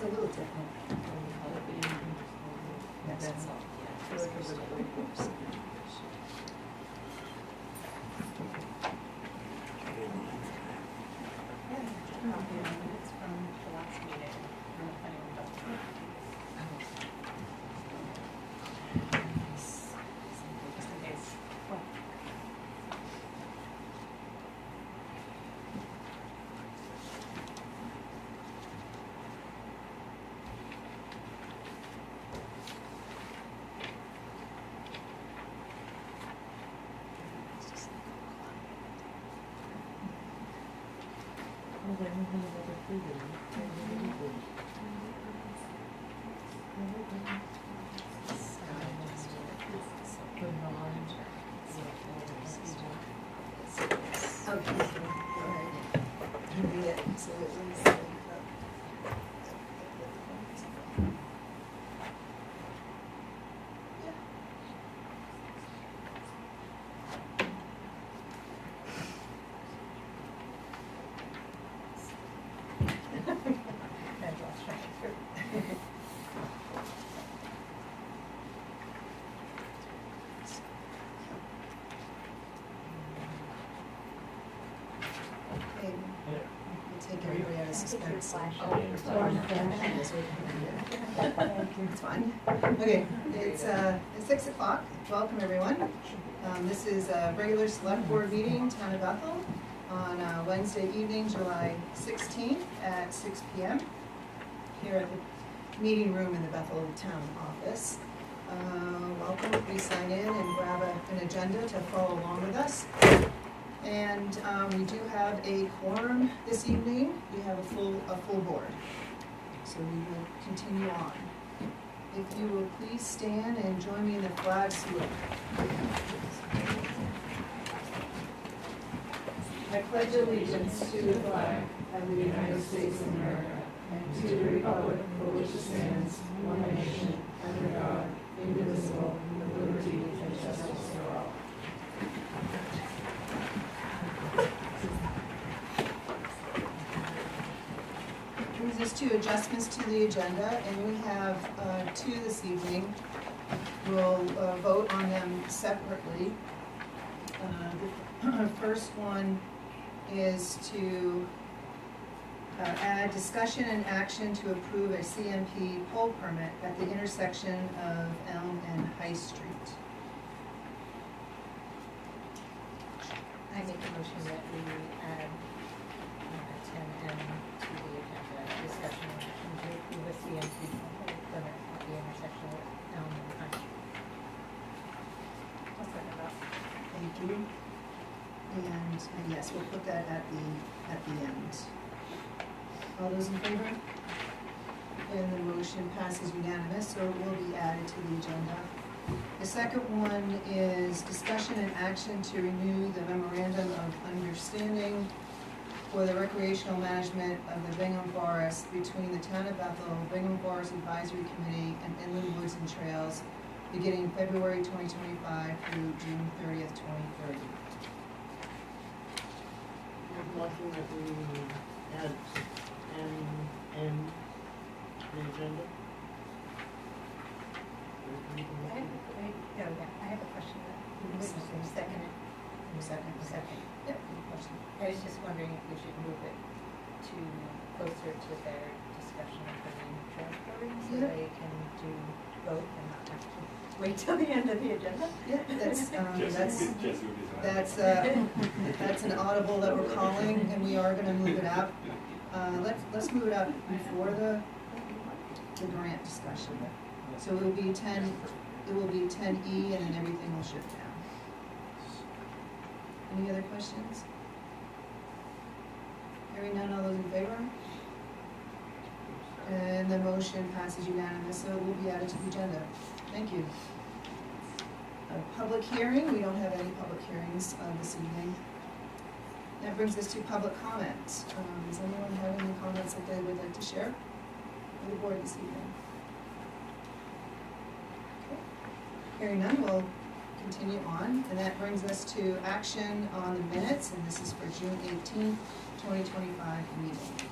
a little different. That's all. Minutes from the last meeting from the planning and development. Just in case. Okay, so, all right. You read it, so it was, okay. We'll take everybody out of suspense. It's fine. Okay, it's 6 o'clock. Welcome, everyone. This is a regular select board meeting, Town of Bethel, on Wednesday evening, July 16th at 6 p.m. here at the meeting room in the Bethel Town Office. Welcome. Please sign in and grab an agenda to follow along with us. And we do have a quorum this evening. We have a full board. So we will continue on. If you will please stand and join me in the flag salute. I pledge allegiance to the flag of the United States of America and to the republic for which it stands, one nation, under God, indivisible, with liberty and justice for all. Brings us to adjustments to the agenda, and we have two this evening. We'll vote on them separately. The first one is to add discussion and action to approve a CMP pole permit at the intersection of Elm and High Street. I make a motion that we add 10M to the agenda, discussion and action to approve a CMP pole permit at the intersection of Elm and High Street. I'll second that. Thank you. And yes, we'll put that at the end. All those in favor? And the motion passes unanimous, so it will be added to the agenda. The second one is discussion and action to renew the memorandum of understanding for the recreational management of the Bingham Forest between the Town of Bethel, Bingham Forest Advisory Committee, and Inland Woods and Trails, beginning February 2025 through June 30th, 2030. Motion that we add and the agenda. I have a question. Second it. Second. Yep, any question? I was just wondering if we should move it to closer to their discussion of the main transport, so Yeah. they can do both and not have to wait till the end of the agenda? Yeah, that's an audible that we're calling, and we are gonna move it up. Let's move it up before the grant discussion. So it will be 10E, and then everything will shift down. Any other questions? Hearing none, all those in favor? And the motion passes unanimous, so it will be added to the agenda. Thank you. A public hearing, we don't have any public hearings this evening. That brings us to public comment. Does anyone have any comments that they would like to share with the board this evening? Okay. Hearing none, we'll continue on, and that brings us to action on the minutes, and this is for June 18th, 2025 meeting.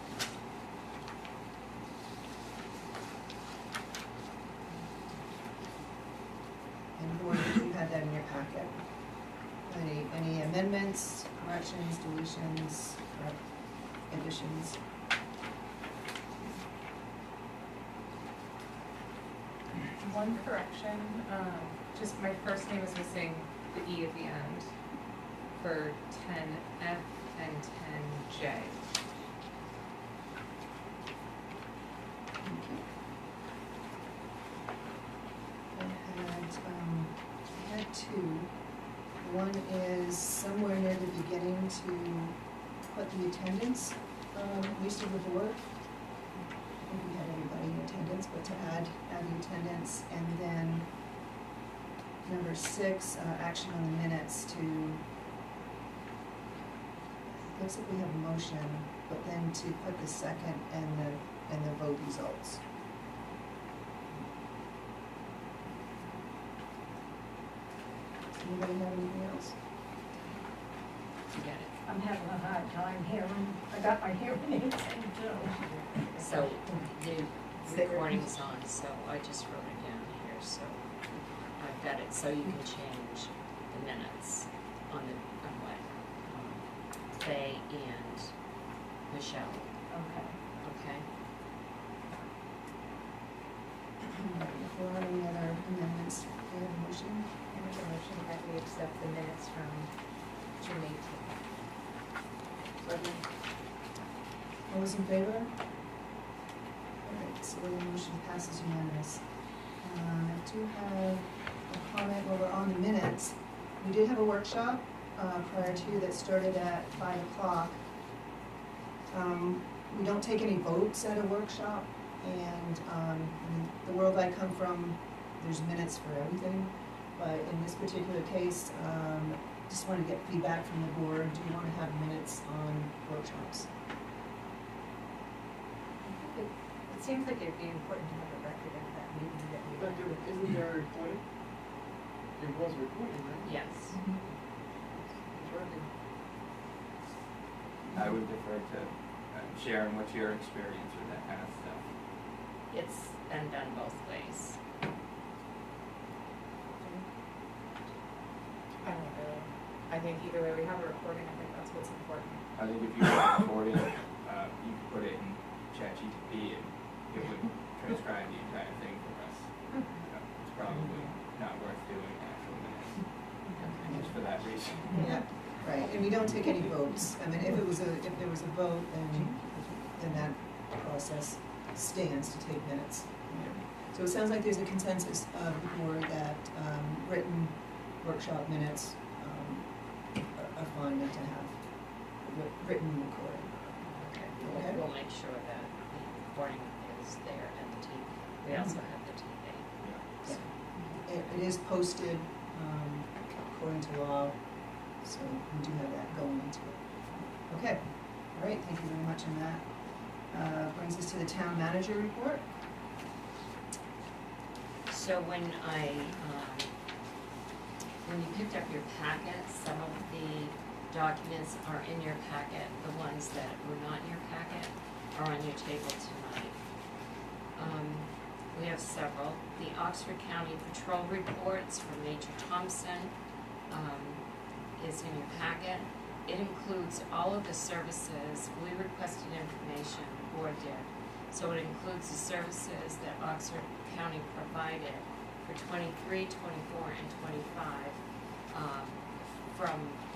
packet. Any amendments, corrections, deletions, or additions? One correction, just my first name is missing the E at the end for 10F and 10J. I had two. One is somewhere near the beginning to put the attendance, list of the board. I think we had everybody in attendance, but to add the attendance, and then number 6, action on the minutes to, looks like we have a motion, but then to put the second and the vote results. Anybody have anything else? You get it. I'm having a hard time hearing, I got my hearing aids in too. So the recording's on, so I just wrote it down here, so I've got it, so you can change the minutes on what Faye and Michelle, Okay. okay? If there are any other amendments, do you have a motion? I make a motion that we accept the minutes from June 18th. Second? All those in favor? All right, so the motion passes unanimous. I do have a comment while we're on the minutes. We did have a workshop prior to that started at 5 o'clock. We don't take any votes at a workshop, and in the world I come from, there's minutes for everything. But in this particular case, just want to get feedback from the board. Do you want to have minutes on workshops? It seems like it'd be important to have a record of that meeting that we But had. isn't there a recording? It was recording, right? Yes. It's working. I would defer to Sharon, what's your experience with that kind of stuff? It's been done both ways. I don't know. I think either way, we have a recording, I think that's what's important. I think if you record it, you could put it in ChatGPT and it would transcribe the entire thing for us. It's probably not worth doing actual minutes, just for that reason. Yeah, right, and we don't take any votes. I mean, if there was a vote, then that process stands to take minutes. So it sounds like there's a consensus of the board that written workshop minutes are fine not to have written recording. Okay. Okay. We'll make sure that the recording is there and the TV. We also have the TV. Yeah. It is posted according to law, so we do have that going into it. Okay, all right, thank you very much on that. Brings us to the town manager report. So when you picked up your packet, some of the documents are in your packet. The ones that were not in your packet are on your table tonight. We have several. The Oxford County Patrol reports from Major Thompson is in your packet. It includes all of the services. We requested information, the board did. So it includes the services that Oxford County provided for 23, 24, and 25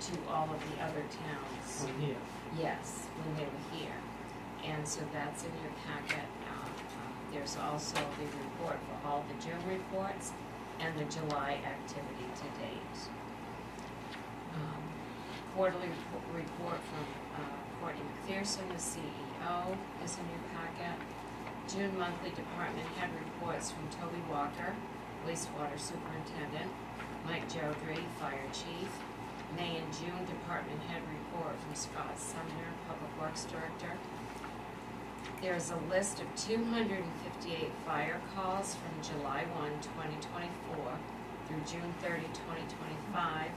to all of the other towns. Here. Yes, when they were here. And so that's in your packet. There's also the report for all the June reports and the July activity to date. Quarterly report from Courtney McPherson, the CEO, is in your packet. June monthly department head reports from Toby Walker, wastewater superintendent, Mike Jodry, fire chief. May and June department head report from Scott Sumner, public works director. There's a list of 258 fire calls from July 1, 2024 through June 30, 2025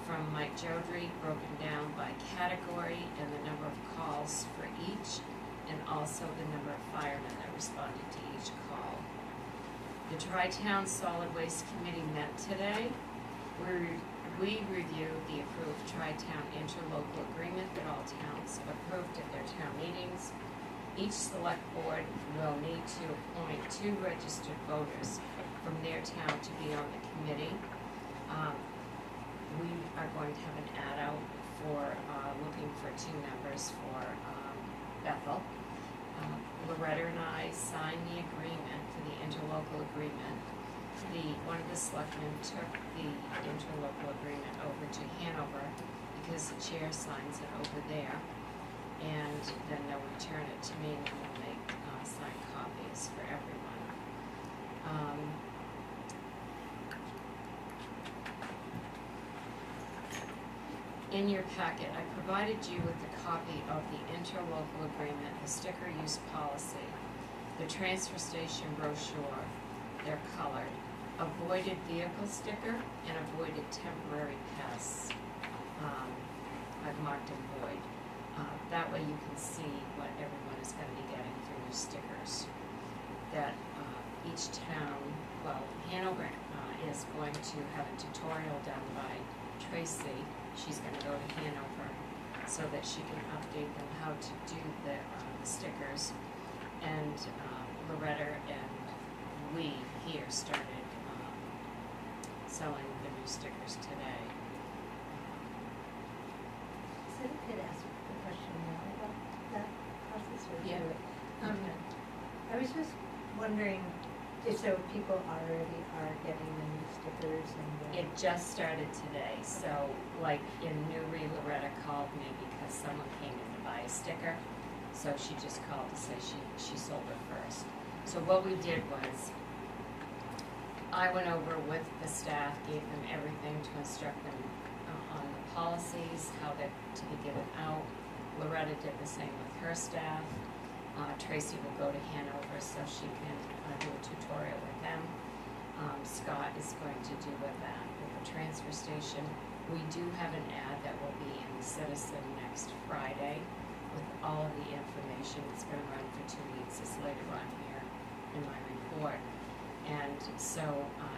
from Mike Jodry, broken down by category and the number of calls for each, and also the number of firemen that responded to each call. The Tri-Town Solid Waste Committee met today. We reviewed the approved tri-town interlocal agreement that all towns approved at their town meetings. Each select board will need to appoint 2 registered voters from their town to be on the committee. We are going to have an ad out for, looking for 2 members for Bethel. Loretta and I signed the agreement for the interlocal agreement. One of the selectmen took the interlocal agreement over to Hanover because the chair signs it over there. And then they'll return it to me and we'll make signed copies for everyone. In your packet, I provided you with a copy of the interlocal agreement, the sticker use policy, the transfer station brochure, they're colored, avoided vehicle sticker, and avoided temporary pests. I've marked them void. That way you can see what everyone is going to be getting for new stickers. That each town, well, Hanover is going to have a tutorial done by Tracy. She's going to go to Hanover so that she can update them how to do the stickers. And Loretta and we here started selling the new stickers today. So I could ask a question now about that process or Yeah. do it? I was just wondering, so people already are getting the new stickers and It just started today, so like in Newry, Loretta called me because someone came in to buy a sticker. So she just called to say she sold it first. So what we did was, I went over with the staff, gave them everything to instruct them on the policies, how they're to be given out. Loretta did the same with her staff. Tracy will go to Hanover so she can do a tutorial with them. Scott is going to do with that with the transfer station. We do have an ad that will be in the Citizen next Friday with all of the information. It's going to run for 2 weeks. It's later on here in my report. And so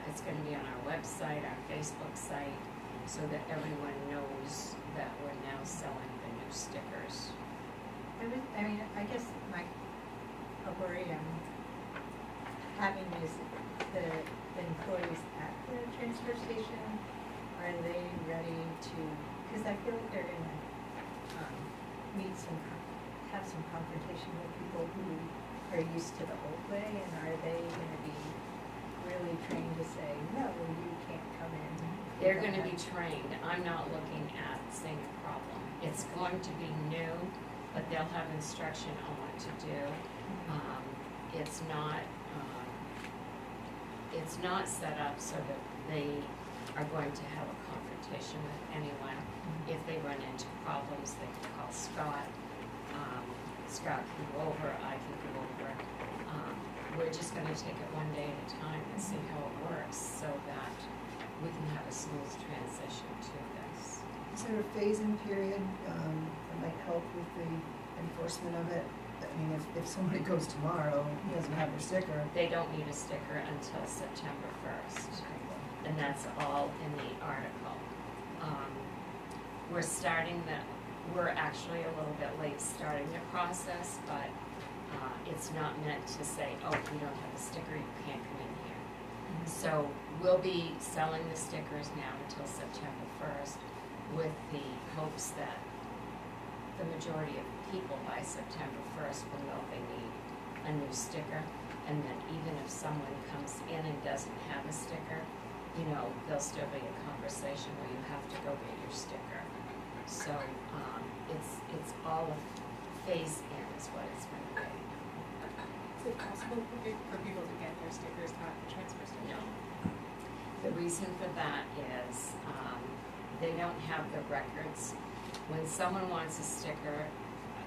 it's going to be on our website, our Facebook site, so that everyone knows that we're now selling the new stickers. I guess a worry I'm having is the employees at the transfer station, are they ready to, because I feel like they're gonna have some confrontation with people who are used to the old way, and are they gonna be really trained to say, no, you can't come in? They're gonna be trained. I'm not looking at seeing a problem. It's going to be new, but they'll have instruction on what to do. It's not set up so that they are going to have a confrontation with anyone. If they run into problems, they can call Scott. Scott can go over, I can go over. We're just gonna take it one day at a time and see how it works so that we can have a smooth transition to this. Is there a phase-in period that might help with the enforcement of it? I mean, if somebody goes tomorrow, he doesn't have their sticker. They don't need a sticker until September 1st, and that's all in the article. We're actually a little bit late starting the process, but it's not meant to say, oh, if you don't have a sticker, you can't come in here. So we'll be selling the stickers now until September 1st with the hopes that the majority of people by September 1st will know they need a new sticker, and then even if someone comes in and doesn't have a sticker, there'll still be a conversation where you have to go get your sticker. So it's all a phase in is what it's going to be. Is it possible for people to get their stickers at the transfer station? No. The reason for that is they don't have the records. When someone wants a sticker,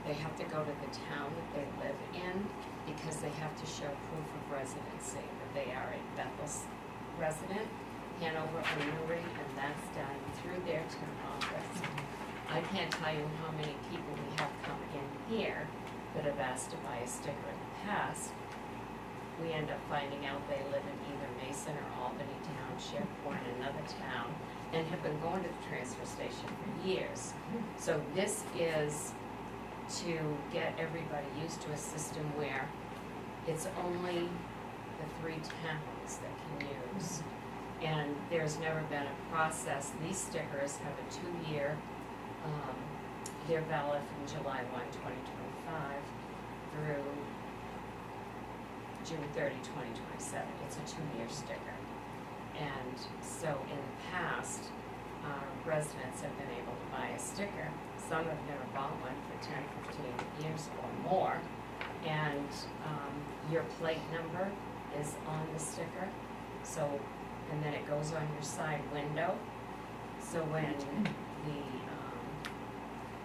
they have to go to the town that they live in because they have to show proof of residency, that they are a Bethel resident, Hanover or Newry, and that's done through their town office. I can't tell you how many people we have come in here that have asked to buy a sticker in the past, we end up finding out they live in either Mason or Albany Township or in another town and have been going to the transfer station for years. So this is to get everybody used to a system where it's only the 3 towns that can use. And there's never been a process. These stickers have a 2-year, they're valid from July 1, 2025 through June 30, 2027. It's a 2-year sticker. And so in the past, residents have been able to buy a sticker. Some have never bought one for 10, 15 years or more. And your plate number is on the sticker. So, and then it goes on your side window. So when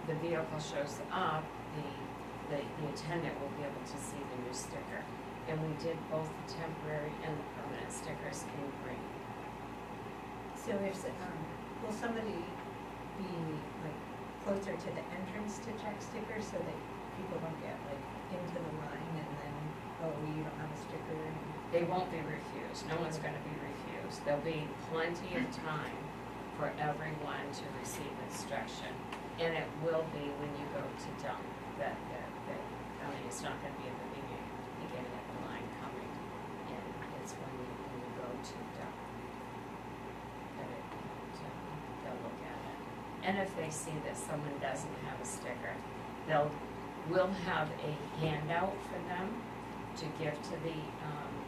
the vehicle shows up, the attendant will be able to see the new sticker. And we did both the temporary and the permanent stickers in green. So if, will somebody be like closer to the entrance to check stickers so that people don't get like into the line and then, oh, you don't have a sticker? They won't be refused. No one's gonna be refused. There'll be plenty of time for everyone to receive instruction. And it will be when you go to dump that, I mean, it's not gonna be at the beginning of the line coming in. It's when you go to dump that they'll look at it. And if they see that someone doesn't have a sticker, we'll have a handout for them to give to the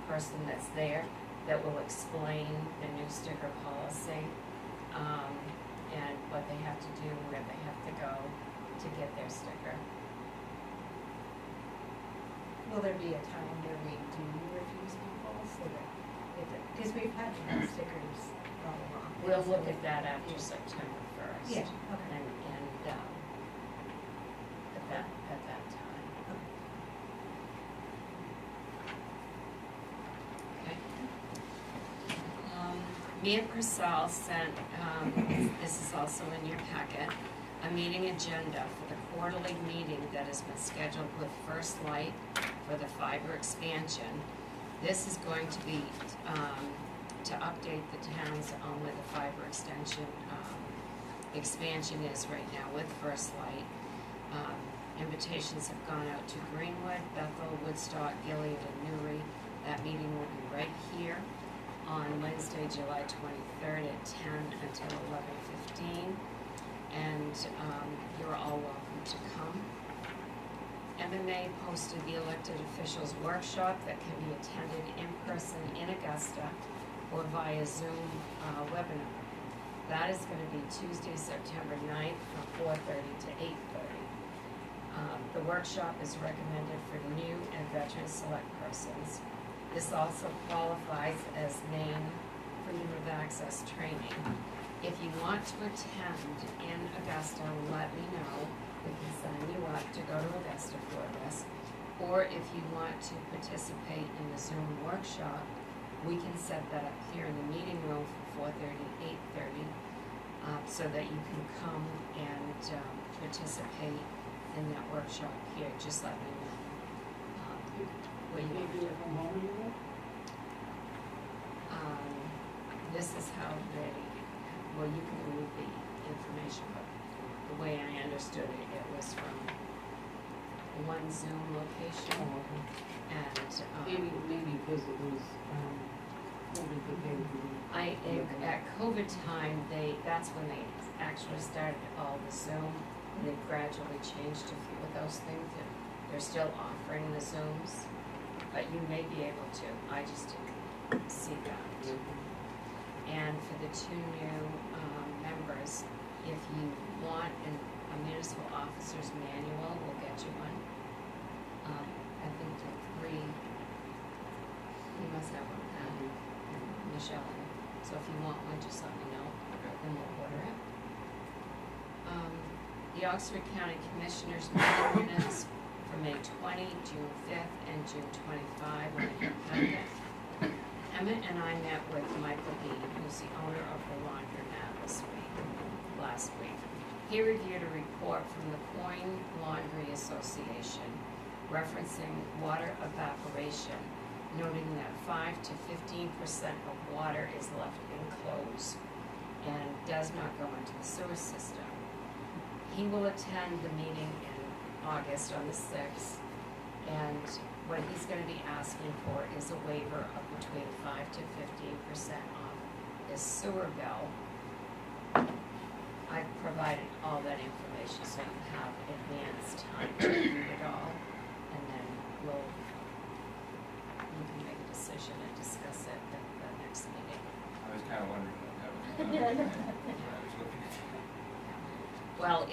person that's there that will explain the new sticker policy, and what they have to do, where they have to go to get their sticker. Will there be a time where we do refuse people so that, because we've had stickers all along. We'll look at that after September 1st. Yeah, okay. And at that time. Okay. Me and Priscilla sent, this is also in your packet, a meeting agenda for the quarterly meeting that has been scheduled with First Light for the fiber expansion. This is going to be to update the towns on where the fiber extension expansion is right now with First Light. Invitations have gone out to Greenwood, Bethel, Woodstock, Gilead, and Newry. That meeting will be right here on Wednesday, July 23rd at 10 until 11:15. And you're all welcome to come. MMA posted the elected officials workshop that can be attended in person in Augusta or via Zoom webinar. That is going to be Tuesday, September 9th from 4:30 to 8:30. The workshop is recommended for new and veteran select persons. This also qualifies as Maine Freedom of Access training. If you want to attend in Augusta, let me know. We can sign you up to go to Augusta for this. Or if you want to participate in the Zoom workshop, we can set that up here in the meeting room from 4:30 to 8:30, so that you can come and participate in that workshop here. Just let me know. Where you want to do it from home anymore? This is how they, well, you can read the information, but the way I understood it, it was from one Zoom location. Oh, okay. And Maybe because it was, COVID that they were doing. at COVID time, that's when they actually started all the Zoom, and they gradually changed a few of those things, and they're still offering the Zooms, but you may be able to, I just didn't see that. And for the 2 new members, if you want a municipal officer's manual, we'll get you one. I think the 3, you must have one, Michelle. So if you want one, just let me know, and we'll order it. The Oxford County Commissioners meeting minutes for May 20, June 5th, and June 25 when they have Emmett and I met with Michael B., who's the owner of the laundromat last week. He reviewed a report from the Coin Laundry Association referencing water evaporation noting that 5 to 15% of water is left enclosed and does not go into the sewer system. He will attend the meeting in August on the 6th, and what he's gonna be asking for is a waiver of between 5 to 15% off his sewer bill. I've provided all that information so you have advanced time to read it all, and then you can make a decision and discuss it at the next meeting. I was kind of wondering what that was about. When I was looking at it. Well,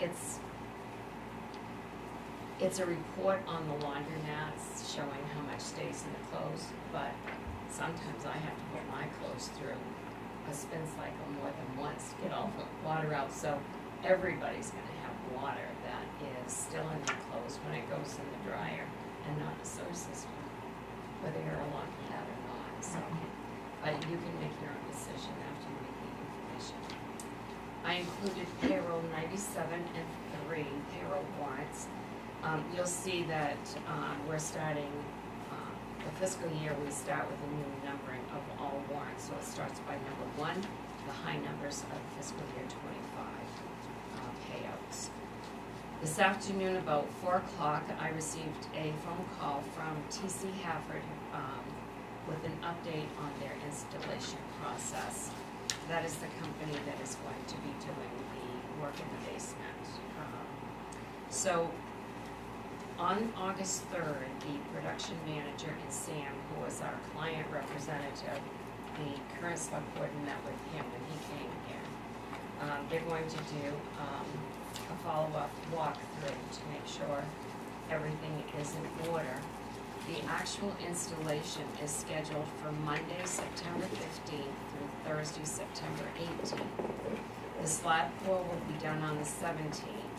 it's a report on the laundromats showing how much stays in the clothes, but sometimes I have to put my clothes through a spin cycle more than once to get all the water out, so everybody's gonna have water that is still in their clothes when it goes in the dryer and not the sewer system, whether you're a laundromat or not, so. But you can make your own decision after you read the information. I included payroll 97 and 3 payroll warrants. You'll see that we're starting the fiscal year, we start with a new numbering of all warrants. So it starts by number 1, the high numbers of fiscal year 25 payouts. This afternoon about 4 o'clock, I received a phone call from TC Hafford with an update on their installation process. That is the company that is going to be doing the work in the basement. So on August 3rd, the production manager and Sam, who was our client representative, the current select board met with him when he came here. They're going to do a follow-up walkthrough to make sure everything is in order. The actual installation is scheduled for Monday, September 15th through Thursday, September 18th. The slab pour will be done on the 17th.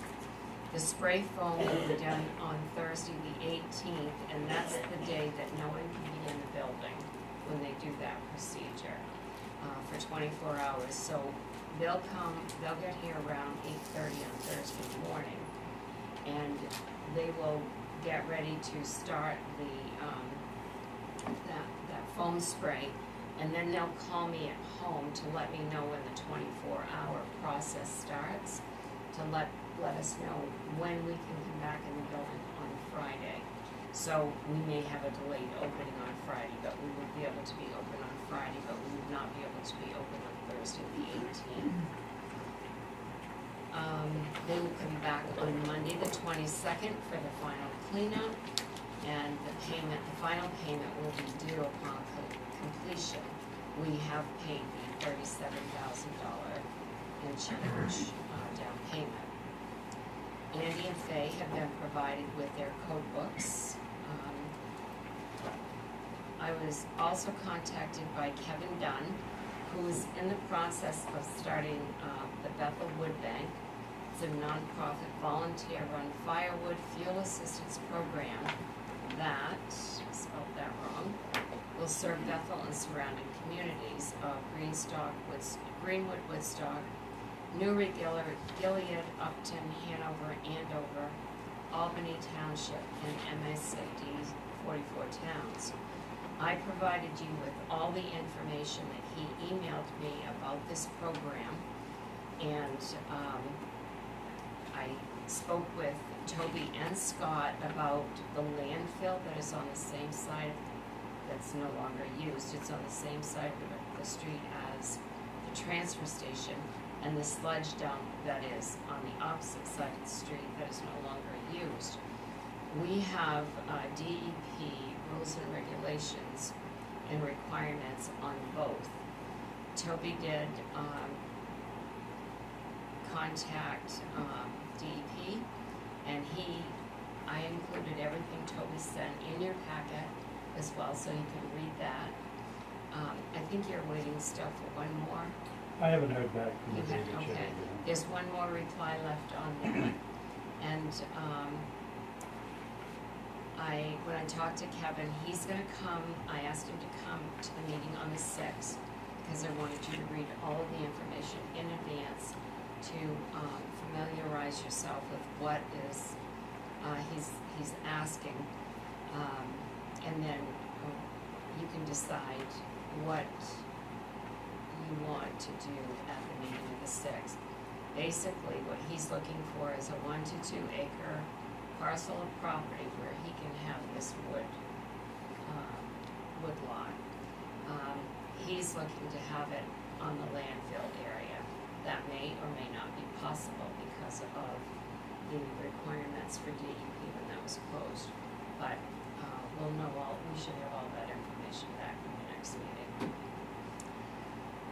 The spray foam will be done on Thursday, the 18th, and that's the day that no one can be in the building when they do that procedure for 24 hours. So they'll get here around 8:30 on Thursday morning, and they will get ready to start the that foam spray, and then they'll call me at home to let me know when the 24-hour process starts, to let us know when we can come back in the building on Friday. So we may have a delayed opening on Friday, but we would be able to be open on Friday, but we would not be able to be open on Thursday the 18th. They will come back on Monday the 22nd for the final cleanup, and the final payment will be due upon completion. We have paid the $37,000 in change down payment. Andy and Faye have been provided with their code books. I was also contacted by Kevin Dunn, who is in the process of starting the Bethel Wood Bank. It's a nonprofit volunteer-run firewood fuel assistance program that, I spelled that wrong, will serve Bethel and surrounding communities of Greenwood, Woodstock, Newry, Gilead, Upton, Hanover, Andover, Albany Township, and MSD 44 towns. I provided you with all the information that he emailed me about this program, and I spoke with Toby and Scott about the landfill that is on the same side, that's no longer used. It's on the same side of the street as the transfer station, and the sludge dump that is on the opposite side of the street that is no longer used. We have DEP rules and regulations and requirements on both. Toby did contact DEP, and I included everything Toby sent in your packet as well, so you can read that. I think you're waiting still for one more. I haven't heard back from the W.H.A.T. Okay, there's one more reply left on that. And when I talked to Kevin, he's gonna come, I asked him to come to the meeting on the 6th, because I wanted you to read all of the information in advance to familiarize yourself with what is he's asking. And then can decide what you want to do at the meeting of the sixth. Basically, what he's looking for is a 1 to 2 acre parcel of property where he can have this wood lot. He's looking to have it on the landfill area. That may or may not be possible because of the requirements for DEP when that was closed. But we should have all that information back in the next meeting.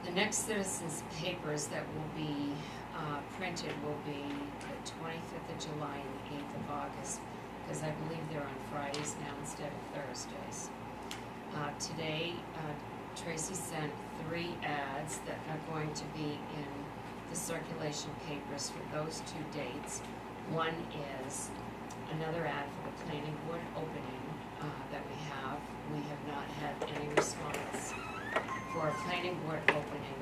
The next citizens' papers that will be printed will be the 25th of July and the 8th of August, because I believe they're on Fridays now instead of Thursdays. Today, Tracy sent 3 ads that are going to be in the circulation papers for those 2 dates. One is another ad for the planning board opening that we have. We have not had any response for a planning board opening,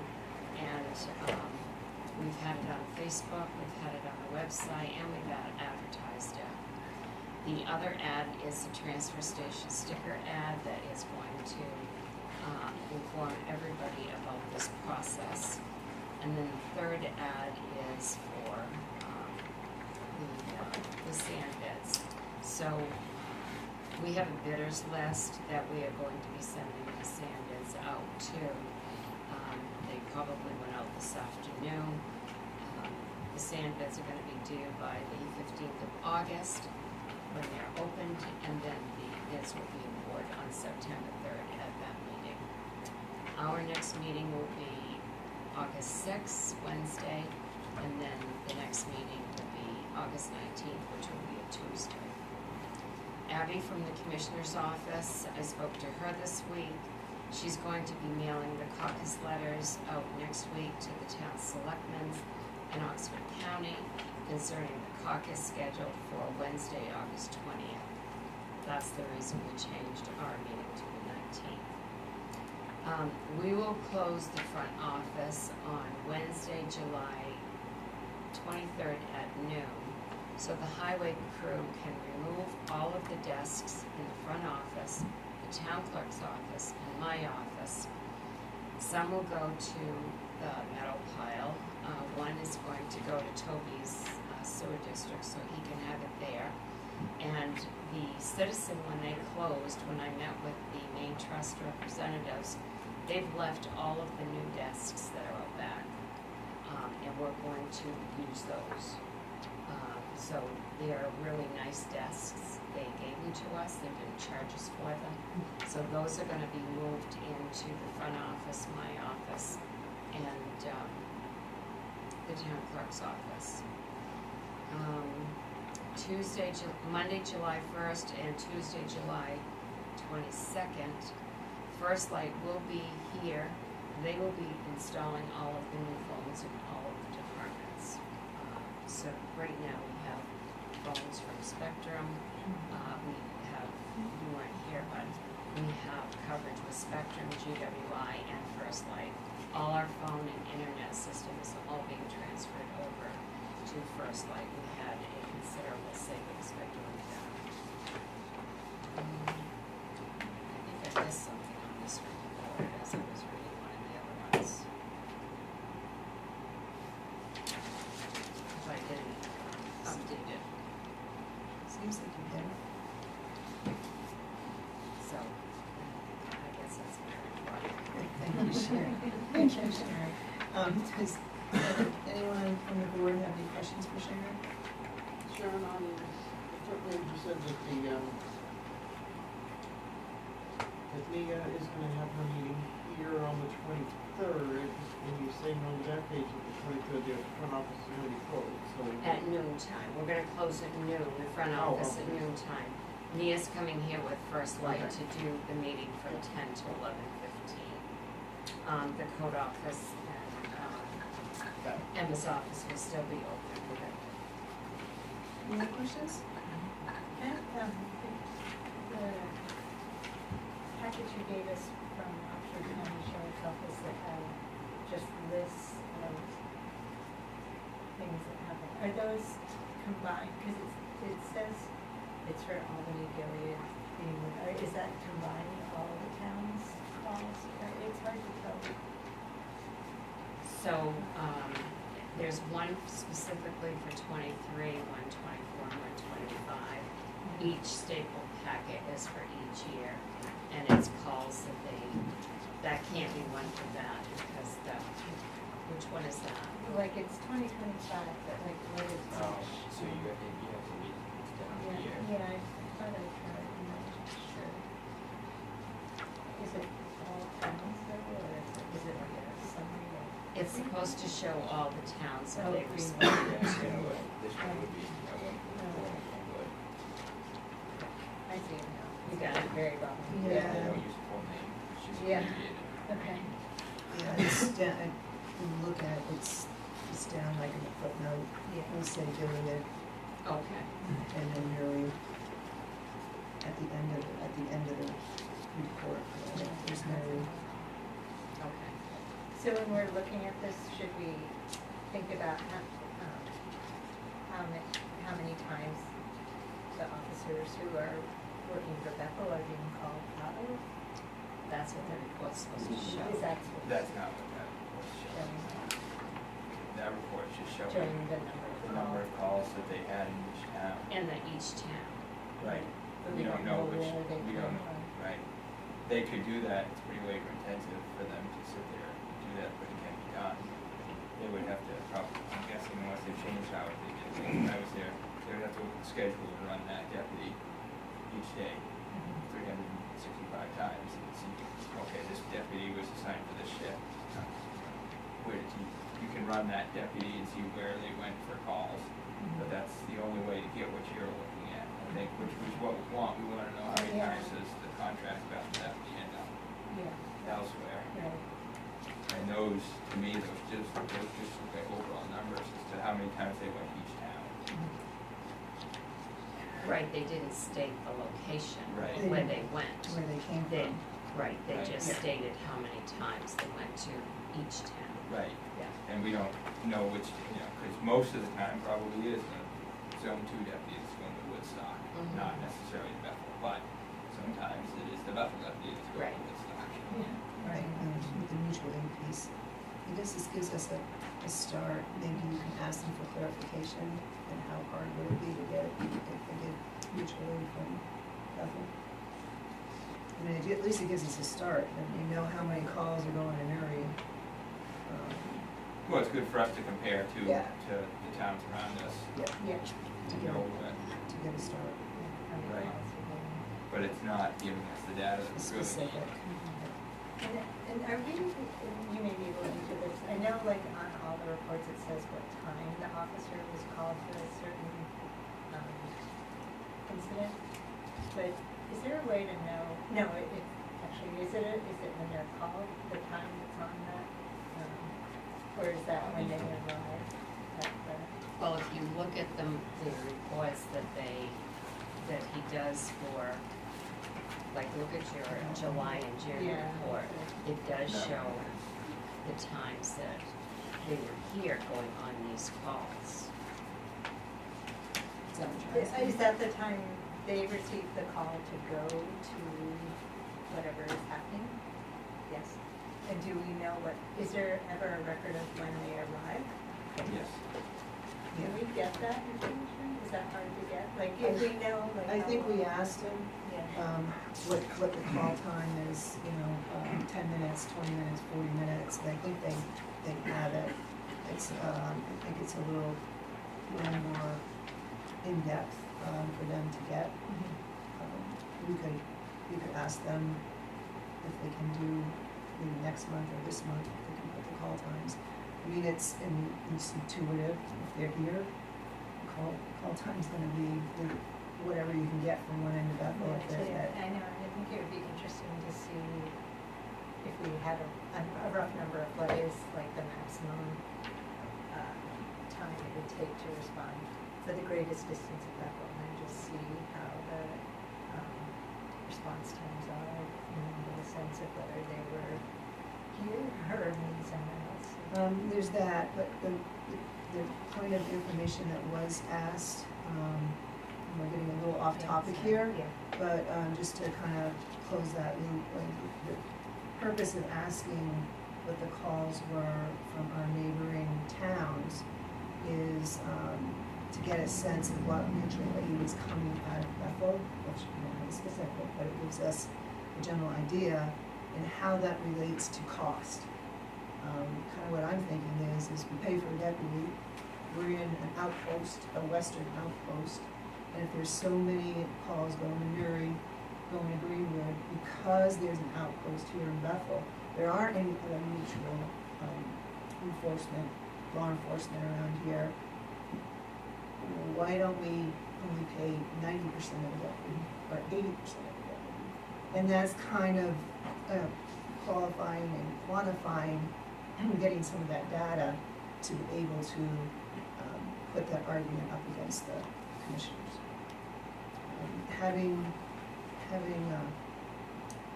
and we've had it on Facebook, we've had it on the website, and we've advertised it. The other ad is a transfer station sticker ad that is going to inform everybody about this process. And then the third ad is for the sand beds. So we have a bidders list that we are going to be sending the sand beds out to. They probably went out this afternoon. The sand beds are going to be due by the 15th of August when they're opened, and then the bids will be awarded on September 3rd at that meeting. Our next meeting will be August 6th, Wednesday, and then the next meeting will be August 19th, which will be a Tuesday. Abby from the Commissioner's Office, I spoke to her this week. She's going to be mailing the caucus letters out next week to the town selectmen in Oxford County concerning the caucus scheduled for Wednesday, August 20th. That's the reason we changed our meeting to the 19th. We will close the front office on Wednesday, July 23rd at noon, so the highway crew can remove all of the desks in the front office, the town clerk's office, and my office. Some will go to the metal pile. One is going to go to Toby's sewer district, so he can have it there. And the Citizen, when they closed, when I met with the main trust representatives, they've left all of the new desks that are out back, and we're going to use those. So they are really nice desks. They gave them to us, they didn't charge us for them. So those are going to be moved into the front office, my office, and the town clerk's office. Monday, July 1st and Tuesday, July 22nd, First Light will be here. They will be installing all of the new phones in all of the departments. So right now we have phones from Spectrum. You weren't here, but we have coverage with Spectrum, GWI, and First Light. All our phone and internet systems are all being transferred over to First Light. We had a considerable savings by doing that. I think I missed something on this report as I was reading one of the other ones. If I didn't update it. Seems like you did. So, I guess that's my report. Thank you, Sharon. Thank you, Sharon. Does anyone from the board have any questions for Sharon? Sharon, on the front page, you said that that Leah is gonna have her meeting here on the 23rd, and you're saying on that page that the 23rd, the front office is gonna be closed, so. At noon time, we're gonna close at noon, the front office at noon time. Nia's coming here with First Light to do the meeting from 10 to 11:15. The code office and Emma's office will still be open with it. Any other questions? And, the package you gave us from Oxford County Sheriff's Office that had just lists of things that happen, are those combined? Because it says it's for Albany, Gilead, is that combining all the towns? So, there's one specifically for 23, 124, and 125. Each staple packet is for each year, and it's calls that can't be one for that, because which one is that? Like it's 2025, but like what is each? So you have to read it down Yeah, here. yeah, I thought I tried, I'm not sure. Is it all towns though, or is it like a summary of? It's supposed to show all the towns that Oh, they green responded Yeah, to. this one would be, I see it now. You got it. Very well. They Yeah. don't use the full name, it's just Yeah. abbreviated. Okay. Yeah, it's down, when you look at it, it's down like in the footnote, we say Gilead, Okay. and then you're at the end of the report, there's no, Okay. So when we're looking at this, should we think about how many times the officers who are working for Bethel are being called out of? That's what the report's supposed to show. Is that That's not what that report's showing. That report's just showing showing the the number of calls that they had in each town. And that each town. Right. But We don't know which, where they we come don't know, from. right. They could do that, it's pretty labor intensive for them to sit there and do that, but it can be done. They would have to probably, I'm guessing unless they changed how they did things when I was there, they would have to look at the schedule and run that deputy each day, 365 times, and see, okay, this deputy was assigned for this shift. Where did you can run that deputy and see where they went for calls, but that's the only way to get what you're looking at, I think, which is what we want. We wanna know how many Yeah. times does the contract about the deputy end up Yeah, elsewhere. right. And those, to me, those just look at overall numbers as to how many times they went to each town. Right, they didn't state the location Right. where they went. where they came They, from. right, they Right. just Yeah. stated how many times they went to each town. Right. Yeah. And we don't know which, because most of the time probably is the zone 2 deputy that's going to Woodstock, Mhm. not necessarily Bethel, but sometimes it is the Bethel deputy that's going Right. to Woodstock. Right, with the mutual aid piece. I guess this gives us a start, maybe you can ask them for clarification, and how hard would it be to get mutual aid from Bethel? I mean, at least it gives us a start, and we know how many calls are going in area. Well, it's good for us to compare to Yeah. the towns around us, Yeah, Yeah. to to get, know to get a start, How many Right. calls are going? but it's not giving us the data that we really specific. need. And are we, you may be able to do this, I know like on all the reports it says what time the officer was called for a certain, incident, but is there a way to know, no, it actually, is it when they're called, the time that's on that? Or is that when they arrive at the? Well, if you look at the reports that he does for, like, look at your July and June Yeah. report, it does No. show the times that they were here going on these calls. Is that what you're asking? Is that the time they receive the call to go to whatever is happening? Yes. And do we know is there ever a record of when they arrive? Yes. Can we get that information? Is that hard to get? Like, if we know, like. I how think we long- asked him, Yeah. what the call time is, 10 minutes, 20 minutes, 40 minutes, but I think they have it. It's, I think it's a little more in-depth, for them to get. We could ask them if they can do maybe next month or this month, if they can put the call times. I mean, it's intuitive, if they're here, call time's gonna be whatever you can get from one end of Bethel, if Yeah, there's that. I know, I think it would be interesting to see if we had a rough number of what is like the maximum time it would take to respond for the greatest distance of Bethel, and just see how the response times are, and get a sense of whether they were here or maybe somewhere else. There's that, but the point of information that was asked, we're getting a little off topic here, Yeah. but just to kind of close that loop, the purpose of asking what the calls were from our neighboring towns is to get a sense of what mutual aid is coming out of Bethel, which we don't have specific, but it gives us a general idea and how that relates to cost. Kind of what I'm thinking is we pay for a deputy, we're in an outpost, a western outpost, and if there's so many calls going to Newry, going to Greenwood, because there's an outpost here in Bethel, there aren't any other mutual law enforcement around here. Why don't we only pay 90% of the deputy or 80% of the deputy? And that's kind of qualifying and quantifying and getting some of that data to be able to put that argument up against the commissioners. Having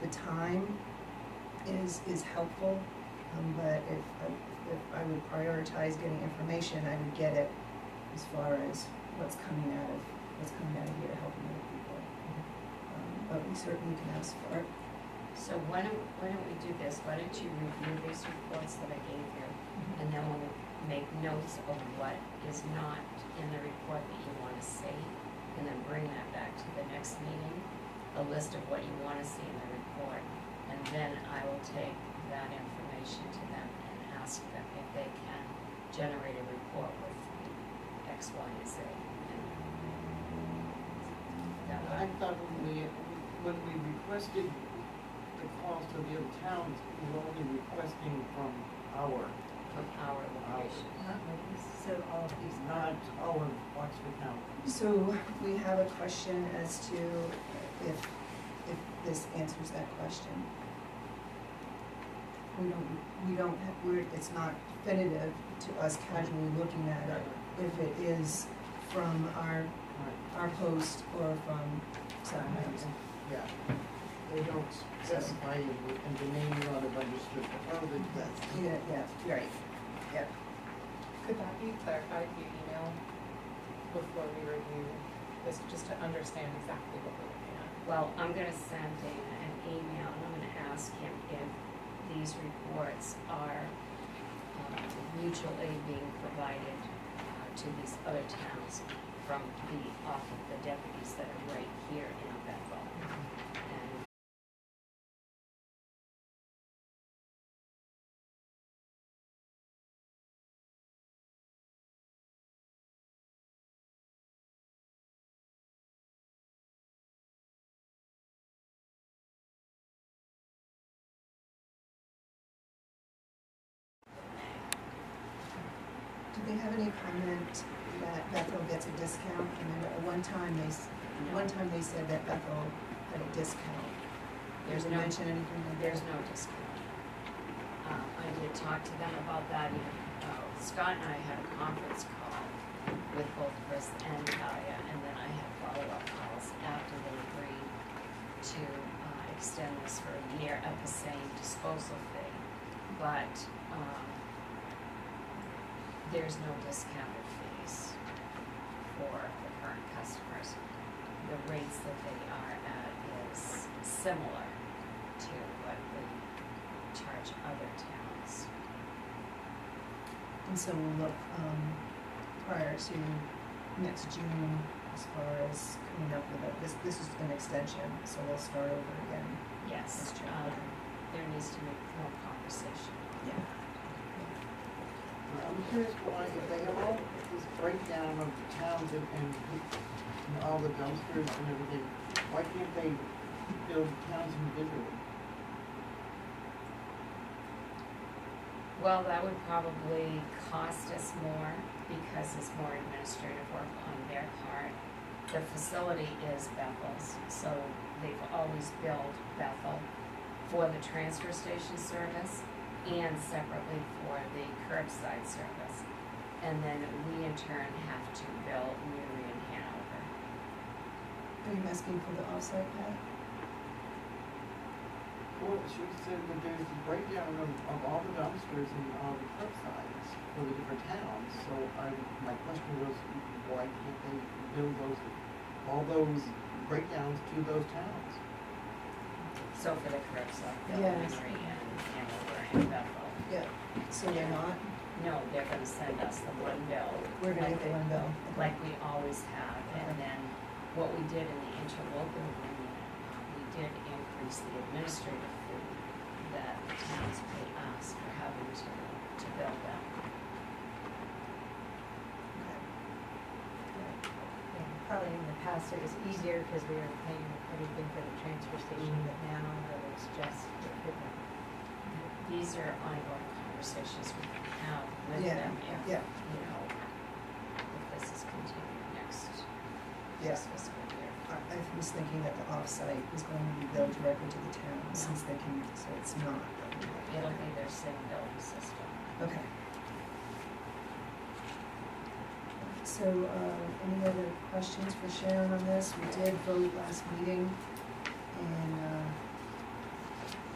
the time is helpful, but if I would prioritize getting information, I would get it as far as what's coming out of here helping other people. But we certainly can ask for it. So why don't we do this? Why don't you review these reports that I gave you, and then we'll make notes of what is not in the report that you want to see, and then bring that back to the next meeting, a list of what you want to see in the report, and then I will take that information to them and ask them if they can generate a report with X, Y, and Z. I thought when we requested the calls to the other towns, we were only requesting from our location. So all of these. not our Oxford County. So we have a question as to if this answers that question. It's not definitive to us casually looking at it, if it is from our post or from Selectman. Yeah, they don't specify in the name or the registered, Yeah, right, yeah. Could that be clarified via email before we review this, just to understand exactly what we're looking at? Well, I'm gonna send Dana an email, and I'm gonna ask him if these reports are mutual aid being provided to these other towns from off of the deputies that are right here in Bethel. And Do they have any comment that Bethel gets a discount? I remember at one time they said that Bethel had a discount. There's Did no, they mention anything like that? there's no discount. I did talk to them about that, Scott and I had a conference call with both Chris and Talia, and then I had follow-up calls after they agreed to extend this for a year at the same disposal fee. But there's no discounted fees for the current customers. The rates that they are at is similar to what we charge other towns. And so we'll look prior to next June as far as coming up with this is an extension, so we'll start over again. Yes, That's true. there needs to be more conversation. Yeah. I'm curious why, if they have all this breakdown of the towns and all the dumpsters and everything, why can't they build towns individually? Well, that would probably cost us more because it's more administrative work on their part. The facility is Bethel's, so they've always billed Bethel for the transfer station service and separately for the curbside service. And then we in turn have to bill Newry and Hanover. Are you asking for the offsite pad? Well, she said that there's a breakdown of all the dumpsters and all the curbsides for the different towns, so my question was, why can't they build all those breakdowns to those towns? So for the curbside, bill Yes. Newry and Hanover and Bethel. Yeah, so they're not, No, they're gonna send us the one bill. we're gonna get the one bill. Like we always have, and then what we did in the interlocal agreement, we did increase the administrative fee that the towns pay us for having to bill them. Yeah, probably in the past it was easier because we were paying everything for the transfer station, but now that it's just equipment. These are ongoing conversations we can have with Yeah, them if, yeah. you know, if this is continued next Yeah. fiscal year. I was thinking that the offsite is going to be billed directly to the town, since they can, so it's not. It'll be their same billing system. Okay. So, any other questions for Sharon on this? We did vote last meeting, and,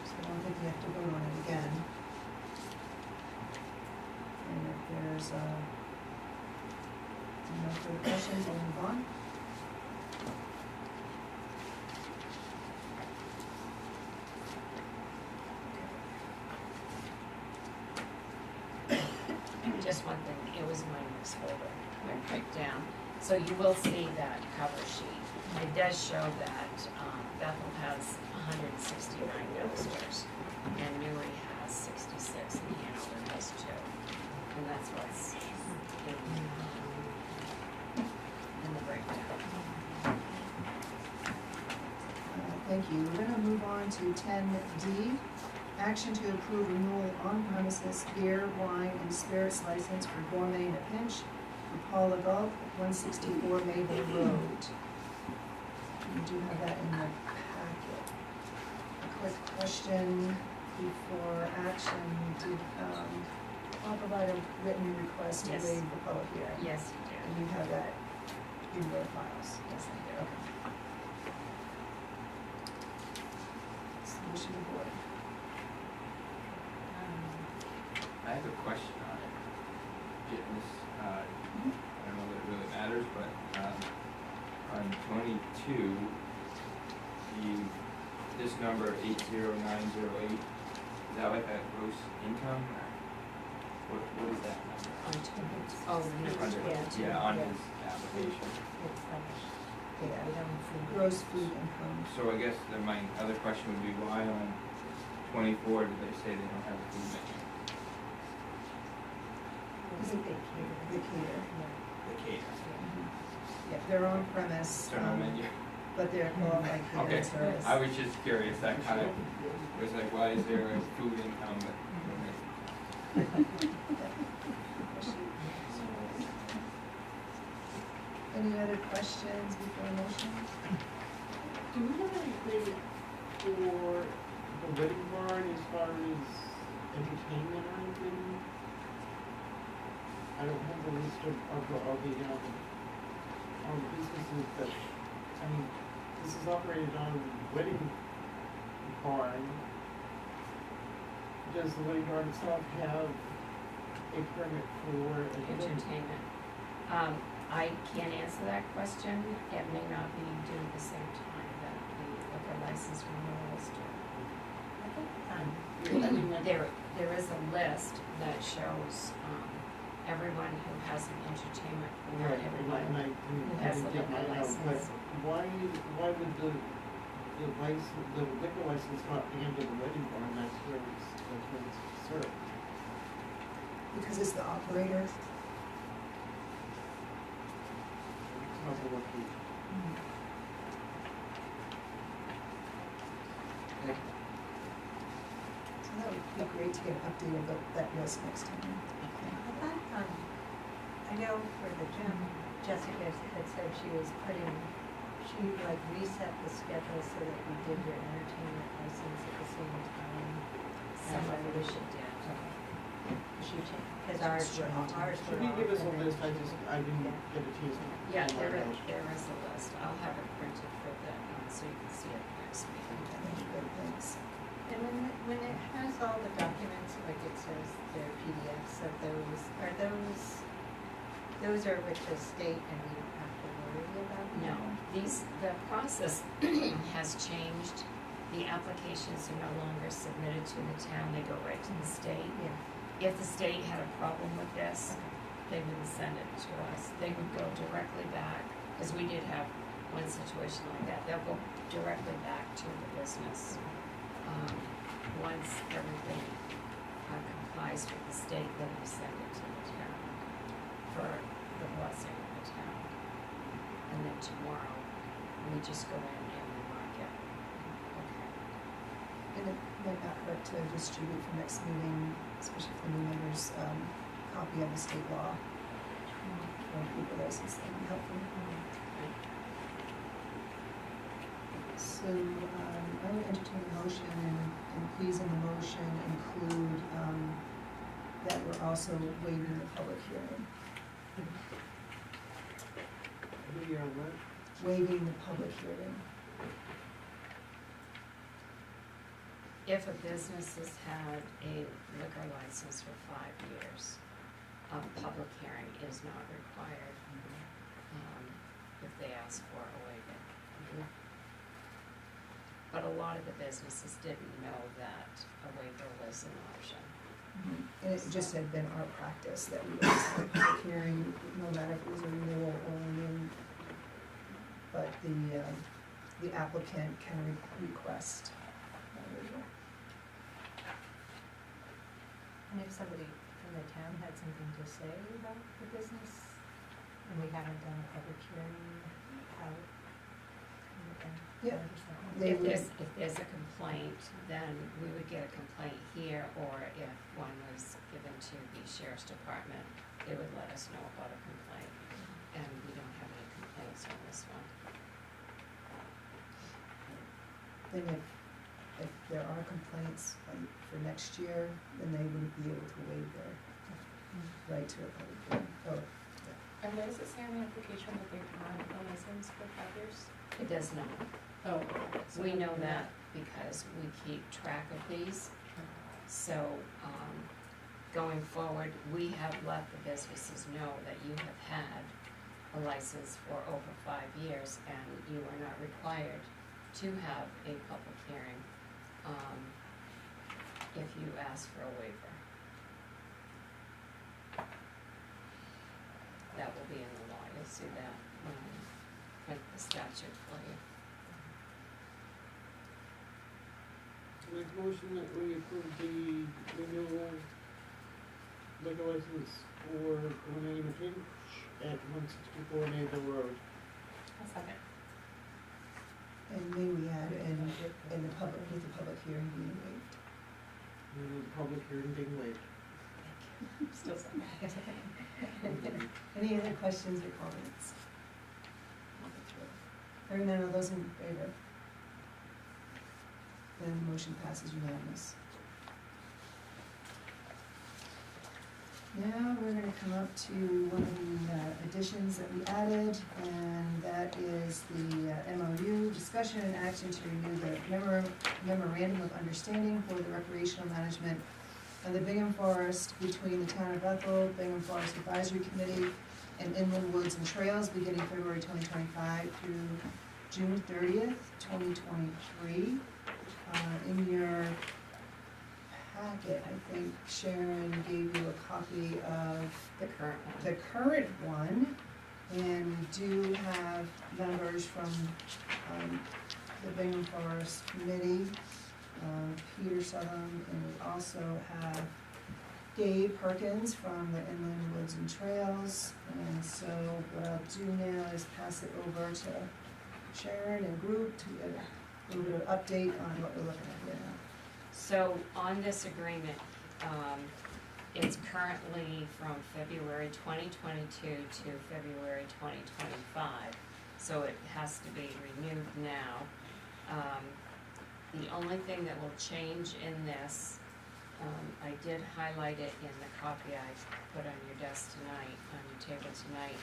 so I don't think we have to vote on it again. And if there's, no further questions, we'll move on. Just one thing, it was my next folder, went right down. So you will see that cover sheet. It does show that Bethel has 169 dumpsters, and Newry has 66, and Hanover has 2. And that's what's in the breakdown. Thank you. We're gonna move on to 10D. Action to approve renewal on-premises beer, wine, and spirits license for Gourmet in a Pinch for Paul Legault, 164 Maple Road. You do have that in the packet. A quick question before action. Did, I'll provide a written request to Yes. waive the public hearing. Yes, you do. And you have that in your files. Yes, I do. Okay. It's the wish of the board. I have a question on it. This, I don't know that it really matters, but, on 22, this number 80908, is that like a gross income, or what is that number? On oh, Yeah, on his application. It's Yeah. we don't see. Gross food income. So I guess then my other question would be, why on 24 did they say they don't have a food menu? Is it the cater? The cater. Yeah, they're on premise, So no menu? but they're qualified Okay, catering service. I was just curious, that kind of, was like, why is there a food income but no menu? Any other questions before motion? Do we have anything for the wedding barn as far as entertainment or anything? I don't have the list of the businesses that, I mean, this is operated on wedding barn. Does the wedding barn itself have a permit for Entertainment. I can't answer that question. It may not be due at the same time that the liquor license renewal is due. I mean, There is a list that shows, everyone who has an entertainment, not right, everyone and I who has a didn't get liquor mine out, but license. why would the liquor license not be under the wedding barn? That's where it's served. Because it's the operator. Couple of feet. So that would be great to get an update of that list next time. I know for the gym, Jessica had said she was she like reset the schedule so that we did your entertainment license at the same time. Some of it she did. She changed, because ours were Should we give us a list? I didn't get a chance to. Yeah, pull there mine is a list. I'll have it printed for the, so you can see it next meeting. That'd be good, thanks. And when it has all the documents, like it says they're PDFs of those, are those are with the state and we don't have to worry about them? No, the process has changed the applications are no longer submitted to the town, they go right to the state. Yeah. If the state had a problem with this, they wouldn't send it to us, they would go directly back, because we did have one situation like that, they'll go directly back to the business. Once everything complies with the state, then we send it to the town for the blessing of the town. And then tomorrow, we just go in and we mark it. Okay. And it might not hurt to distribute for next meeting, especially for new members, copy of the state law for people license, that would be helpful. So, I would entertain a motion, and please in the motion include, that we're also waiving the public hearing. We are what? Waiving the public hearing. If a business has had a liquor license for 5 years, a public hearing is not required, if they ask for a waiver. But a lot of the businesses didn't know that a waiver was an option. And it just had been our practice that we would have a public hearing, no matter if it was a renewal or a new. But the applicant can request a waiver. And if somebody from the town had something to say about the business, and we haven't done a public hearing, how? Yeah. If there's a complaint, then we would get a complaint here, or if one was given to the sheriff's department, they would let us know about a complaint. And we don't have any complaints on this one. Then if there are complaints for next year, then they wouldn't be able to waive their right to a public hearing. Oh, yeah. And what does it say on the application that they've had a license for 5 years? It does not. Oh. We know that because we keep track of these. So, going forward, we have let the businesses know that you have had a license for over 5 years and you are not required to have a public hearing, if you ask for a waiver. That will be in the law, you'll see that when I print the statute for you. Make a motion that we approve the renewal liquor license for Lane Hinch at 164 Naval Road. A second. And may we add, in the public, with the public hearing being waived. And the public hearing being waived. Still second. Any other questions or comments? Hearing none, all those in favor? Then the motion passes unanimous. Now we're gonna come up to one of the additions that we added, and that is the MOU, discussion and action to renew the memorandum of understanding for the recreational management of the Bingham Forest between the town of Bethel, Bingham Forest Advisory Committee, and Inland Woods and Trails beginning February 2025 through June 30th, 2023. In your packet, I think Sharon gave you a copy of The current one. the current one, and we do have members from the Bingham Forest Committee, Peter Southern, and we also have Dave Perkins from the Inland Woods and Trails. And so what I'll do now is pass it over to Sharon and group to get a little bit of update on what we're looking at here now. So on this agreement, it's currently from February 2022 to February 2025, so it has to be renewed now. The only thing that will change in this, I did highlight it in the copy I put on your desk tonight, on your table tonight.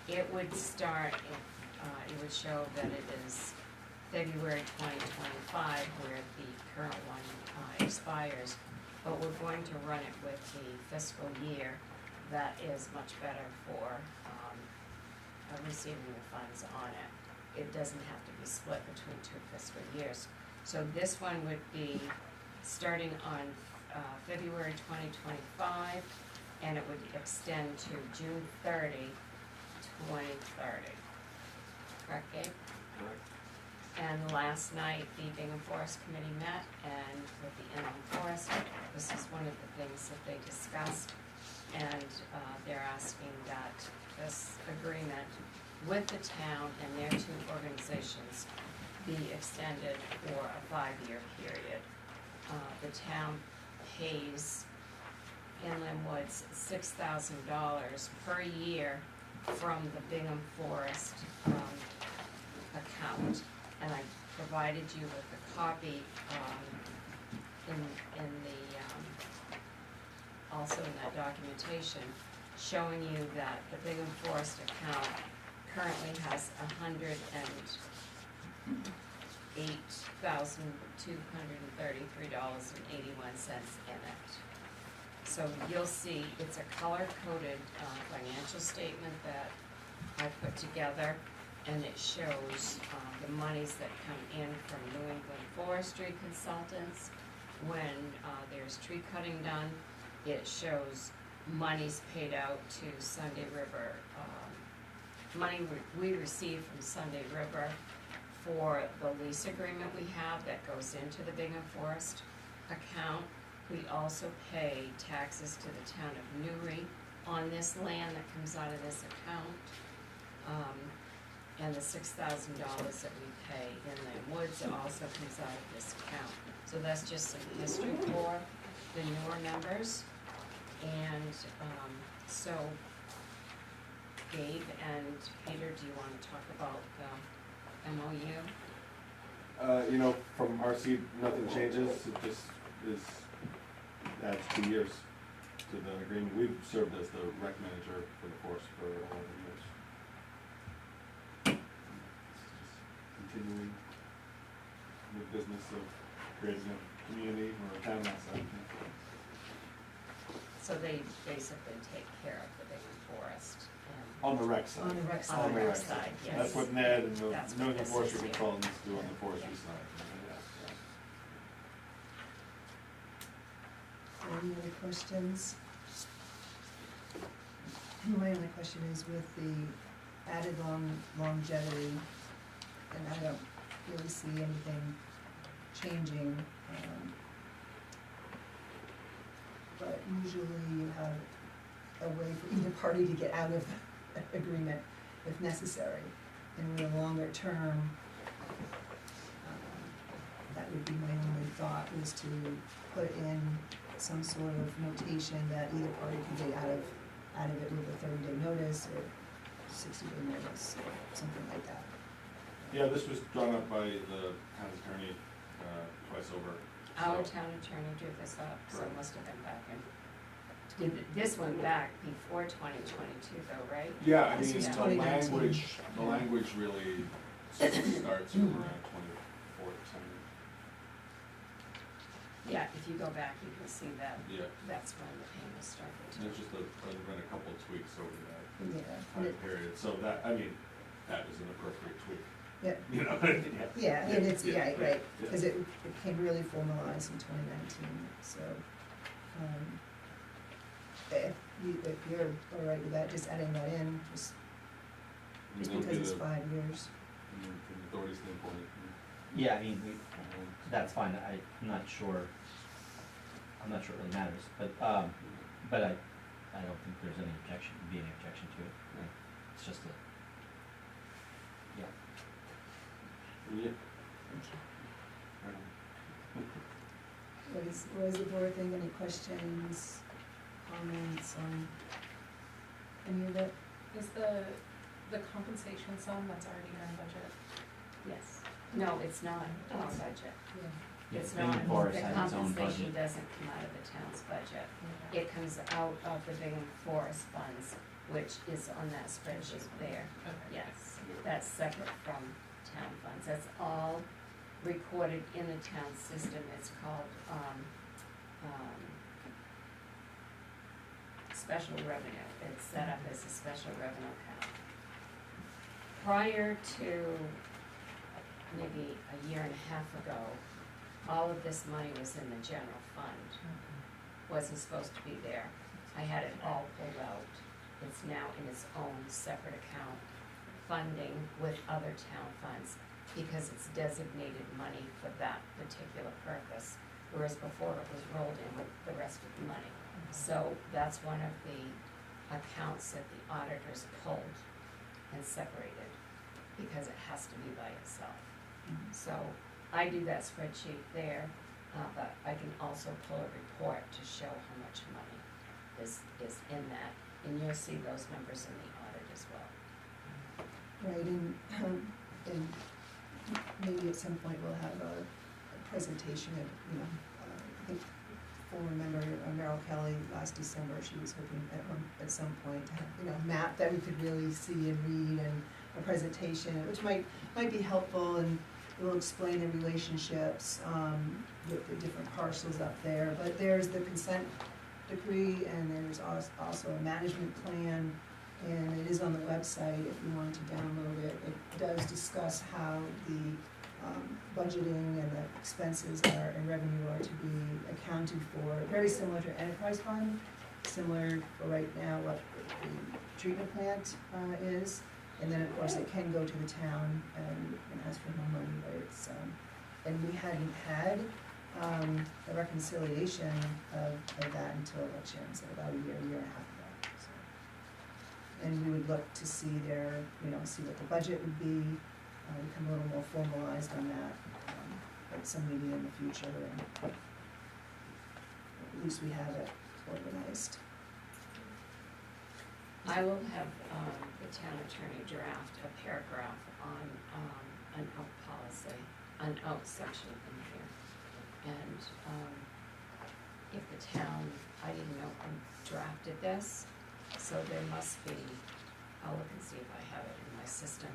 It would start, it would show that it is February 2025 where the current one expires, but we're going to run it with the fiscal year that is much better for receiving the funds on it. It doesn't have to be split between 2 fiscal years. So this one would be starting on February 2025, and it would extend to June 30, 2030. Correct, Gabe? Correct. And last night, the Bingham Forest Committee met, and with the inland forest, this is one of the things that they discussed. And they're asking that this agreement with the town and their two organizations be extended for a 5-year period. The town pays Inland Woods $6,000 per year from the Bingham Forest account. And I provided you with a copy in the, also in that documentation, showing you that the Bingham Forest account currently has $108,233.81 in it. So you'll see it's a color-coded financial statement that I put together, and it shows the monies that come in from New England Forestry Consultants when there's tree cutting done. It shows monies paid out to Sunday River, money we receive from Sunday River for the lease agreement we have that goes into the Bingham Forest account. We also pay taxes to the town of Newry on this land that comes out of this account. And the $6,000 that we pay Inland Woods also comes out of this account. So that's just some history for the newer members. And so Gabe and Peter, do you want to talk about the MOU? You know, from our seat, nothing changes, it just is, adds 2 years to the agreement. We've served as the rec manager for the forest for 11 years. It's just continuing the business of creating a community or a town outside. So they basically take care of the Bingham Forest. On the rec side. On the rec On the rec side. side, yes. That's what Ned and the That's New what England this Forestry is, yeah. Consultants do on the forestry Yeah. side. Any other questions? My only question is with the added longevity, and I don't really see anything changing. But usually you have a way for either party to get out of an agreement if necessary. And with a longer term, that would be my only thought, was to put in some sort of notation that either party can get out of it with a 30-day notice or 60-day notice or something like that. Yeah, this was drawn up by the town attorney twice over. Our So- town attorney drew this up, so it Right. must have been back in, this went back before 2022 though, right? Yeah, I This mean, was the 2019. language really starts from around 24 or something. Yeah, if you go back, you can see that, Yeah, that's when the payments started. and it's just there's been a couple of tweaks over that Yeah, time period, so that, I mean, that is an appropriate tweak, yeah, you know? yeah, and it's, yeah, right, yeah. because it became really formalized in 2019, so, if you're all right with that, just adding that in, just And because it'll be it's the- 5 years. From the authority standpoint. Yeah, I mean, that's fine, I'm not sure it really matters, but I don't think there's any objection to it. It's just a, yeah. Yeah. What does the board think, any questions, comments on any of it? Is the compensation sum that's already in our budget? Yes. No, it's not in our budget. Yeah, It's Bingham not, Forest the has its own compensation budget. doesn't come out of the town's budget. It comes out of the Bingham Forest funds, which is on that spreadsheet there. Okay. Yes, that's separate from town funds. That's all recorded in the town system. It's called, special revenue. It's set up as a special revenue account. Prior to maybe a year and a half ago, all of this money was in the general fund, wasn't supposed to be there. I had it all pulled out. It's now in its own separate account, funding with other town funds, because it's designated money for that particular purpose, whereas before it was rolled in with the rest of the money. So that's one of the accounts that the auditors pulled and separated, because it has to be by itself. So I do that spreadsheet there, but I can also pull a report to show how much money is in that, and you'll see those numbers in the audit as well. Right, and maybe at some point we'll have a presentation of, I think, former member Merrill Kelly last December, she was hoping at some point to have, a map that we could really see and read, and a presentation, which might be helpful, and it will explain the relationships with the different parcels up there. But there's the consent decree, and there's also a management plan, and it is on the website if you wanted to download it. It does discuss how the budgeting and the expenses and revenue are to be accounted for. Very similar to enterprise fund, similar for right now what the treatment plant is. And then, of course, it can go to the town and ask for more money, but it's, and we hadn't had a reconciliation of that until elections, about a year and a half ago. So. And we would look to see see what the budget would be, become a little more formalized on that at some meeting in the future, and at least we have it organized. I will have the town attorney draft a paragraph on an out policy, an out section in here. And if the town, I didn't know who drafted this, so there must be, I'll look and see if I have it in my system.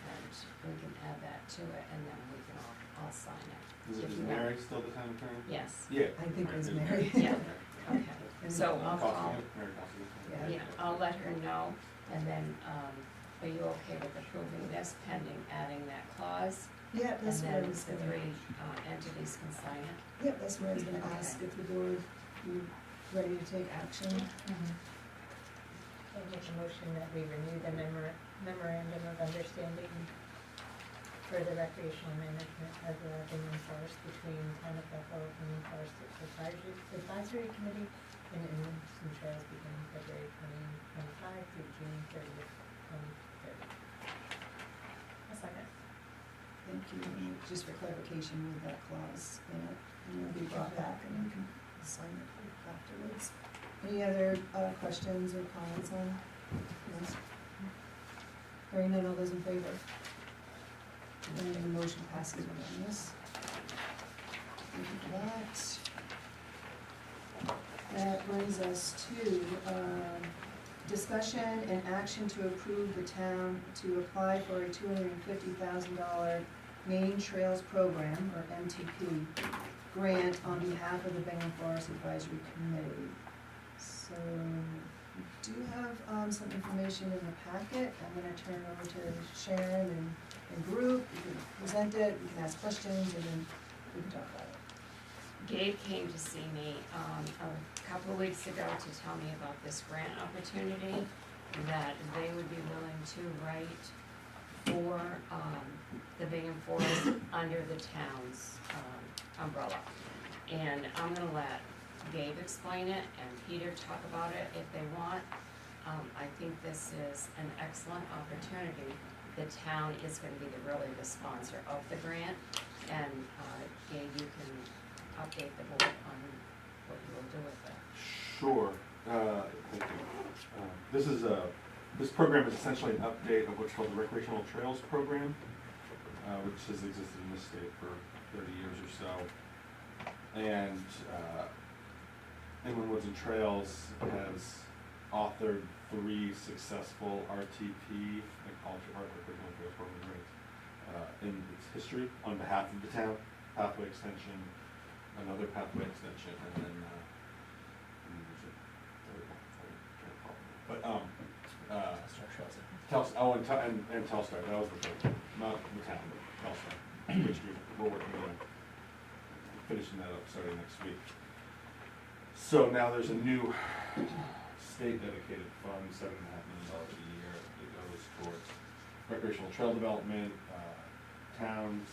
And we can add that to it, and then we can all sign it. Is If it not- Mary still the town attorney? Yes, Yeah. I think it was Mary. yeah, okay. So I'll call, Costigan? Mary Costigan. Yeah. yeah, I'll let her know, and then, are you okay with approving this pending adding that clause? Yeah, that's And where I then was the gonna, three entities can sign it? yeah, that's where I was gonna ask if the board, you ready to take action? I make a motion that we renew the memorandum of understanding for the recreational management of the Bingham Forest between Town of Bethel and the Forest Advisory Committee and inlands and trails beginning February 2025 through June 30th, 2030. A second. Thank you, and just for clarification with that clause, and it'll be brought back and you can sign it afterwards. Any other questions or comments on this? Hearing none, all those in favor? And the motion passes unanimous. Thank you for that. That brings us to discussion and action to approve the town to apply for a $250,000 Main Trails Program, or MTP, grant on behalf of the Bingham Forest Advisory Committee. So, we do have some information in the packet. I'm gonna turn it over to Sharon and group. You can present it, you can ask questions, and then we can talk about it. Gabe came to see me a couple of weeks ago to tell me about this grant opportunity that they would be willing to write for the Bingham Forest under the town's umbrella. And I'm gonna let Gabe explain it and Peter talk about it if they want. I think this is an excellent opportunity. The town is gonna be really the sponsor of the grant, and Gabe, you can update the board on what you will do with it. Sure, thank you. This program is essentially an update of what's called the Recreational Trails Program, which has existed in this state for 30 years or so. And Inland Woods and Trails has authored 3 successful RTP, like College Art Recreational Trails Program grants, in its history on behalf of the town. Pathway extension, another pathway extension, and then there's a third one, I can't recall. But and Telstar, that was the third one, not the town, but Telstar, which we're working on. finishing that up starting next week. So now there's a new state dedicated fund, $7.5 million a year that goes towards recreational trail development, towns,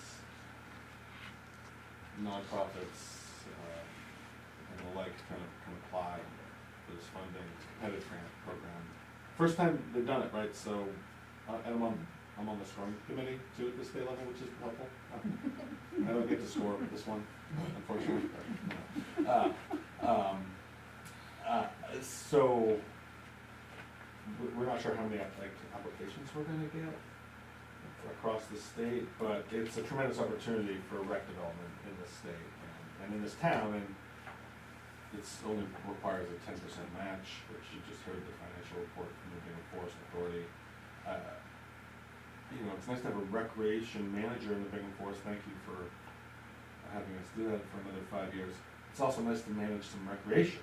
nonprofits, and the like can apply for this funding. It's a competitive grant program. First time they've done it, right? So, and I'm on the scoring committee too at the state level, which is helpful. I don't get to score this one, unfortunately. So we're not sure how many applications we're going to get across the state, but it's a tremendous opportunity for rec development in this state and in this town, and it's only requires a 10% match, which you just heard the financial report from the Bethel Forest Authority. You know, it's nice to have a recreation manager in the Bethel Forest. Thank you for having us do that for another 5 years. It's also nice to manage some recreation,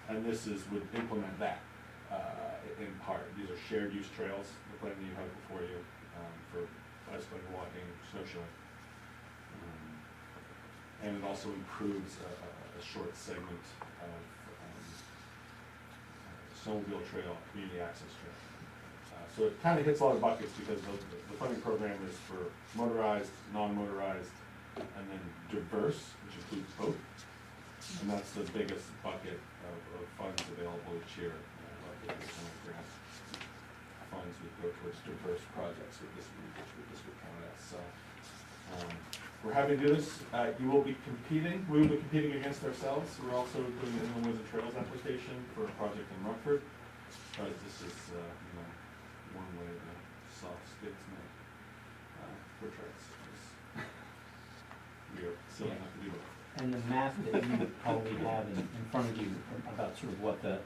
and this would implement that in part. These are shared use trails, the plan that you have before you for bicycling, walking, snowshoeing, and it also improves a short segment of snowmobile trail, community access trail. So it kind of hits a lot of buckets because the funding program is for motorized, non-motorized, and then diverse, which includes both. And that's the biggest bucket of funds available each year. About 50% of grant funds would go towards diverse projects with this would count as. So we're happy to do this. You will be competing. We will be competing against ourselves. We're also doing the Inland Woods and Trails application for a project in Rockford. But this is one way the soft sticks make for trails. We are silly enough to do it. And the map that you probably have in front of you about sort of what the,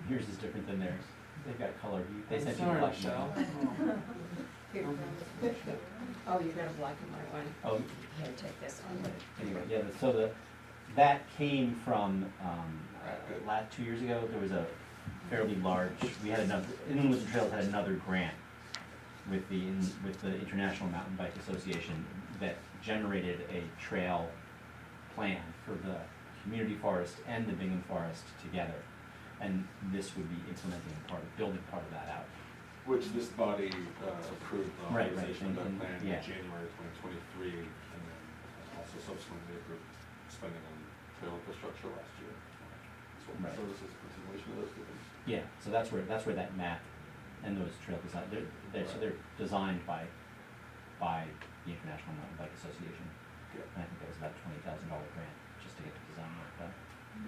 yours is different than theirs. They've got color. They sent you black and white. Oh, you got a black and white one. Oh, Here, take this one. anyway, yeah, so that came from, 2 years ago, there was a fairly large, we had another, Inland Woods and Trails had another grant with the International Mountain Bike Association that generated a trail plan for the community forest and the Bingham Forest together. And this would be implementing building part of that out. Which this body approved the Right, authorization of that plan in yeah. January 2023, and then also subsequently approved spending on trail infrastructure last year. Right. So this is a continuation of those two things. Yeah, so that's where that map and those trail design, they're designed by the International Mountain Bike Association. Yeah. And I think that was about $20,000 grant just to get the design work done.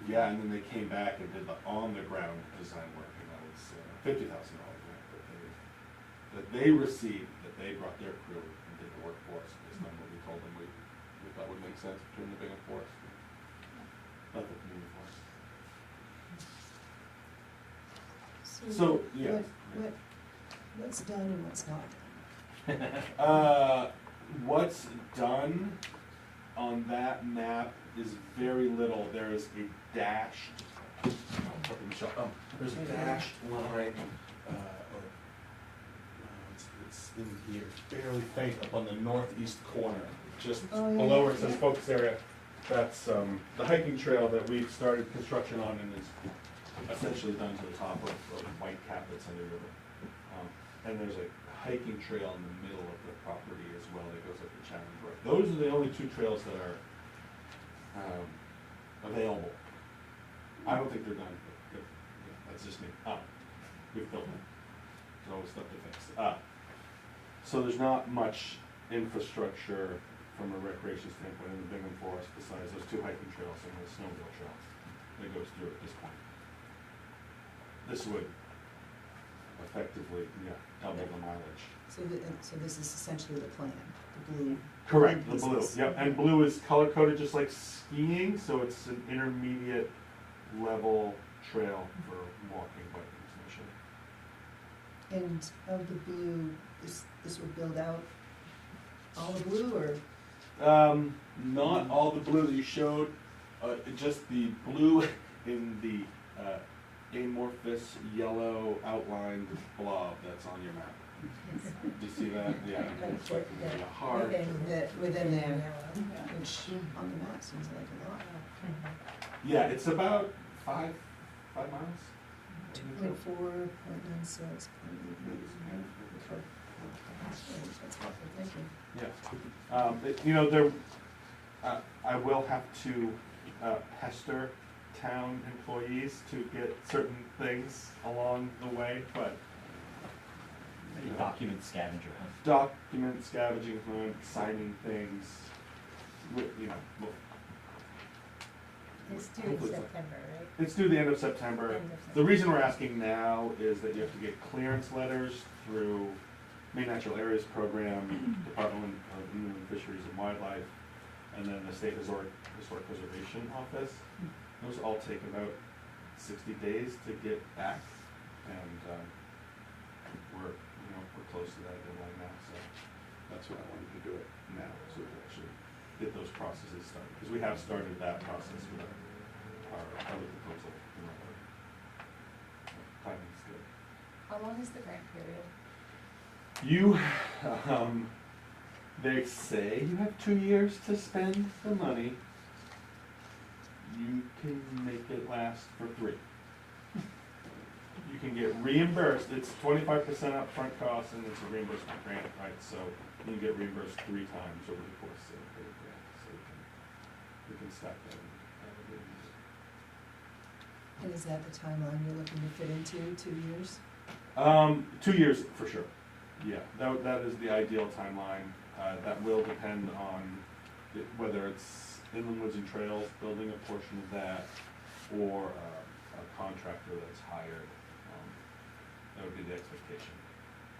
Yeah, and then they came back and did the on-the-ground design work, and that was $50,000 grant that they received, that they brought their crew and did the work for us based on what we told them we thought would make sense between the Bingham Forest and the community forest. So, yeah. What's done and what's not done? What's done on that map is very little. There is a dashed, there's a dashed line, it's in here, barely faint up on the northeast corner, just below where it says focus area. That's the hiking trail that we've started construction on and is essentially done to the top of W.H.A.T that's under the river. And there's a hiking trail in the middle of the property as well that goes up the Challenge Road. Those are the only two trails that are available. I don't think they're done, but that's just me. We've built them. There's always stuff to fix. So there's not much infrastructure from a recreation standpoint in the Bingham Forest besides those two hiking trails and the snowmobile trail that goes through at this point. This would effectively, double the mileage. So this is essentially the plan, the blue. Correct, the blue, pieces. yep, and blue is color coded just like skiing, so it's an intermediate level trail for walking, biking, snowshoeing. And of the blue, this would build out all the blue, or? Not all the blue that you showed, just the blue in the amorphous yellow outlined blob that's on your map. Do you see that? Yeah. It's like a heart. Within there, which on the map seems like a lot. Yeah, it's about 5 miles. 2.4.96. That's helpful, thank you. Yeah. You know, there, I will have to pester town employees to get certain things along the way, but Maybe document scavenger hunt. document scavenging hunt, signing things, you know, well, It's due in September, right? it's due the end of September. End of The reason we're asking now is that you have to get clearance letters through Maine Natural Areas Program, Department of Inland Fisheries and Wildlife, and then the State Historic Preservation Office. Those all take about 60 days to get back, and we're close to that deadline now, so that's why I wanted to do it now, so we can actually get those processes started, because we have started that process with our other proposal. Timing's good. How long is the grant period? You, they say you have 2 years to spend the money. You can make it last for 3. You can get reimbursed, it's 25% upfront cost and it's a reimbursement grant, right? So you can get reimbursed 3 times over the course of the grant, so we can stack that in. And is that the timeline you're looking to fit into, 2 years? 2 years for sure. Yeah, that is the ideal timeline. That will depend on whether it's Inland Woods and Trails building a portion of that, or a contractor that's hired. That would be the expectation,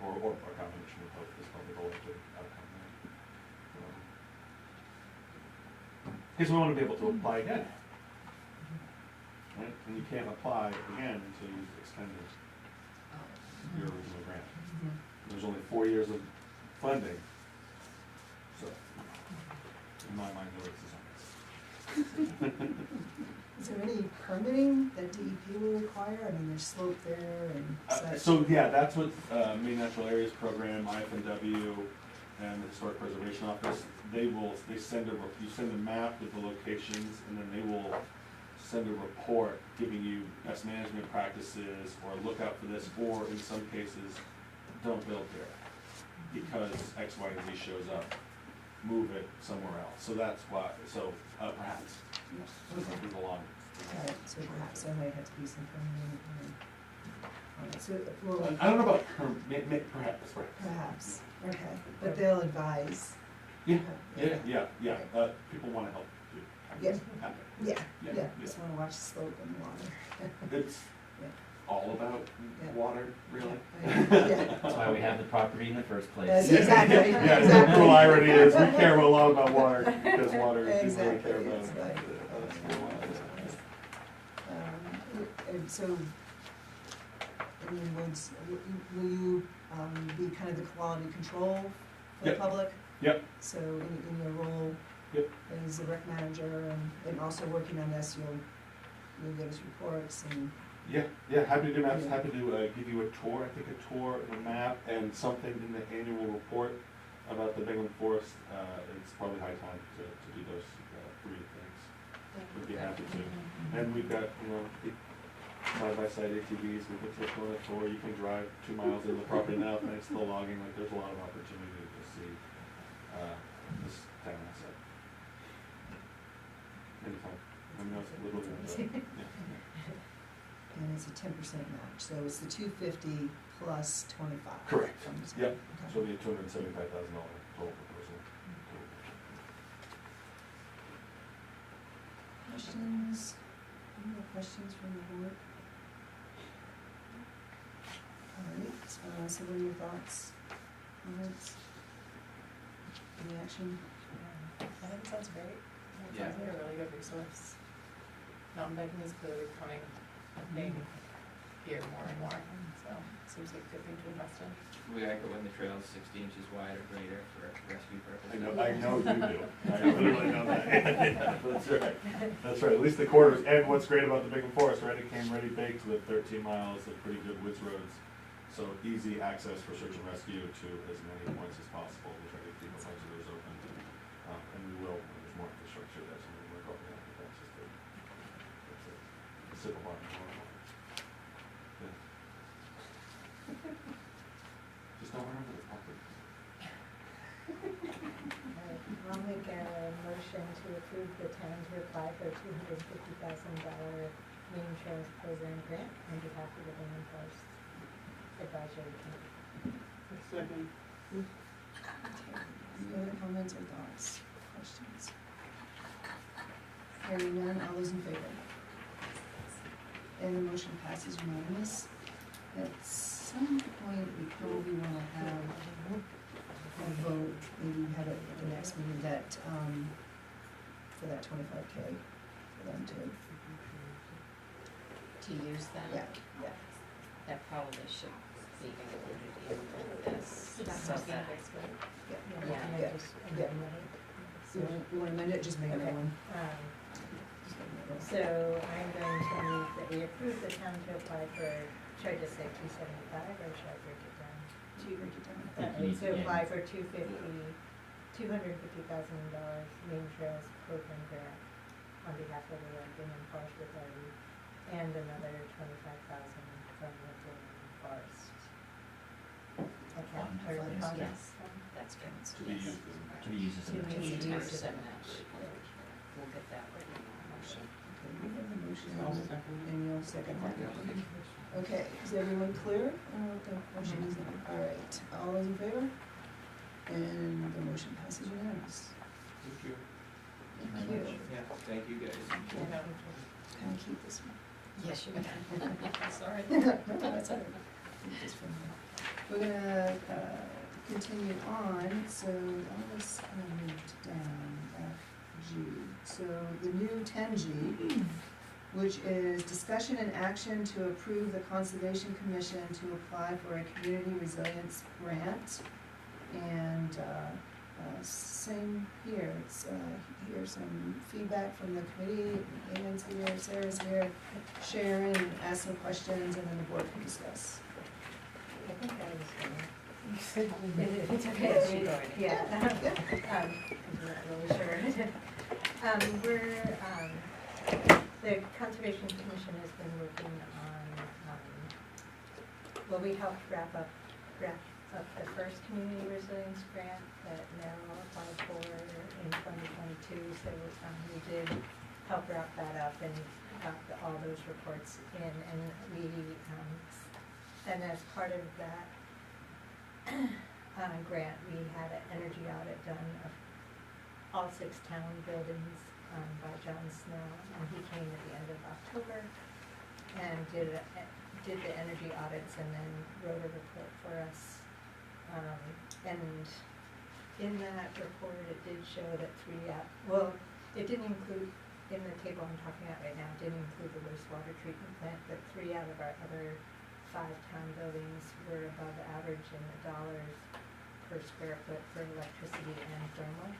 or a combination of both is probably the likely outcome there. Because we want to be able to apply again, right? And you can't apply again until you've expended your original grant. There's only 4 years of funding, so in my mind, the race is on. Is there any permitting that DEP will require? I mean, there's slope there and such. So yeah, that's what Maine Natural Areas Program, IFNW, and the Historic Preservation Office, they send you send a map with the locations, and then they will send a report giving you best management practices, or look out for this, or in some cases, don't build here because X, Y, and Z shows up. Move it somewhere else. So that's why. So perhaps. Something along. Alright, so perhaps there might have to be some permitting. Alright, so we'll. I don't know about perhaps. Right. Perhaps, okay, but they'll advise. Yeah. People want to help too. Yeah. Yeah. Yeah, just wanna watch the slope and the water. It's Yeah. all about Yeah. water, really. Yeah. That's why we have the property in the first place. Yes, exactly. Yeah, the Exactly. cool irony is we care a lot about water because water is people really Exactly, care about. it's like- And so, in the woods, will you be kind of the quality control for the Yep. public? Yep. So in your role Yep. as the rec manager and also working on this, you'll give us reports and. Yeah, happy to do maps, happy to give you a tour, I think a tour and a map and something in the annual report about the Binghamton Forest. It's probably high time to do those 3 things. We'd be happy to. And we've got, side-by-side ATVs, we can take on a tour, you can drive 2 miles into the property now, thanks to the logging, like there's a lot of opportunity to see this town asset. Anytime. I mean, it's literally, And it's a 10% match, so it's the 250 plus 25. Correct. from the town. Yep. Okay. So it'll be a $275,000 total proposal. Questions? Any more questions from the board? All right, so what are your thoughts, comments? Any action? I think it sounds great. It Yeah. sounds like a really good resource. Mountain biking is clearly becoming a thing here more and more, so it seems like a good thing to invest in. We like it when the trail's 60 inches wide or greater for rescue purposes. I know you do. I literally know that. Yeah, that's right. That's right. At least the quarters. And what's great about the Binghamton Forest, right? It came ready baked with 13 miles of pretty good woods roads. So easy access for search and rescue to as many points as possible. We'll try to keep a bunch of those open. And we will, when there's more infrastructure, that's something we're going on, but that's just a simple part. Yeah. Just don't remember the topic. Alright, I'll make a motion to approve the town to apply for a $250,000 name insurance program grant on behalf of the Women Forest Advisory Committee. Second. Any other comments or thoughts, questions? Hearing none, all those in favor? And the motion passes unanimous. At some point, we probably wanna have a vote, maybe we have it at the next meeting, that, for that 25K, for them to, To use that? yeah. That probably should be included in this, so that, Yeah. Yeah. So you wanna amend it, just make another Okay. one. Um, Just make another one. So I'm going to move that we approve the town to apply for, should I just say 275 or should I break it down? Do you break it down? To apply for $250,000 name trails program grant on behalf of the Women Forest Authority and another $25,000 from the Women Forest account, or the Funds, fund. yes, that's good. To be used as To be used as a To match. be used as a 10% match. match. We'll get that written in the motion. Okay, we have the motion, I'll second. and you'll second that. Okay, is everyone clear on what the motion is now? All right, all those in favor? And the motion passes unanimous. Thank you. Thank you. Yeah, thank you guys. Can I keep this one? Yes, you can. Sorry. No, that's all right. Keep this for now. We're gonna, continue on, so all this kind of moved down, F, G. So the new 10G, which is discussion and action to approve the Conservation Commission to apply for a community resilience grant. And, same here, it's, here's some feedback from the committee, Ian's here, Sarah's here, Sharon, ask some questions, and then the board can discuss. I think I was gonna. It's okay, yeah. I'm not really sure. The Conservation Commission has been working on, well, we helped wrap up the first community resilience grant that Merrill applied for in 2022, so we did help wrap that up and got all those reports in, and we, and as part of that grant, we had an energy audit done of all 6 town buildings by John Snow, and he came at the end of October and did the energy audits and then wrote a report for us. And in that report, it did show that it didn't include, in the table I'm talking about right now, it didn't include the wastewater treatment plant, but 3 out of our other 5 town buildings were above average in the dollars per square foot for electricity and thermal.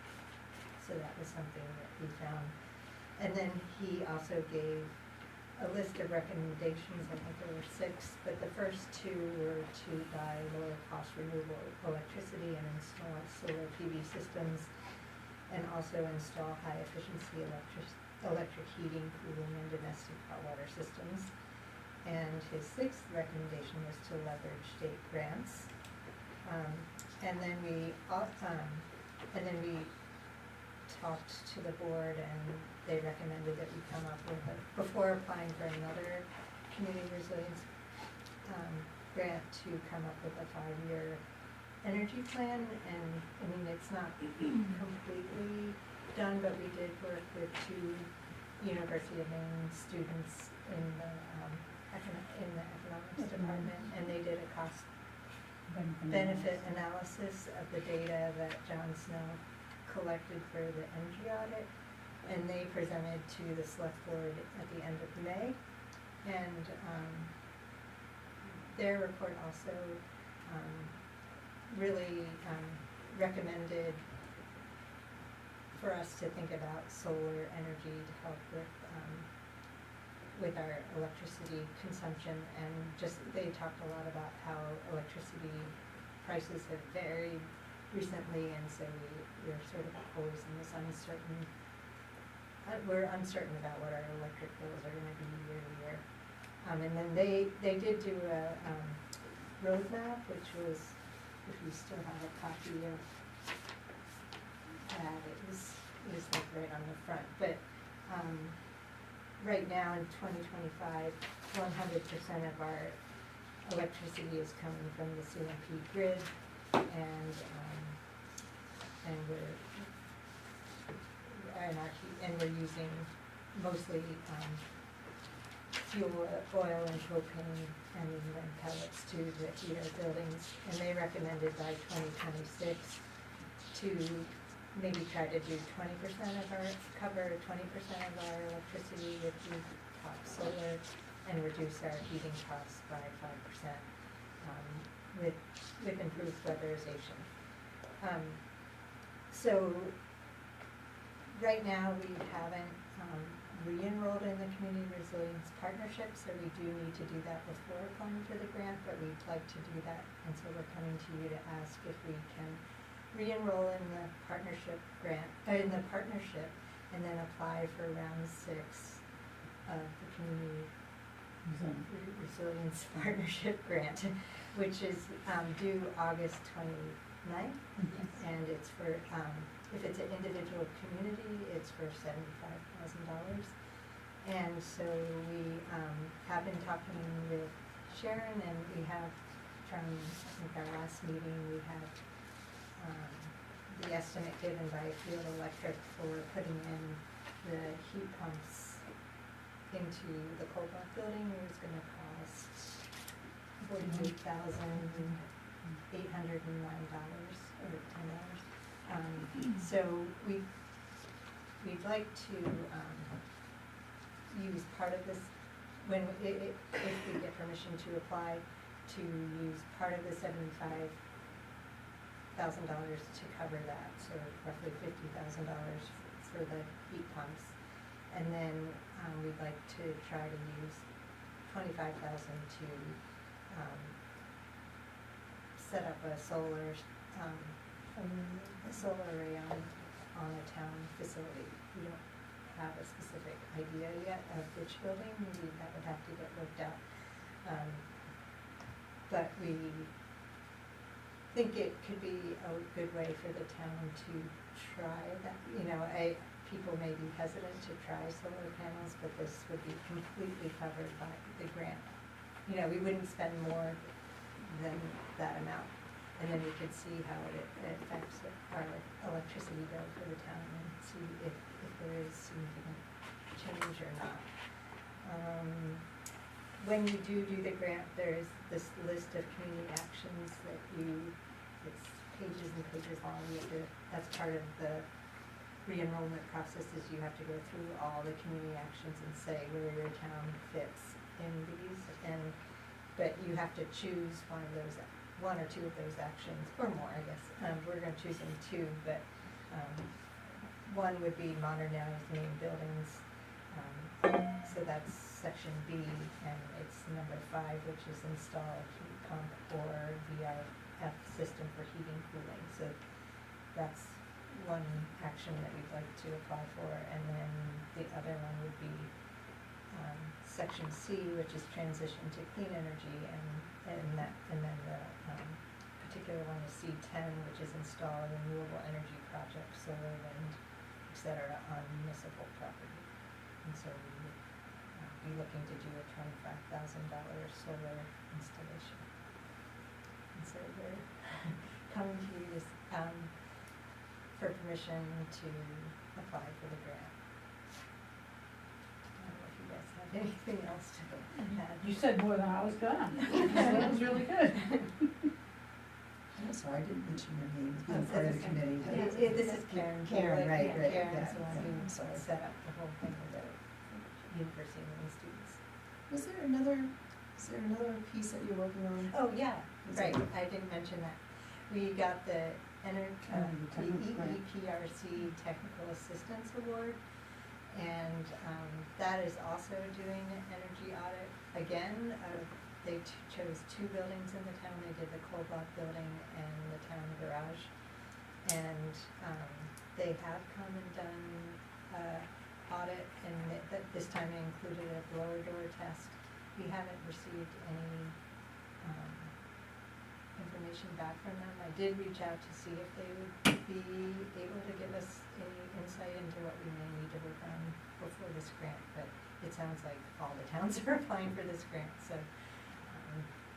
So that was something that we found. And then he also gave a list of recommendations, I think there were 6, but the first 2 were to buy lower cost renewable electricity and install solar PV systems, and also install high efficiency electric heating, cooling, and domestic hot water systems. And his 6th recommendation was to leverage state grants. And then we talked to the board, and they recommended that we come up with before applying for another community resilience grant, to come up with a 5-year energy plan. And I mean, it's not completely done, but we did work with 2 University of Maine students in the economics department, and they did a cost benefit analysis of the data that John Snow collected for the energy audit, and they presented to the select board at the end of May. And their report also really recommended for us to think about solar energy to help with with our electricity consumption, and just, they talked a lot about how electricity prices have varied recently, and so we're sort of always in this uncertain, we're uncertain about what our electric bills are gonna be year to year. And then they did do a, roadmap, which was, if you still have a copy of that, it was like right on the front, but, right now in 2025, 100% of our electricity is coming from the CMP grid, and we're using mostly, fuel, oil and propane, and then pellets to heat our buildings. And they recommended by 2026 to maybe try to do 20% of our, cover 20% of our electricity with rooftop solar, and reduce our heating costs by 5%, with improved weatherization. So right now we haven't re-enrolled in the Community Resilience Partnership, so we do need to do that before applying for the grant, but we'd like to do that, and so we're coming to you to ask if we can re-enroll in the partnership grant, in the partnership, and then apply for round 6 of the Community Resilience Partnership Grant, which is due August 29th, and it's for, if it's an individual community, it's for $75,000. And so we have been talking with Sharon, and we have, from I think our last meeting, we have the estimate given by Field Electric for putting in the heat pumps into the Colbrook building. It was gonna cost $48,809 or $10. So we'd like to use part of this, when, if we get permission to apply, to use part of the $75,000 to cover that, so roughly $50,000 for the heat pumps. And then we'd like to try to use $25,000 to set up a solar array on a town facility. We don't have a specific idea yet of which building. Maybe that would have to get worked out. But we think it could be a good way for the town to try that. You know, people may be hesitant to try solar panels, but this would be completely covered by the grant. You know, we wouldn't spend more than that amount, and then we could see how it affects our electricity bill for the town, and see if there is significant change or not. When you do the grant, there is this list of community actions that it's pages and pages long. That's part of the re-enrollment process, is you have to go through all the community actions and say where your town fits in these, but you have to choose one or two of those actions, or more, I guess. We're gonna choose them 2, but one would be modernize main buildings. So that's section B, and it's number 5, which is install heat pump or VRF system for heating, cooling. So that's one action that we'd like to apply for, and then the other one would be section C, which is transition to clean energy, and then the particular one is C10, which is install renewable energy projects, solar, wind, etc., on municipal property. And so we would be looking to do a $25,000 solar installation. And so we're coming to you for permission to apply for the grant. I don't know if you guys have anything else to add. You said more than I was gonna. That was really good. I'm sorry, I didn't mention your name. I'm part of the committee. This is Karen. Karen, right. Karen's the one Yeah, who sorry. set up the whole thing with the University of Maine students. Was there another piece that you're working on? Oh, yeah, Is right, it- I didn't mention that. We got the technical grant. EEPRC Technical Assistance Award, and that That is also doing an energy audit again. They chose 2 buildings in the town. They did the coal block building and the town garage. And they have come and done audit, and this time they included a blower door test. We haven't received any information back from them. I did reach out to see if they would be able to give us any insight into what we may need to work on before this grant, but it sounds like all the towns are applying for this grant, so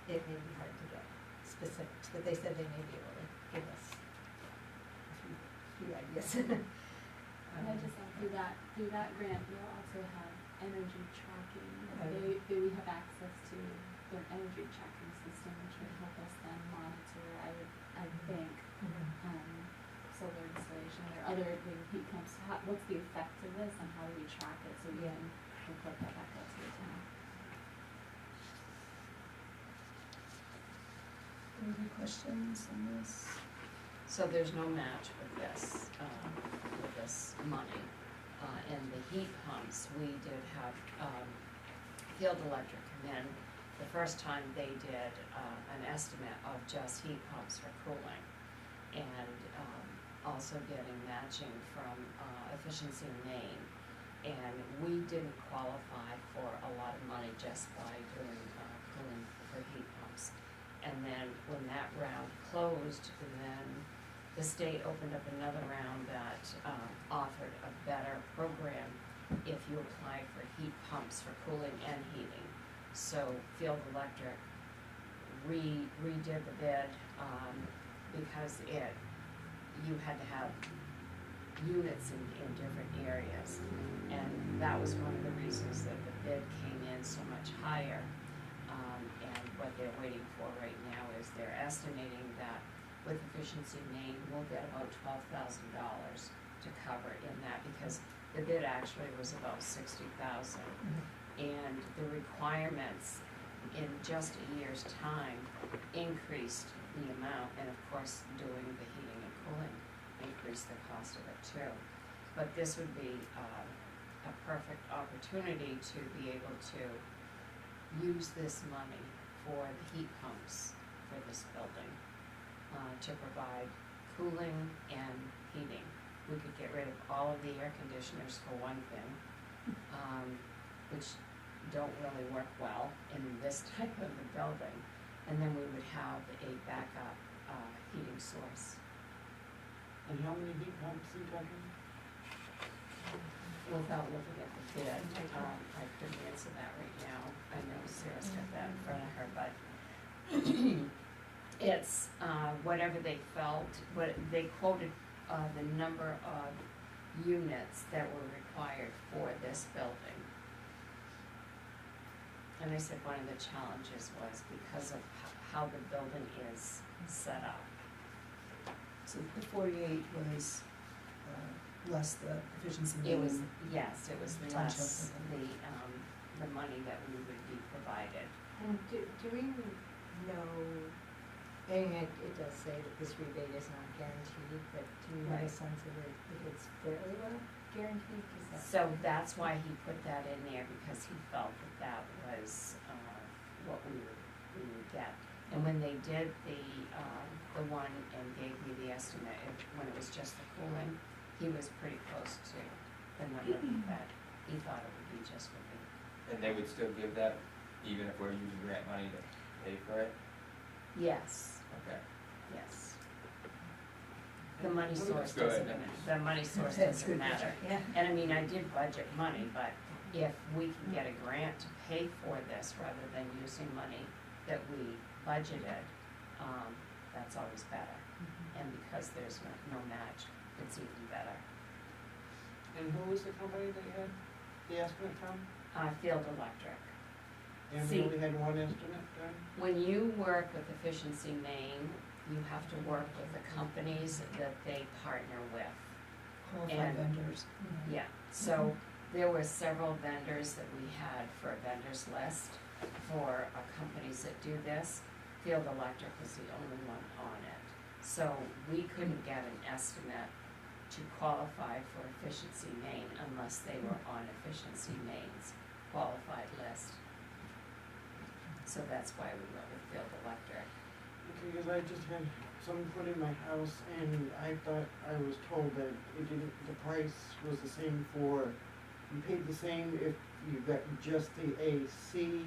it may be hard to get specifics, but they said they may be able to give us a few ideas. And I just through that grant, we'll also have energy tracking. Okay. We have access to their energy tracking system, which would help us then monitor, I think, solar installation or other heat pumps. What's the effect of this and how do we track it so we can report that back out to the town? Any other questions on this? So there's no match with this money. And the heat pumps, we did have, Field Electric come in. The first time they did, an estimate of just heat pumps for cooling. And, also getting matching from, Efficiency Maine. And we didn't qualify for a lot of money just by doing, cooling for heat pumps. And then when that round closed, then the state opened up another round that offered a better program if you applied for heat pumps for cooling and heating. So Field Electric redid the bid because you had to have units in different areas. And that was one of the reasons that the bid came in so much higher. And what they're waiting for right now is they're estimating that with Efficiency Maine, we'll get about $12,000 to cover in that, because the bid actually was about $60,000. And the requirements in just a year's time increased the amount, and of course, doing the heating and cooling increased the cost of it too. But this would be a perfect opportunity to be able to use this money for the heat pumps for this building, to provide cooling and heating. We could get rid of all of the air conditioners for one thing, which don't really work well in this type of a building, and then we would have a backup heating source. And how many heat pumps are you talking? Without looking at the bid, I couldn't answer that right now. I know Sarah's got that in front of her, but it's whatever they felt, what they quoted the number of units that were required for this building. And they said one of the challenges was because of how the building is set up. So the 48 was less the efficiency. It was, yes, it was Time less shelter. the money that we would be provided. And do we know, I mean, it does say that this rebate is not guaranteed, but do we have a Right. sense of it, if it's fairly well guaranteed? So that's why he put that in there, because he felt that that was what we would get. And when they did the one and gave me the estimate, when it was just the cooling, he was pretty close to the number that he thought it would be just for me. And they would still give that even if we're using grant money to pay for it? Yes, Okay. yes. The money That's source good. doesn't, the money source That's doesn't good. matter. Yeah. And I mean, I did budget money, but if we can get a grant to pay for this rather than using money that we budgeted, that's always better. And because there's no match, it's even better. And who was the company that you had the estimate from? Field Electric. And See- we only had one estimate done? When you work with Efficiency Maine, you have to work with the companies that they partner with. Qualified And- vendors. Yeah, so there were several vendors that we had for a vendors list for companies that do this. Field Electric was the only one on it. So we couldn't get an estimate to qualify for efficiency main unless they were on efficiency main's qualified list. So that's why we went with Field Electric. Okay, because I just had someone put in my house and I thought, I was told that it didn't, the price was the same for, you paid the same if you got just the AC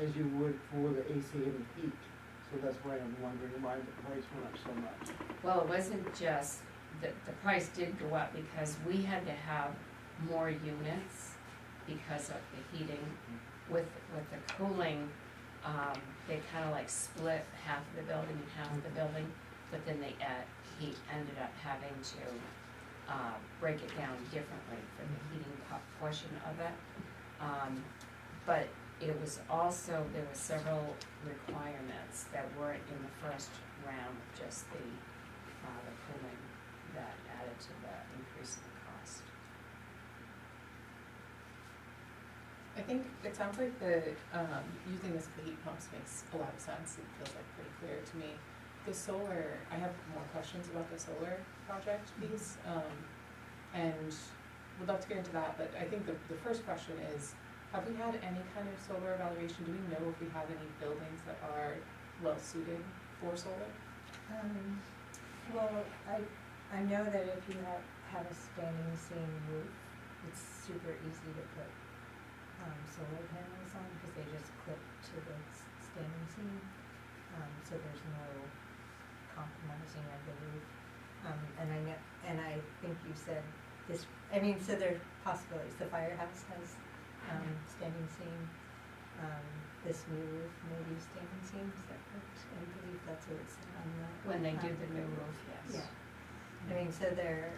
as you would for the AC and the heat. So that's why I'm wondering why the price went up so much. Well, it wasn't just, the price did go up because we had to have more units because of the heating. With the cooling, they kinda like split half of the building and half of the building, but then he ended up having to, break it down differently for the heating portion of it. But it was also, there were several requirements that weren't in the first round, just the cooling that added to the increase in the cost. I think it sounds like using this for heat pumps makes a lot of sense. It feels like pretty clear to me. The solar, I have more questions about the solar project piece, and would love to get into that, but I think the first question is, have we had any kind of solar evaluation? Do we know if we have any buildings that are well suited for solar? Well, I know that if you have a standing seam roof, it's super easy to put solar panels on because they just clip to the standing seam, so there's no compromising of the roof. And I think you said this. I mean, so there are possibilities. The firehouse has standing seam. This new roof may be standing seam. Is that correct? I believe that's what it's on the. When they do the new roof, yes. Yeah. I mean, so they're.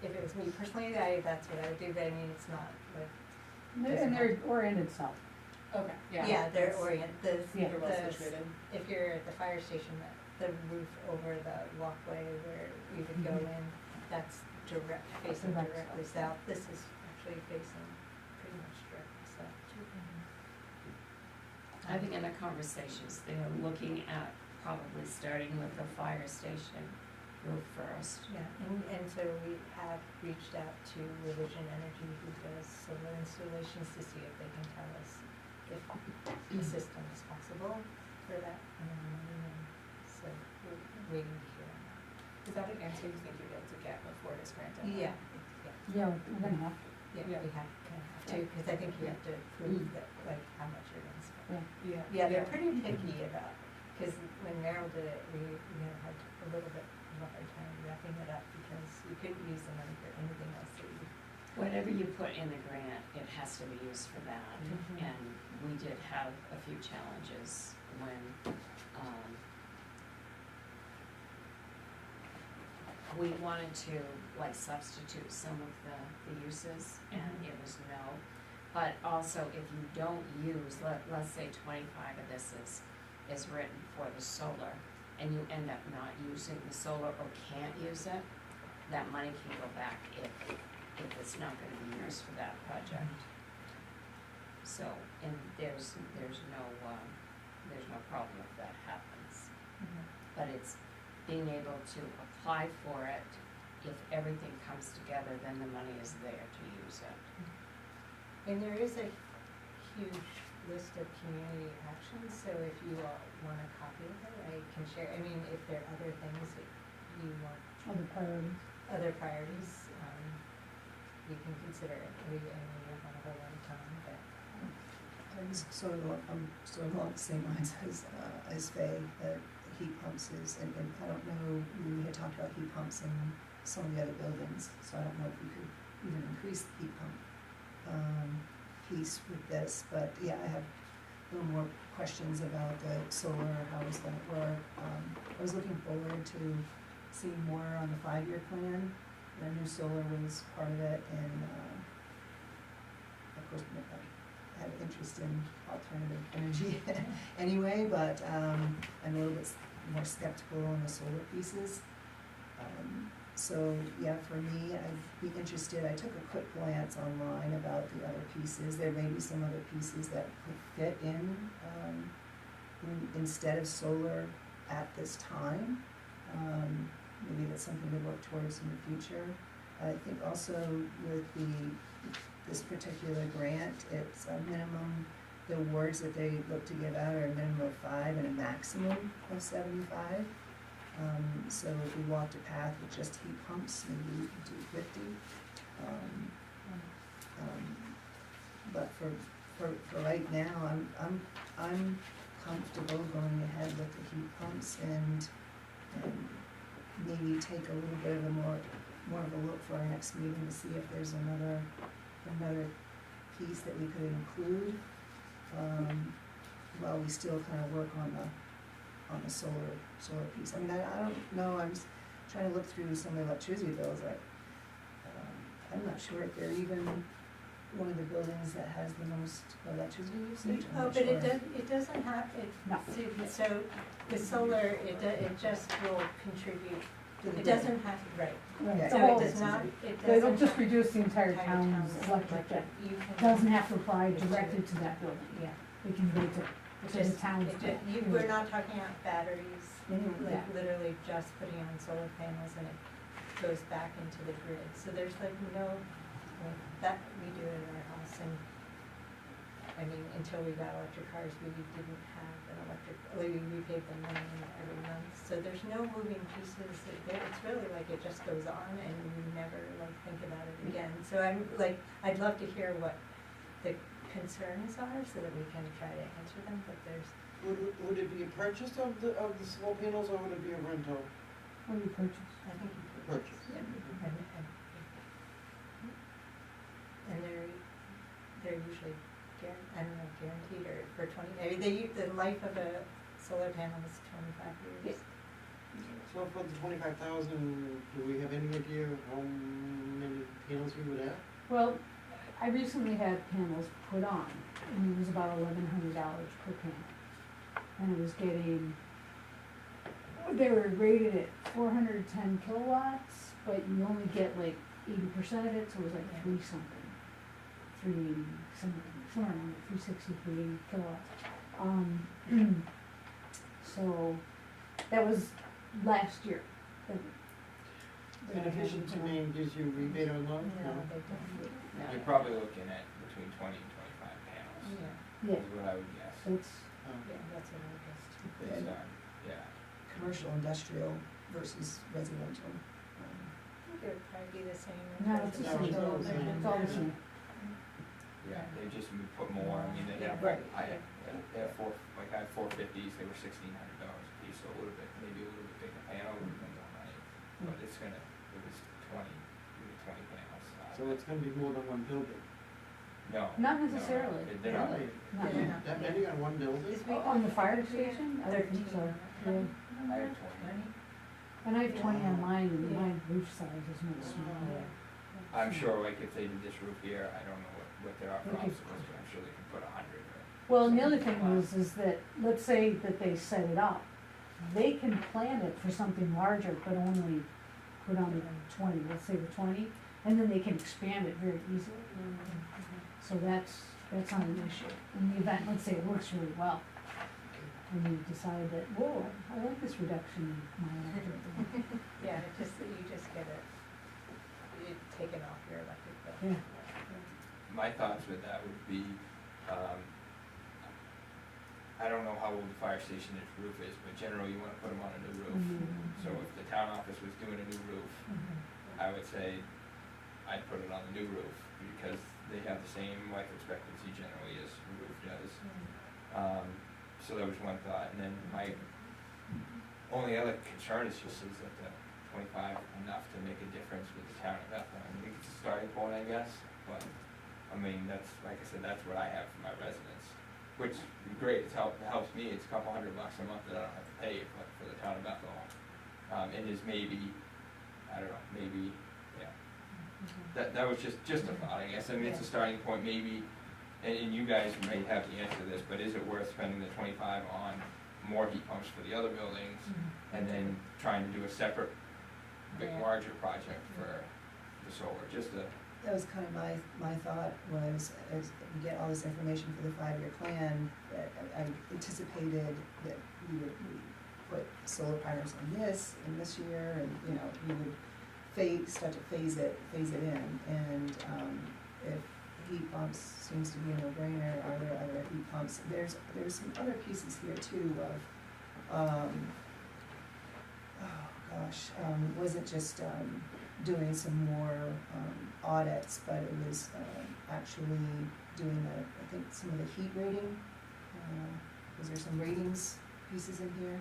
If it was me personally, that's what I would do. But I mean, it's not like. And they're oriented south. Okay, yeah. Yeah, they're oriented. They're well situated. If you're at the fire station, the roof over the walkway where you would go in, that's facing directly south. This is actually facing pretty much directly south. I think in the conversations, they're looking at probably starting with the fire station roof first. Yeah, and so we have reached out to Revision Energy, who does solar installations, to see if they can tell us if the system is possible for that. So we're waiting to hear on that. Is that an answer you think you'll be able to get before this grant deadline? Yeah. Yeah, we're gonna have to. Yeah, Yeah. we have to, because I think you have to prove that, like, how much you're gonna spend. Yeah. Yeah, they're pretty picky about, because when Merrill did it, we had a little bit of a hard time wrapping it up because we couldn't use the money for anything else that we. Whatever you put in the grant, it has to be used for that. Mhm. And we did have a few challenges when, we wanted to like substitute some of the uses and it was no. But also if you don't use, let's say 25 of this is written for the solar and you end up not using the solar or can't use it, that money can go back if it's not gonna be used for that project. So, and there's no problem if that happens. But it's being able to apply for it. If everything comes together, then the money is there to use it. And there is a huge list of community actions, so if you all want a copy of it, I can share. I mean, if there are other things that you want. Other priorities, we can consider it. We don't have a whole lot of time, but. Sort of along the same lines as Faye, that heat pumps is, and I don't know, we had talked about heat pumps in some of the other buildings, so I don't know if we could even increase the heat pump piece with this, but yeah, I have a little more questions about the solar, how it's gonna work. I was looking forward to seeing more on the 5-year plan. The new solar was part of it, and of course, I have interest in alternative energy anyway, but I'm a little bit more skeptical on the solar pieces. So yeah, for me, I'd be interested. I took a quick glance online about the other pieces. There may be some other pieces that could fit in instead of solar at this time. Maybe that's something to work towards in the future. I think also with this particular grant, it's a minimum, the awards that they look to give out are a minimum of 5 and a maximum of 75. So if we walked a path with just heat pumps, maybe we could do 50. But for right now, I'm comfortable going ahead with the heat pumps and maybe take a little bit of a more of a look for our next meeting to see if there's another piece that we could include, while we still kind of work on the solar piece. I mean, I don't know, I'm just trying to look through some of the electricity bills, I'm not sure if they're even one of the buildings that has the most electricity usage. I'm Oh, not but sure. it doesn't have, so the solar, it just will contribute, To the it grid. doesn't have, right. Yeah. So it does not, It'll just reduce the entire town's electric bill. You can. Doesn't have to apply directly to that building. Yeah. It can go to the Just, town's bill. we're not talking about batteries, Mhm. like Yeah. literally just putting on solar panels and it goes back into the grid. So there's like no, that we do it in our house, and I mean, until we got electric cars, we didn't have an electric, we paid them money every month. So there's no moving pieces, it's really like it just goes on and you never like think about it again. So I'm like, I'd love to hear what the concerns are so that we can try to answer them, but there's, Would it be a purchase of the solar panels, or would it be a rental? What do you purchase? I think you could. Purchase. Yeah, and they're usually guaranteed or for 20, I mean, the life of a solar panel is 25 years. So for the 25,000, do we have any idea of how many panels we would have? Well, I recently had panels put on, and it was about $1,100 per panel. And it was getting, they were rated at 410 kilowatts, but you only get like 80% of it, so it was like 380, somewhere around 360, 380 kilowatts. So that was last year. that I had Beneficient to put on. me gives you rebate on those? No, they don't. You're probably looking at between 20 and 25 panels, Yeah, Yeah, is what I would guess. so it's, yeah, that's what I guessed. Based on, yeah. Commercial, industrial versus residential. I think it would probably be the same. no, it's the No, same, it's all the same. it's all the same. Yeah, they just put more, I mean, they have, Right. they have I had 450s, they were $1,600 a piece, so maybe a little bit bigger panel, would have been more money. But it was 20 panels. So it's gonna be more than one building? No. Not no, necessarily. They're not. Really? Not Yeah. yet. That many on one building? On the fire station, I don't think so, yeah. I have 20. And I have 20 on mine, and my roof size is much smaller. I'm sure, like, if they did this roof here, I don't know what their Okay. obstacles, but I'm sure they can put 100 or. Well, and the other thing is that, let's say that they set it up, they can plan it for something larger, but only put on 20, let's say the 20, and then they can expand it very easily. So that's not an issue. In the event, let's say it works really well, and you decide that, whoa, I like this reduction in my electric bill. Yeah, you just get it taken off your electric bill. Yeah. My thoughts with that would be, I don't know how old the fire station's roof is, but generally you wanna put them on a new roof. So if the town office was doing a new roof, I would say I'd put it on the new roof, because they have the same life expectancy generally as a roof does. So that was one thought, and then my only other concern is just is that the 25 enough to make a difference with the town of Bethel. I think it's a starting point, I guess, but, I mean, that's, like I said, that's what I have for my residents, which is great, it helps me, it's a couple $100 a month that I don't have to pay for the town of Bethel. And is maybe, I don't know, maybe, yeah. That was just a thought, I guess. I mean, it's a starting point, maybe, and you guys may have the answer to this, but is it worth spending the 25 on more heat pumps for the other buildings, and then trying to do a separate, big, larger project for the solar, just a. That was kind of my thought was, as we get all this information for the 5-year plan, that I anticipated that we would put solar panels on this in this year, and, you know, you would start to phase it in, and, if heat pumps seems to be a no-brainer, are there other heat pumps? There's some other pieces here too of, wasn't just, doing some more, audits, but it was, actually doing I think some of the heat rating. Was there some ratings pieces in here?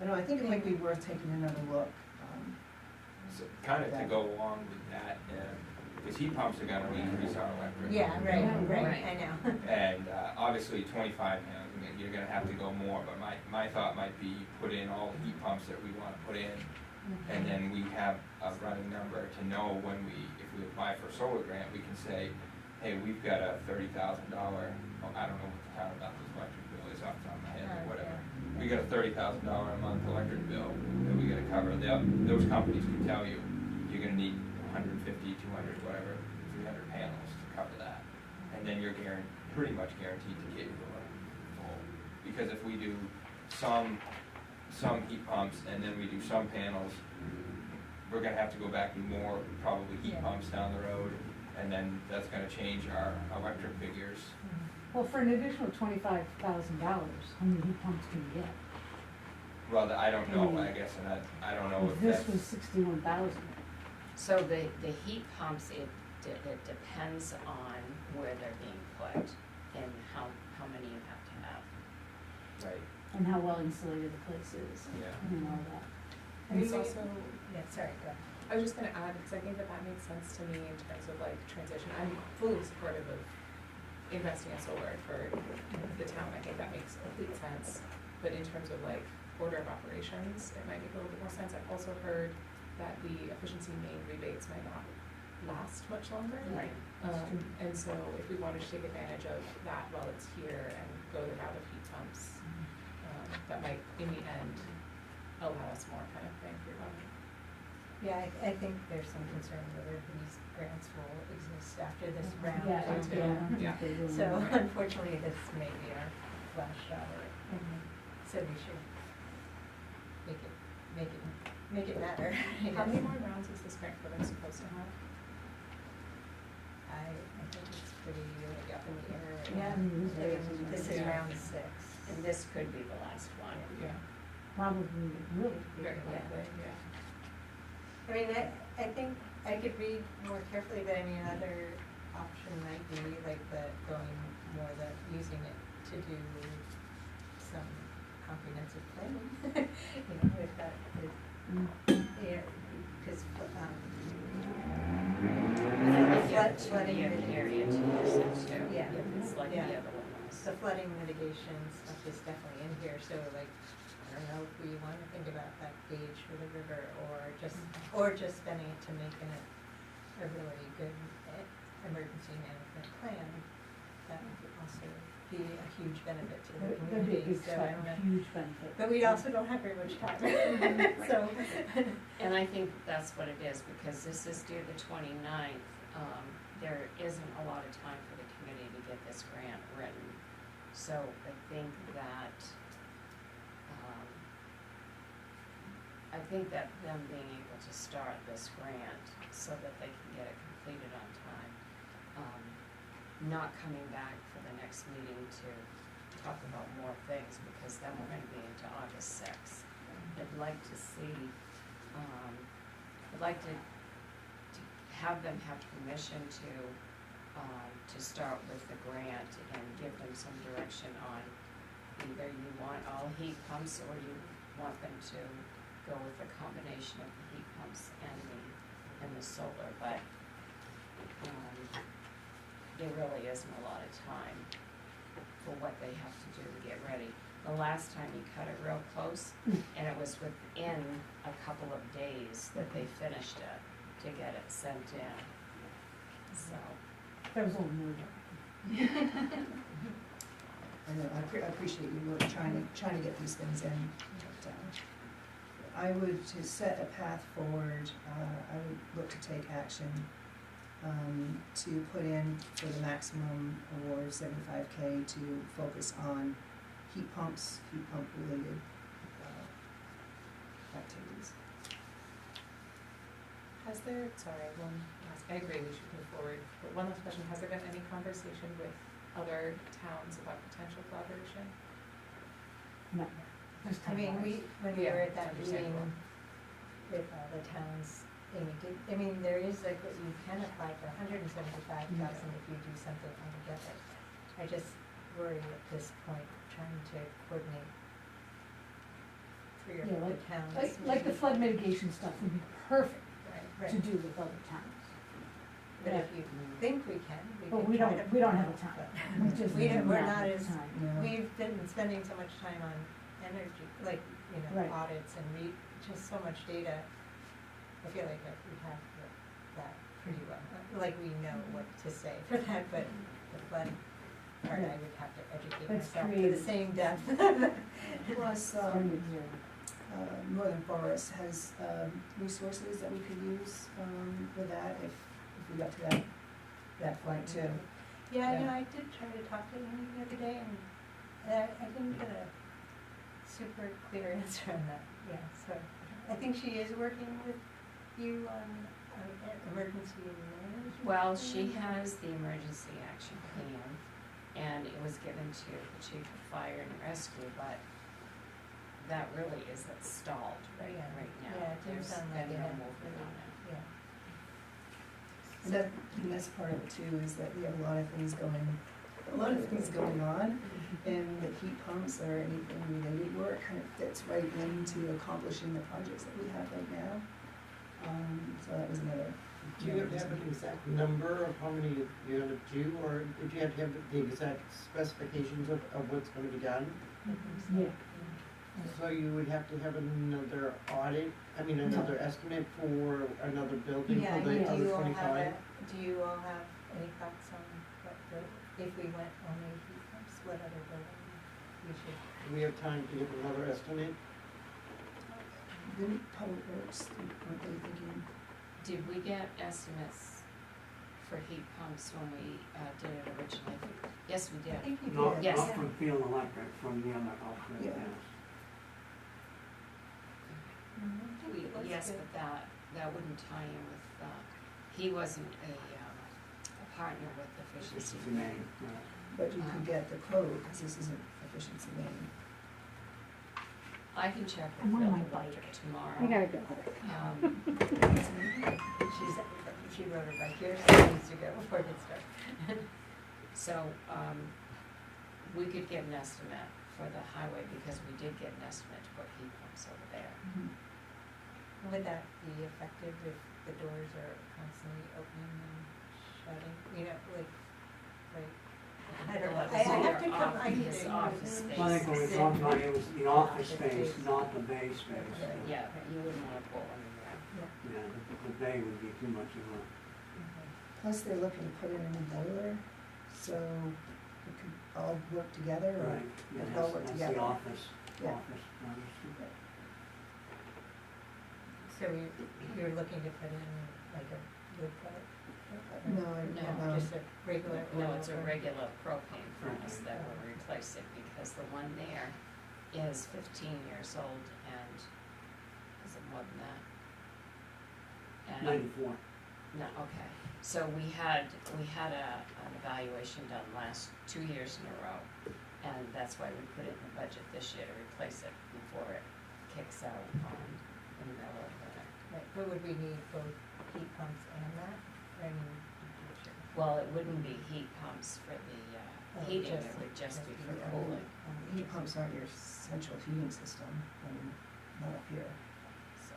I don't know, I think it might be worth taking another look. So kind of to go along with that, because heat pumps are gonna increase our electric. Yeah, right, Right. I know. And obviously 25 panels, I mean, you're gonna have to go more, but my thought might be put in all the heat pumps that we wanna put in, and then we have a running number to know when if we apply for a solar grant, we can say, hey, we've got a $30,000, well, I don't know what the town of Bethel's electric bill is off the top of my head, or whatever. We got a $30,000 a month electric bill that we gotta cover. Those companies can tell you, you're gonna need 150, 200, whatever, 300 panels to cover that. And then you're pretty much guaranteed to get your full. Because if we do some heat pumps and then we do some panels, we're gonna have to go back and more probably heat pumps down the road, and then that's gonna change our electric figures. Well, for an additional $25,000, how many heat pumps can you get? Well, I don't know, I guess, and I don't know if This that's. was 61,000. So the heat pumps, it depends on where they're being put and how many you have to have. Right, And how well insulated the place is, yeah. and all that. And it's also, Yeah, sorry, go ahead. I was just gonna add, because I think that makes sense to me in terms of like transition. I'm fully supportive of investing in solar for the town. I think that makes complete sense. But in terms of like order of operations, it might make a little bit more sense. I've also heard that the efficiency main rebates might not last much longer. Right. And so if we wanted to take advantage of that while it's here and go the route of heat pumps, that might, in the end, allow us more kind of bang for your buck. Yeah, I think there's some concern whether these grants will exist after this round. Yeah, I do. yeah. Yeah. They will. So unfortunately, this may be our last shot at it. So we should make it matter. How many more rounds is this grant program supposed to have? I think it's pretty up in the air. Yeah, I mean, This is Yeah. round 6. And this could be the last one. Yeah. Probably will. Very Yeah. likely, yeah. I mean, I think I could read more carefully, but I mean, another option might be like using it to do some comprehensive planning. You know, if that is, yeah, because, flooding You have an area to use it too. Yeah. It's like the Yeah. other one was. the flooding mitigation stuff is definitely in here, so like, I don't know if we want to think about that gauge for the river, or just spending it to making it a really good emergency management plan. That would also be a huge benefit to the That'd be a community, big so I don't know. huge benefit. But we also don't have very much time, so. And I think that's what it is, because this is due the 29th. There isn't a lot of time for the committee to get this grant written. So I think that, them being able to start this grant so that they can get it completed on time, not coming back for the next meeting to talk about more things, because then we're gonna be into August 6th. I'd like to see, I'd like to have them have permission to start with the grant and give them some direction on either you want all heat pumps or you want them to go with a combination of the heat pumps and the solar, but there really isn't a lot of time for what they have to do to get ready. The last time he cut it real close, and it was within a couple of days that they finished it to get it sent in, so. That was a little nerve. I know, I appreciate you really trying to get these things in, but, I would, to set a path forward, I would look to take action, to put in for the maximum award, $75K, to focus on heat pumps, heat pump related, activities. Has there, sorry, I agree we should move forward, but one last question, has there been any conversation with other towns about potential collaboration? No. Just I mean, when we Yeah, were at that it's meeting understandable. with all the towns, Amy did, I mean, there is like, you can apply for $175,000 if you do something altogether. I just worry at this point, trying to coordinate 3 or Yeah, 4 like- towns. Like the flood mitigation stuff would be perfect Right. to do with other towns. But if you think we can, we But can we try don't, to. we don't have a time. We just We don't, we're don't not have as, time. Yeah. we've been spending so much time on energy, like, Right. audits and just so much data. I feel like we have that pretty well, like we know what to say for that, but the flood part, I would have to educate Let's myself to create- the same depth. Plus, Starting at zero. Northern Forest has resources that we could use with that if we got to that point too. Yeah, Yeah. I did try to talk to Amy the other day, and I didn't get a super clear answer on that, yeah, so. I think she is working with you on emergency management. Well, she has the emergency action plan, and it was given to the chief of fire and rescue, but that really isn't stalled right Yeah. now. Yeah, it didn't There's sound like been it no had movement on it. Yeah. And that's part of it too, is that we have a lot of things going on, and the heat pumps or anything related work kind of fits right into accomplishing the projects that we have right now. So that was another. Do you have to have an exact number of how many you're gonna do, or do you have to have the exact specifications of what's gonna be done? Yeah. So you would have to have another audit, another estimate for another building Yeah, for the do other you all 25? have do you all have any thoughts on what if we went only heat pumps, what other building we should? Do we have time to get another estimate? Didn't Public Works, weren't they thinking? Did we get estimates for heat pumps when we did it originally? Yes, we I did. think you did. Not, Yes. not from Field Electric, from the other outfit, Yeah. yes. Yes, but that wouldn't tie in with, he wasn't a partner with Efficiency Efficiency Maine. Maine, right. But you could get the quote, because this isn't efficiency main. I can check I'm with on Field my Electric tomorrow. I gotta go. She rode her bike here, so she needs to go before it starts. So, we could get an estimate for the highway, because we did get an estimate to put heat pumps over there. Would that be effective if the doors are constantly opening and shutting, I don't know, Well, I have to it's come, I need his to. office space. Well, I think when we talked about it, it was the office space, not the bay space. Yeah, you wouldn't wanna pull one in there. Yeah, the bay would be too much of a, Plus, they're looking to put in a new boiler, so it could all work together, or right, yeah, it all work that's together. the office, Yeah. office, obviously. So you're looking to put in like a wood pellet? No. Just a regular oil? No, it's a or- regular propane furnace that we're replacing, because the one there is 15 years old, and is it more than that? And 94. No, okay. So we had an evaluation done last 2 years in a row, and that's why we put it in the budget this year to replace it before it kicks out in the middle of winter. Right, but would we need both heat pumps and that? Well, it wouldn't be heat pumps for the heating, it just- would just be for Yeah. cooling. Heat pumps aren't your central heating system, not up here. So,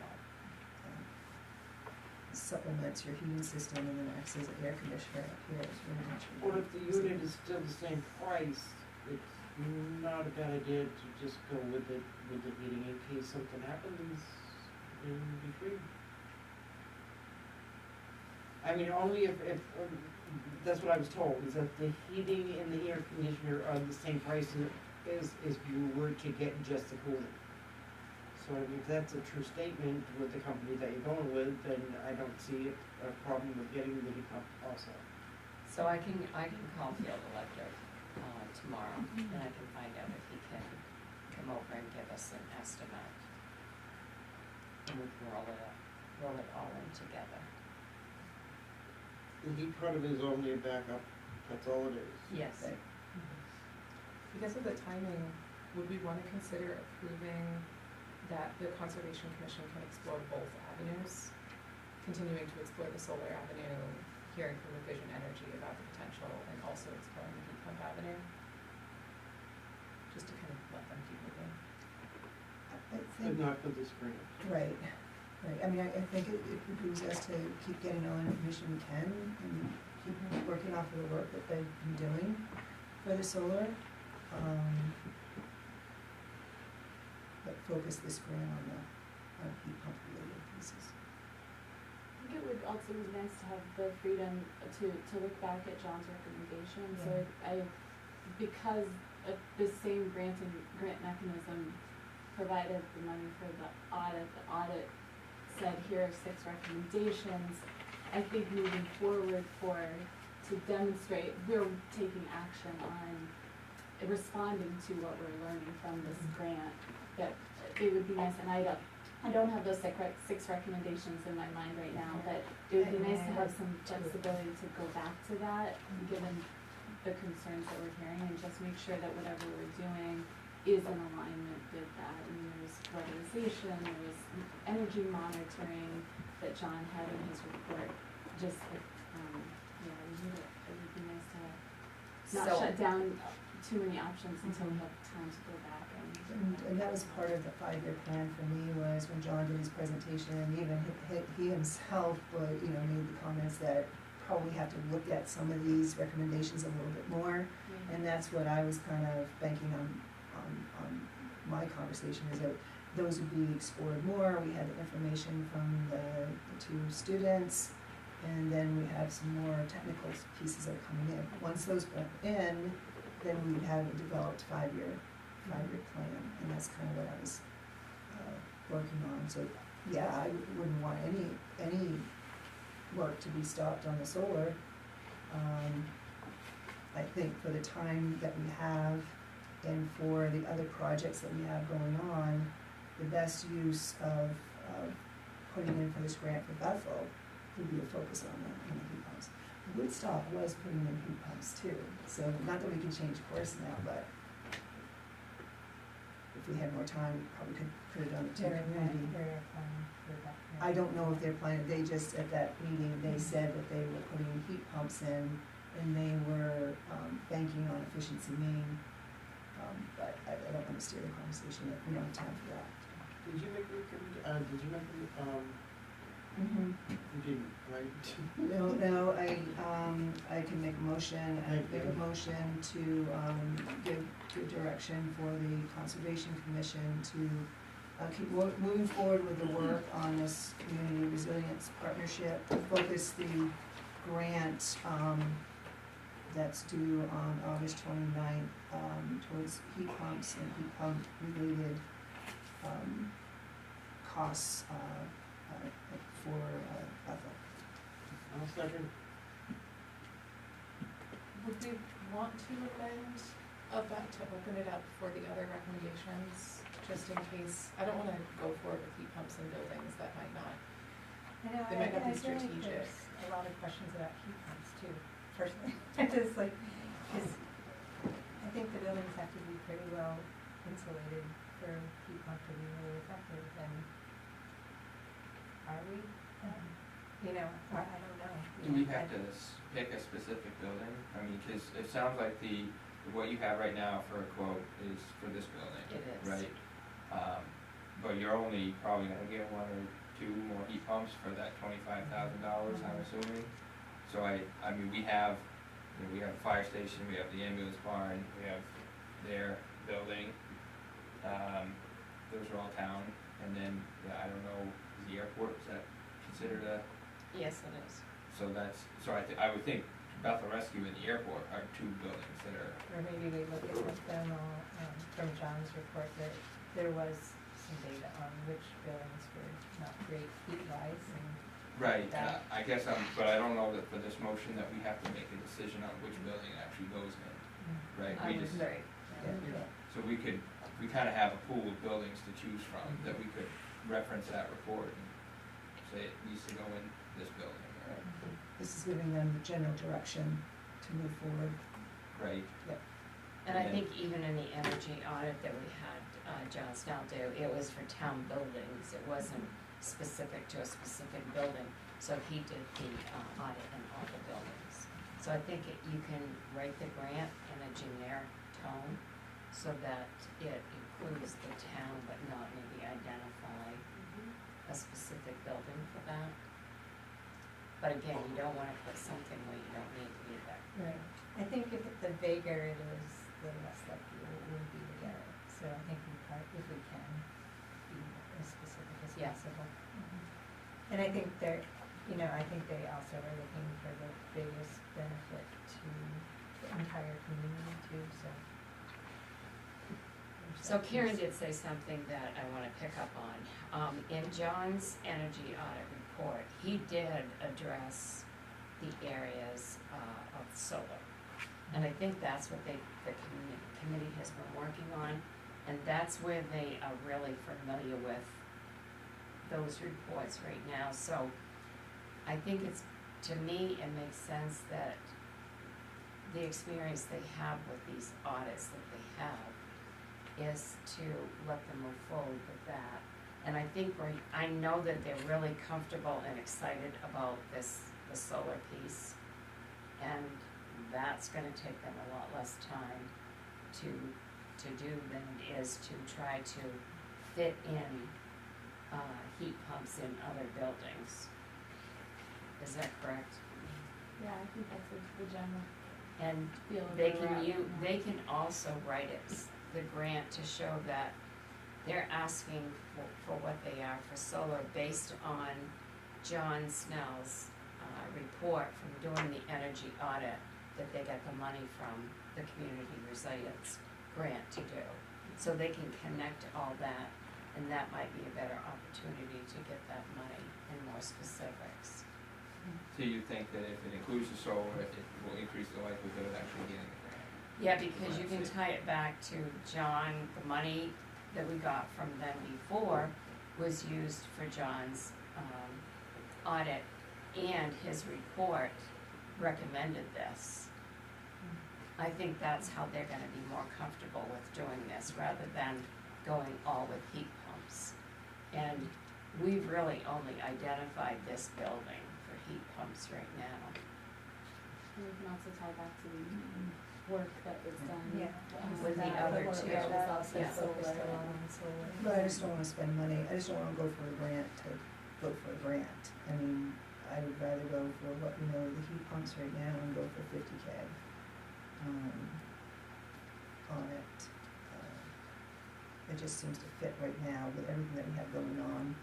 Supplements your heating system and then acts as an air conditioner up here is really much. Well, if the unit is still the same price, it's not a bad idea to just go with the heating in case something happens in between. Only if that's what I was told, is that the heating and the air conditioner are the same price as if you were to get just the cooling. So if that's a true statement with the company that you're going with, then I don't see a problem with getting the heat pump also. so I can call Field Electric tomorrow, and I can find out if he can come over and give us an estimate. and we can roll it all in together. The heat part of it is only a backup, that's all it is. Yes. Right. Because of the timing, would we wanna consider approving that the Conservation Commission can explore both avenues? Continuing to explore the solar avenue, hearing from Vision Energy about the potential, and also exploring the heat pump avenue? Just to kind of let them keep moving. I But think, not for this grant. right, right, I mean, I think it behooves us to keep getting all the information we can and keep working off of the work that they've been doing for the solar. But focus this grant on the heat pump related pieces. I think it would also be nice to have the freedom to look back at John's recommendation, so because the same grant mechanism provided the money for the audit said, here are 6 recommendations. I think moving forward to demonstrate we're taking action on responding to what we're learning from this grant, that it would be nice, and I don't have those 6 recommendations in my mind right now, but it would be nice to have some flexibility to go back to that, given the concerns that we're hearing, and just make sure that whatever we're doing is in alignment with that. And there's weatherization, there was energy monitoring that John had in his report. Just, it would be nice to not shut down too many options until we have time to go back And that was part of the 5-year plan for me, was when John did his presentation, and even he himself, made the comments that probably have to look at some of these recommendations a little bit more. And that's what I was kind of banking on my conversation, is that those would be explored more. We had the information from the 2 students, and then we have some more technical pieces that are coming in. Once those went in, then we would have a developed 5-year plan, and that's kind of what I was working on. So yeah, I wouldn't want any work to be stopped on the solar. I think for the time that we have and for the other projects that we have going on, the best use of putting in for this grant for Bethel would be to focus on the heat pumps. Woodstock was putting in heat pumps too, so not that we can change course now, but if we had more time, we probably could have done it too. I don't know if they're planning, they just, at that meeting, they said that they were putting heat pumps in, and they were banking on efficiency main, but I don't want to steer the conversation, yet. We don't have time for that. Did you make you didn't, right? No, I can make a motion, make a motion to give direction for the Conservation Commission to keep moving forward with the work on this community resilience partnership, focus the grant that's due on August 29th towards heat pumps and heat pump related costs for Bethel. I'll second. Would we want to amend to open it up for the other recommendations, just in case? I don't wanna go forward with heat pumps in buildings that might not, they might not be strategic. There's a lot of questions about heat pumps too, personally. I just I think the buildings have to be pretty well insulated for heat pump to be really effective, and are we? I don't know. Do we have to pick a specific building? I mean, cause it sounds like what you have right now for a quote is for this building, It is. right? But you're only probably gonna get 1 or 2 more heat pumps for that $25,000, I'm assuming. So I mean, we have a fire station, we have the ambulance barn, we have their building. Those are all town, and then, I don't know, is the airport, is that considered a? Yes, it is. So I would think Bethel Rescue and the airport are 2 buildings that are. Or maybe we look at with them from John's report that there was some data on which buildings were not great heat-wise and. Right, that. I guess but I don't know that for this motion that we have to make a decision on which building actually goes in, right? I We was just, right. Yeah. so we kinda have a pool of buildings to choose from that we could reference that report and say it needs to go in this building, or, This is giving them the general direction to move forward. right? And I think even in the energy audit that we had, John Snell do, it was for town buildings, it wasn't specific to a specific building. So he did the audit in all the buildings. So I think you can write the grant in a generic tone so that it includes the town, but not maybe identify a specific building for that. But again, you don't wanna put something where you don't need it either. Right. I think if the vaguer it is, the less likely it will be to get it. So I think if we can be as specific as Yeah. possible. And I think I think they also are looking for the biggest benefit to the entire community too, so. So Karen did say something that I wanna pick up on. In John's energy audit report, he did address the areas of solar. And I think that's what the committee has been working on, and that's where they are really familiar with those reports right now. So I think to me, it makes sense that the experience they have with these audits that they have is to let them move forward with that. And I think I know that they're really comfortable and excited about the solar piece. And that's gonna take them a lot less time to do than it is to try to fit in heat pumps in other buildings. Is that correct? Yeah, I think that's the general And feel of they where we're can at right now. they can also write the grant to show that they're asking for what they are for solar based on John Snell's report from doing the energy audit that they got the money from the community resilience grant to do. So they can connect all that, and that might be a better opportunity to get that money in more specifics. So you think that if it includes the solar, it will increase the likelihood of actually getting the grant? Yeah, because you can tie it back to John, the money that we got from them before was used for John's audit, and his report recommended this. I think that's how they're gonna be more comfortable with doing this, rather than going all with heat pumps. And we've really only identified this building for heat pumps right now. And we can also tie back to the work that was done. Yeah. With the other two. Yeah, that's also Yeah. focused a lot on solar. But I just don't wanna spend money, I just don't wanna go for a grant to go for a grant. I mean, I would rather go for what, the heat pumps right now and go for 50K. On it. It just seems to fit right now with everything that we have going on.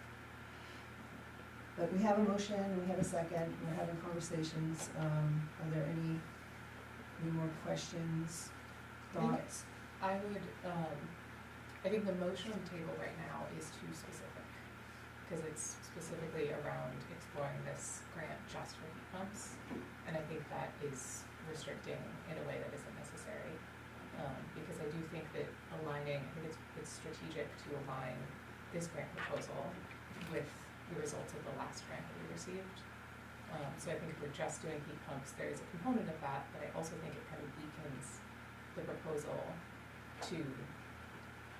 But we have a motion, and we have a second, we're having conversations, are there any more questions, thoughts? I would, I think the motion on the table right now is too specific, because it's specifically around exploring this grant just for heat pumps, and I think that is restricting in a way that isn't necessary. Because I do think that I think it's strategic to align this grant proposal with the results of the last grant that we received. So I think if we're just doing heat pumps, there is a component of that, but I also think it kind of weakens the proposal to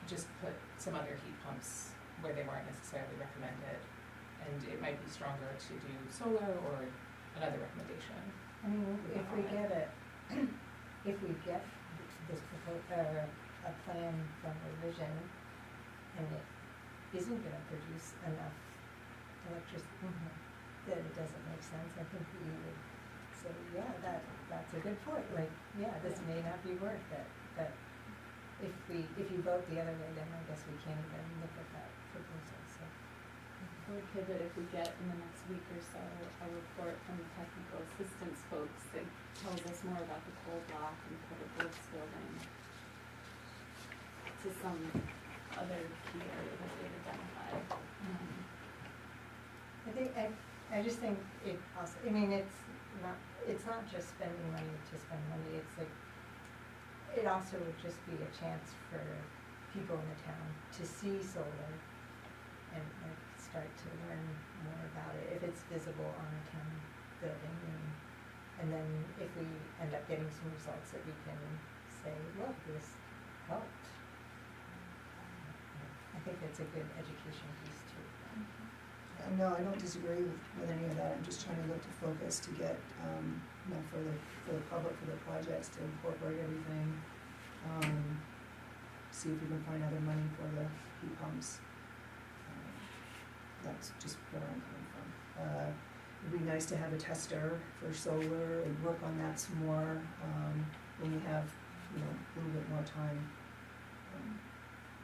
just put some other heat pumps where they weren't necessarily recommended. And it might be stronger to do solar or another recommendation. I mean, if we get this a plan from Revision, and it isn't gonna produce enough electricity, that it doesn't make sense, I think we would say, yeah, that's a good point, this may not be worth it, but if you vote the other way, then I guess we can't even look at that proposal, so. Or pivot if we get in the next week or so a report from the technical assistance folks that tells us more about the coal block and public works building to some other key area that they've identified. I just think it also, it's not just spending money to spend money, it's like, it also would just be a chance for people in the town to see solar and like start to learn more about it, if it's visible on a town building, and then if we end up getting some results that we can say, look, this helped. I think that's a good education piece too. No, I don't disagree with any of that, I'm just trying to look to focus to get, you know, for the public, for the projects, to incorporate everything. See if we can find other money for the heat pumps. That's just where I'm coming from. It'd be nice to have a tester for solar and work on that some more, when we have, you know, a little bit more time.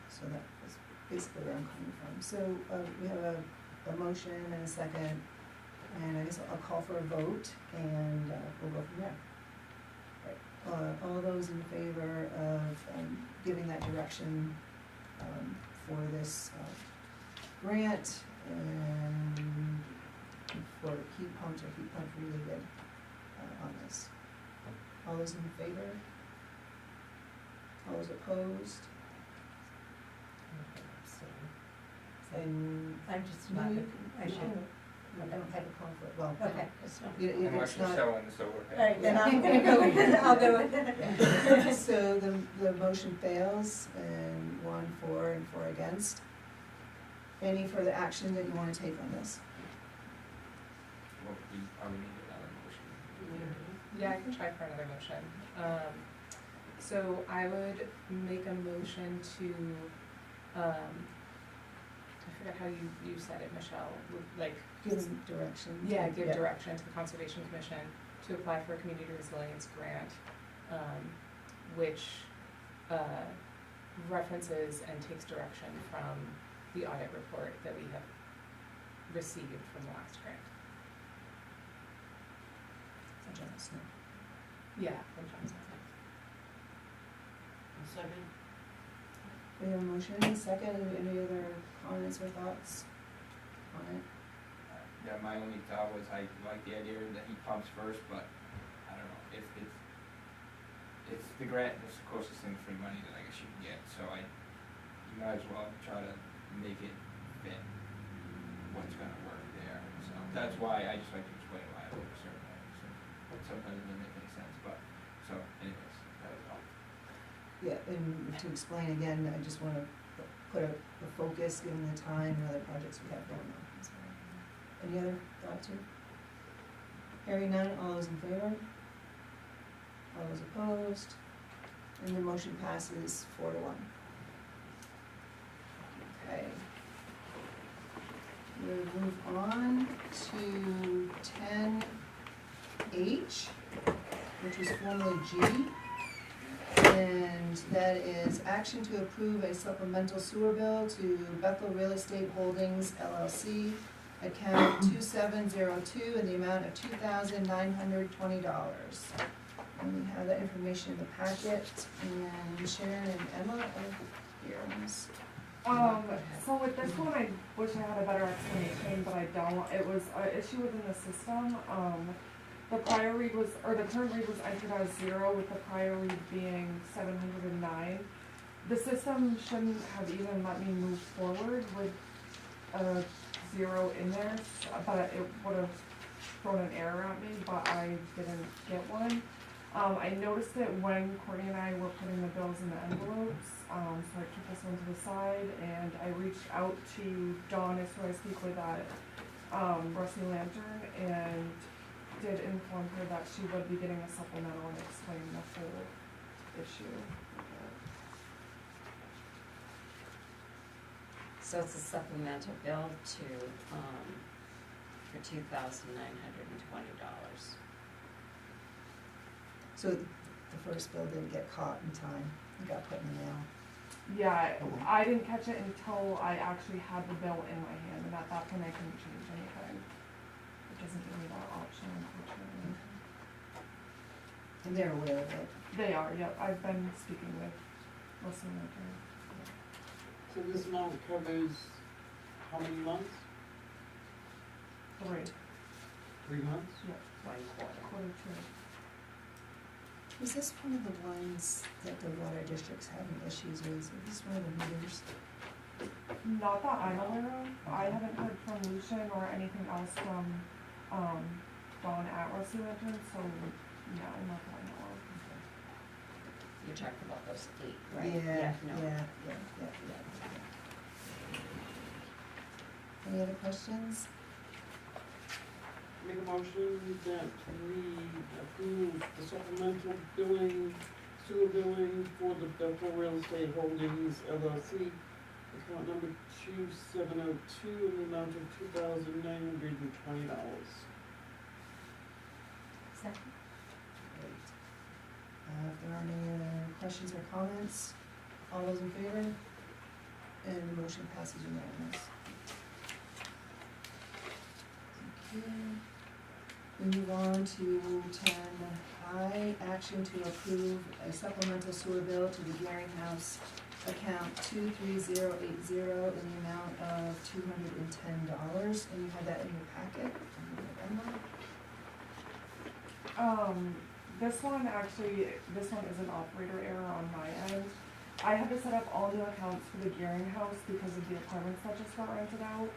So that was basically where I'm coming from. So, we have a motion and a second, and I guess I'll call for a vote, and, we'll go from there. Right. All those in favor of, giving that direction, for this, grant, and for heat pumps or heat pump related, on this. All those in favor? All those opposed? And I'm just no, not, you I can, should, I don't have a conflict, well, okay. it's Unless you're not. selling the solar panels. Alright, then I'm gonna go with it, I'll go with it. So the motion fails, and 1 for and 4 against. Any further action that you wanna take on this? Well, we probably need another motion. Yeah, I can try for another motion. So I would make a motion to, I forgot how you said it, Michelle, like. Give them direction. Yeah, give direction to the Conservation Commission to apply for a community resilience grant, which, references and takes direction from the audit report that we have received from the last grant. From John Snow. Yeah, from Johnson. Second. We have a motion and a second. Any other comments or thoughts on it? Yeah, my only thought was I like the idea of the heat pumps first, but I don't know, if it's the grant, it's the closest thing to free money that I guess you can get, so you might as well try to make it fit what's gonna work there, so that's why I just like to explain why I vote a certain way, so sometimes it doesn't make any sense, but, so anyways, that was all. Yeah, and to explain again, I just wanna put a focus, given the time and other projects we have going on. So, any other thoughts here? Hearing none, all those in favor? All those opposed? And the motion passes 4 to 1. Okay. We'll move on to 10H, which was formerly G. And that is action to approve a supplemental sewer bill to Bethel Real Estate Holdings LLC, account 2702, in the amount of $2,920. And we have that information in the packet, and Sharon and Emma are here on this. So with this one, I wish I had a better explanation, but I don't. It was an issue within the system. The prior read was, or the current read was entered as 0, with the prior read being 709. The system shouldn't have even let me move forward with a 0 in there, but it would have thrown an error at me, but I didn't get one. I noticed it when Courtney and I were putting the bills in the envelopes, so I took this one to the side, and I reached out to Dawn, is who I speak with at Rusty Lantern, and did inform her that she would be getting a supplemental and explain the whole issue. So it's a supplemental bill to, for $2,920. So the first bill didn't get caught in time, it got put in the mail. Yeah, I didn't catch it until I actually had the bill in my hand, and at that point I couldn't change anything. It doesn't give me that option, unfortunately. And they're aware of it. They are, yep, I've been speaking with Rusty Lantern. So this amount covers how many months? 3. 3 months? Yep. 1 quarter. Quarter 2. Was this one of the ones that the water district's having issues with? Is this one of the meters? Not that I'm aware of. I haven't heard from Lucian or anything else from, Dawn at Rusty Legend, so no, not that I know of. You're talking about those 8, Yeah, right? yeah, No. yeah. Any other questions? Make a motion that we approve the supplemental billing, sewer billing for the Bethel Real Estate Holdings LLC, account number 2702, in the amount of $2,920. Second. Great. If there aren't any other questions or comments, all those in favor? And the motion passes unanimous. Thank you. We move on to 10I, action to approve a supplemental sewer bill to the Gearing House account 23080 in the amount of $210, and you have that in your packet from November. This one is an operator error on my end. I had to set up all new accounts for the Gearing House because of the apartments that just got rented out.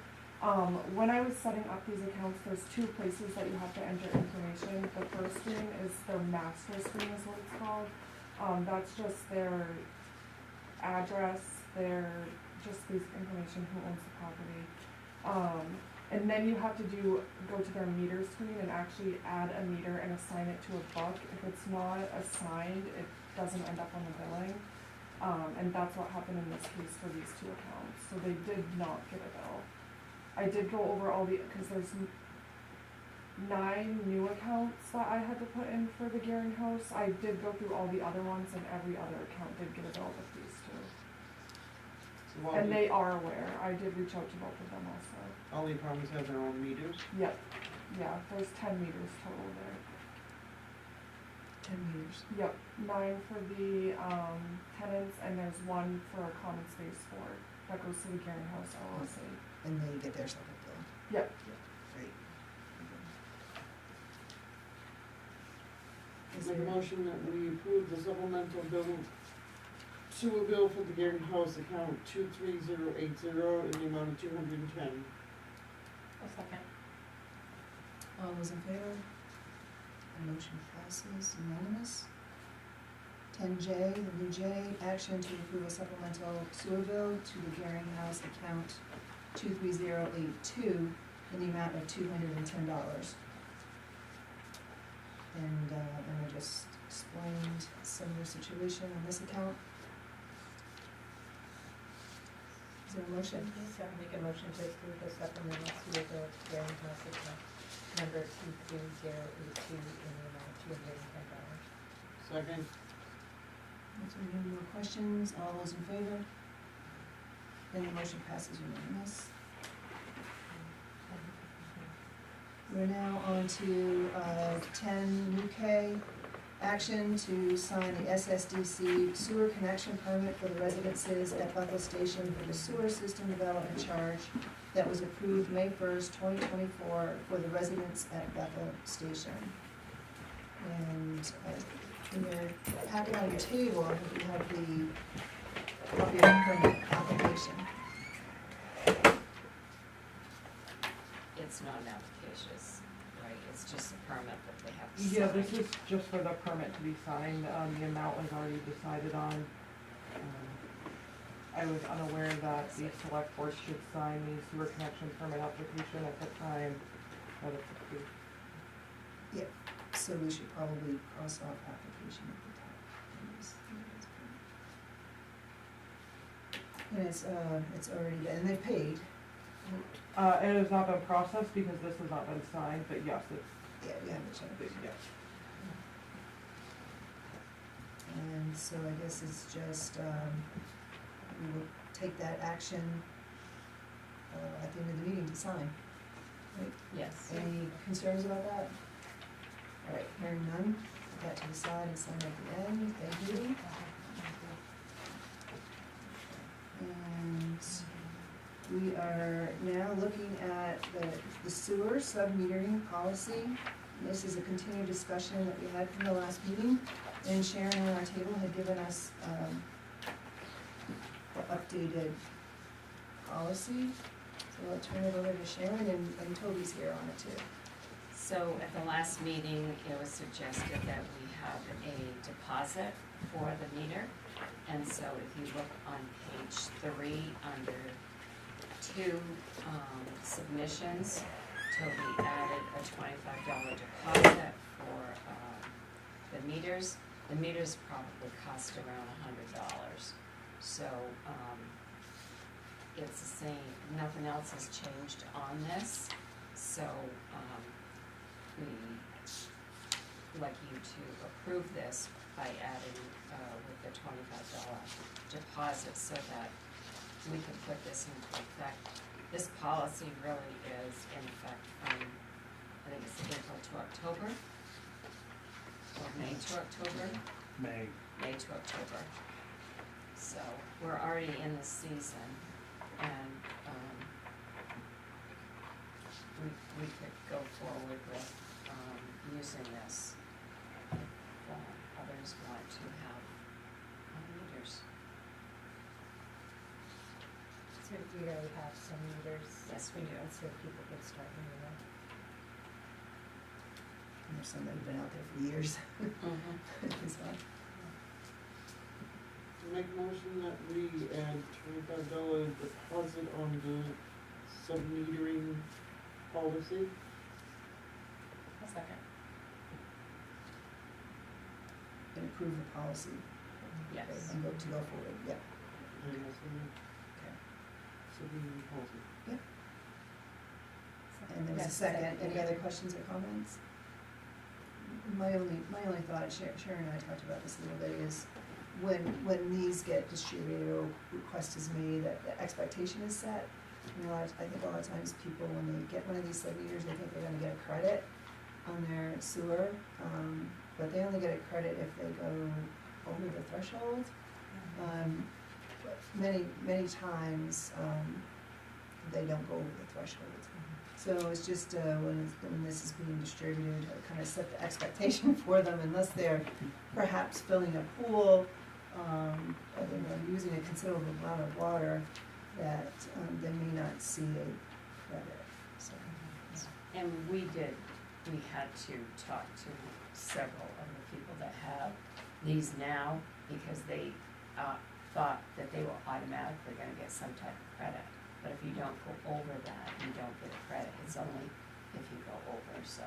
When I was setting up these accounts, there's 2 places that you have to enter information. The first screen is their master screen is what it's called. That's just their address, their just basic information, who owns the property. And then you have to go to their meter screen and actually add a meter and assign it to a buck. If it's not assigned, it doesn't end up on the billing. And that's what happened in this case for these 2 accounts. So they did not get a bill. I did go over all because there's 9 new accounts that I had to put in for the Gearing House. I did go through all the other ones, and every other account did get a bill with these 2. And they are aware. I did reach out to both of them also. All the apartments have their own meters? Yep. Yeah, there's 10 meters total there. 10 meters. Yep, 9 for the tenants, and there's 1 for a common space for that goes to the Gearing House LLC. And they get their separate bill. Yep. Great. Is Make a there- motion that we approve the supplemental bill, sewer bill for the Gearing House account 23080 in the amount of $210. A second. All those in favor? The motion passes unanimous. 10J, the new J, action to approve a supplemental sewer bill to the Gearing House account 23082 in the amount of $210. And Emma just explained similar situation on this account. Is there a motion? Make a motion to approve the supplemental sewer bill to Gearing House account number 23082 in the amount of $210. Second. Is there any more questions? All those in favor? Then the motion passes unanimous. We're now on to 10 new K, action to sign the SSDC sewer connection permit for the residences at Bethel Station for the sewer system development charge that was approved May 1st, 2024 for the residents at Bethel Station. And in your packet on your table, I think you have the copy of the permit application. It's not an application, it's, right, it's just a permit that they have to Yeah, sign. this is just for the permit to be signed. The amount was already decided on. I was unaware that the select board should sign the sewer connection permit application at the time that it's approved. Yep, so we should probably cross off application at the top. And it's already, and they paid. It has not been processed because this has not been signed, but yes, it's, Yeah, we haven't checked. yes. And so I guess it's just, we will take that action at the end of the meeting to sign. Right? Yes. Any concerns about that? All right, hearing none, put that to the side and sign at the end, thank you. And we are now looking at the sewer sub-metering policy. This is a continued discussion that we had from the last meeting, and Sharon on our table had given us the updated policy. So I'll turn it over to Sharon, and Toby's here on it too. So at the last meeting, it was suggested that we have a deposit for the meter. And so if you look on page 3 under 2 submissions, Toby added a $25 deposit for the meters. The meters probably cost around $100. So it's the same, nothing else has changed on this. So we'd like you to approve this by adding with the $25 deposit so that we can put this into effect. This policy really is in effect from, I think it's April to October, or May to October? May to October. So we're already in the season, and we could go forward with using this if others want to have meters. So we already have some meters. Yes, we do. So people can start using them. And there's some that have been out there for years. It's fun. Make a motion that we add $25 deposit on the sub-metering policy. A second. And approve the policy. Yes. And vote to go forward, yep. And also, Okay. sub-metering policy. And there was a second. Any other questions or comments? My only thought, Sharon and I talked about this a little bit, is when these get distributed or request is made, that the expectation is set. You know, I think a lot of times people, when they get one of these sub-meters, they think they're gonna get a credit on their sewer, but they only get a credit if they go over the threshold. But many times, they don't go over the threshold. So it's just, when this is being distributed, kind of set the expectation for them, unless they're perhaps filling a pool, or they're using a considerable amount of water, that, they may not see a credit, so. And we had to talk to several of the people that have these now, because they thought that they were automatically gonna get some type of credit. But if you don't go over that, you don't get a credit. It's only if you go over, so.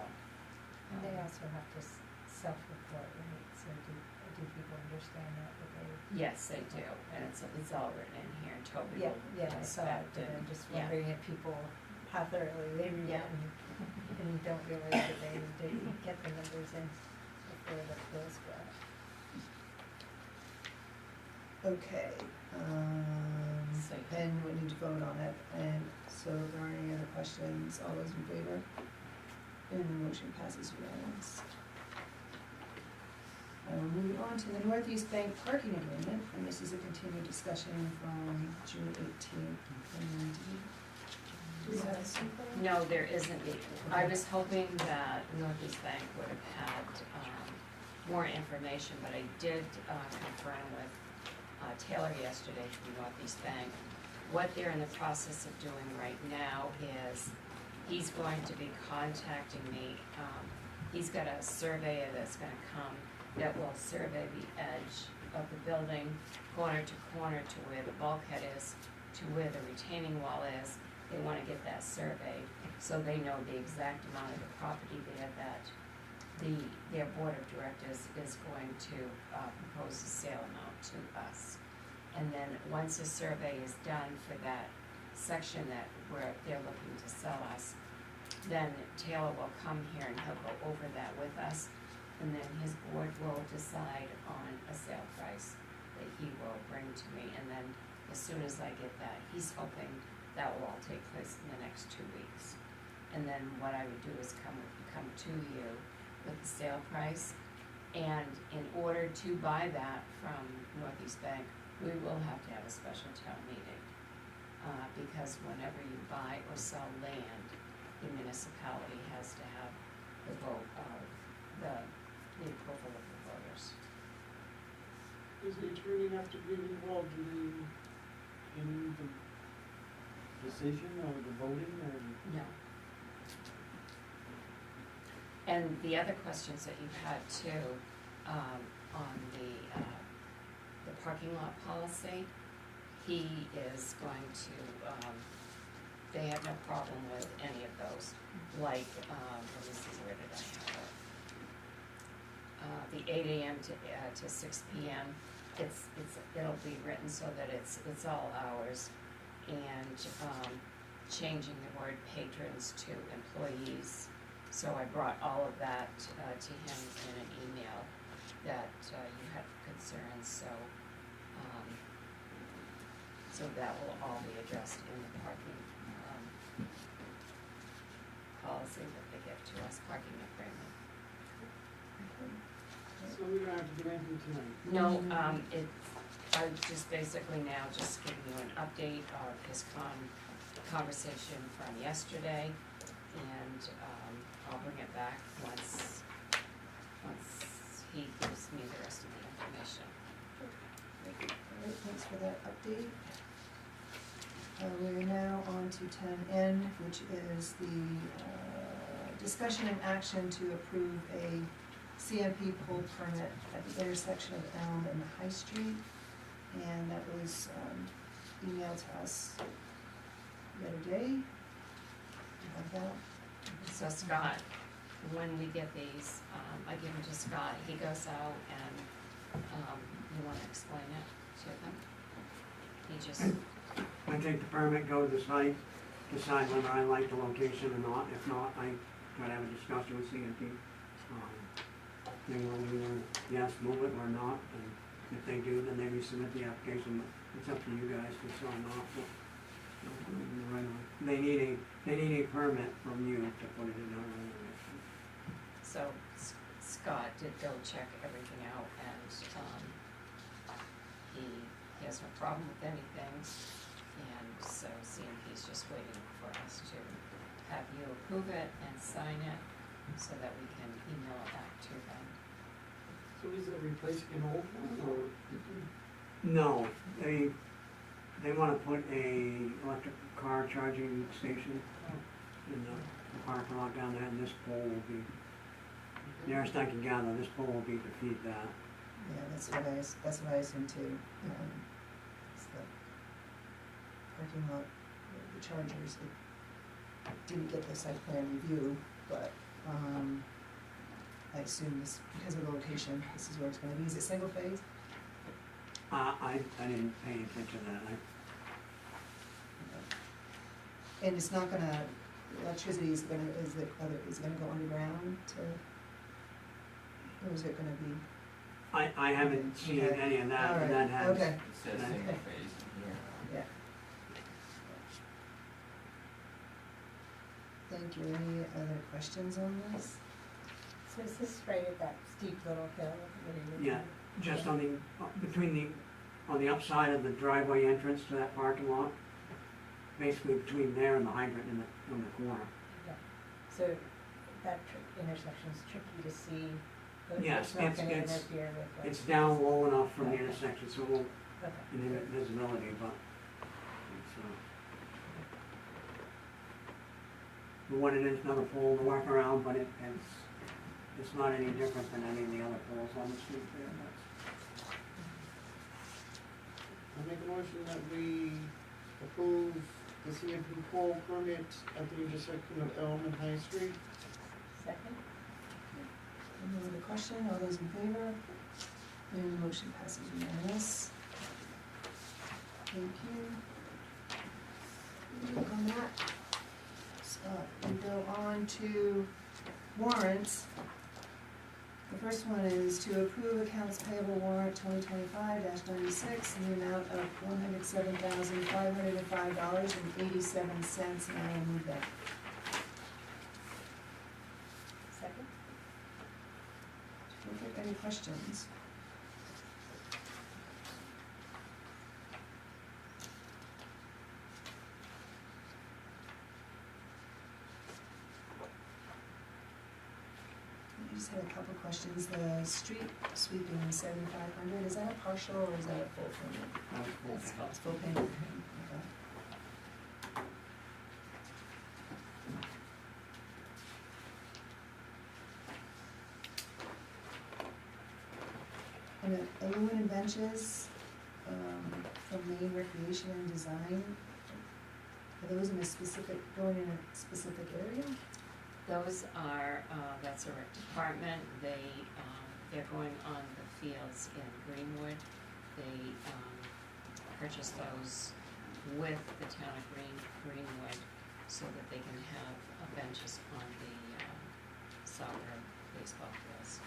And they also have to self-report, right? So do people understand that they? Yes, they do, and it's all written in here, Toby will I saw it, inspect but it. I'm just Yeah. wondering if people, how thoroughly they read it and don't realize that they get the numbers in before the bills go out. Okay, and we need to vote on it, and so if there aren't any other questions, all those in favor? And the motion passes unanimous. We're moving on to the Northeast Bank parking agreement, and this is a continued discussion from June 18th. And do we have something? No, there isn't. I was hoping that Northeast Bank would have had more information, but I did confirm with Taylor yesterday from Northeast Bank. What they're in the process of doing right now is he's going to be contacting me. He's got a surveyor that's gonna come that will survey the edge of the building, corner to corner, to where the bulkhead is, to where the retaining wall is. They wanna get that surveyed, so they know the exact amount of the property there that their board of directors is going to propose a sale amount to us. And then once the survey is done for that section that where they're looking to sell us, then Taylor will come here and he'll go over that with us. And then his board will decide on a sale price that he will bring to me. And then as soon as I get that, he's hoping that will all take place in the next 2 weeks. And then what I would do is come to you with the sale price. And in order to buy that from Northeast Bank, we will have to have a special town meeting. Because whenever you buy or sell land, the municipality has to have the vote of the approval of the voters. Does the attorney have to be involved in the decision or the voting or? No. And the other questions that you've had too, on the parking lot policy, he is going to, they have no problem with any of those, like, let me see, where did I have it? The 8 AM to 6 PM, it'll be written so that it's all hours, and, changing the word patrons to employees. So I brought all of that, to him in an email that, you had concerns, so that will all be addressed in the parking, policy that they give to us, parking agreement. So we don't have to do anything tonight? No, I'm just basically now just giving you an update of his conversation from yesterday, and, I'll bring it back once he gives me the rest of the information. Great, thanks for that update. We're now on to 10N, which is the discussion and action to approve a CMP pole permit at the intersection of Elm and High Street. And that was emailed to us the other day. You have that? So Scott, when we get these, I give them to Scott, he goes out and, you wanna explain it to them? He just, I take the permit, go to the site, decide whether I like the location or not. If not, I try to have a discussion with CMP. They will either, yes, move it or not, and if they do, then they resubmit the application. It's up to you guys to sign off. They need a permit from you to put it in our regulation. so Scott did go check everything out, and, he has no problem with anything, and so CMP's just waiting for us to have you approve it and sign it, so that we can email it back to them. So is it replacing an old one or? No, they wanna put a electric car charging station in the parking lot down there, and this pole will be, nearest I can gather, this pole will be to feed that. Yeah, that's what I assumed too. It's the parking lot, the chargers, it didn't get the site plan review, but, I assume this, because of the location, this is where it's gonna be. Is it single phase? I didn't pay attention to that. And it's not gonna, electricity is gonna go underground to, or is it gonna be? I haven't seen Okay. any of that, All but right. that has. Okay. It says Okay. single phase here. Yeah. Thank you. Any other questions on this? So is this right at that steep little hill where you? Yeah, just on the, on the upside of the driveway entrance to that parking lot, basically between there and the hydrant in the corner. Yeah. So that intersection's tricky to see. but Yes, not gonna it's- interfere with like. It's down low enough from the Okay. intersection, so it won't Okay. inhibit visibility, but it's, we wanted another pole to work around, but it's not any different than any of the other poles on the street there, that's. I make a motion that we approve the CMP pole permit at the intersection of Elm and High Street. Second? Any other question? All those in favor? And the motion passes unanimous. Thank you. Look on that. We go on to warrants. The first one is to approve accounts payable warrant 2025-96 in the amount of $107,505.87, and I will move that. Second? Terrific. Any questions? I just had a couple questions. The street sweeping 7,500, is that a partial or is that a full payment? That was full That's payment. It's full payment. Okay. And the aluminum benches, from Maine Recreation and Design, are those in a specific, going in a specific area? Those are, that's a rec department, they're going on the fields in Greenwood. They, purchased those with the town of Greenwood so that they can have benches on the, soccer baseball fields.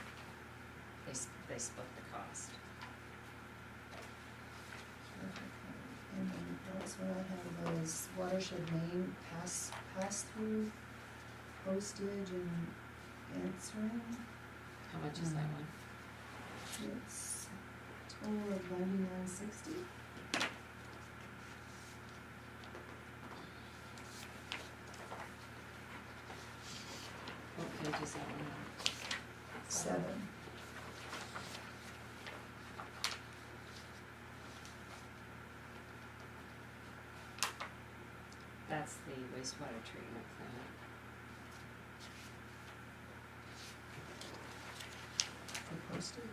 They split the cost. And then else what I have was Watershed Maine pass-through postage and answering. How much is that one? It's a total of $99.60. What page is that one on? 7. That's the wastewater treatment plant. The postage.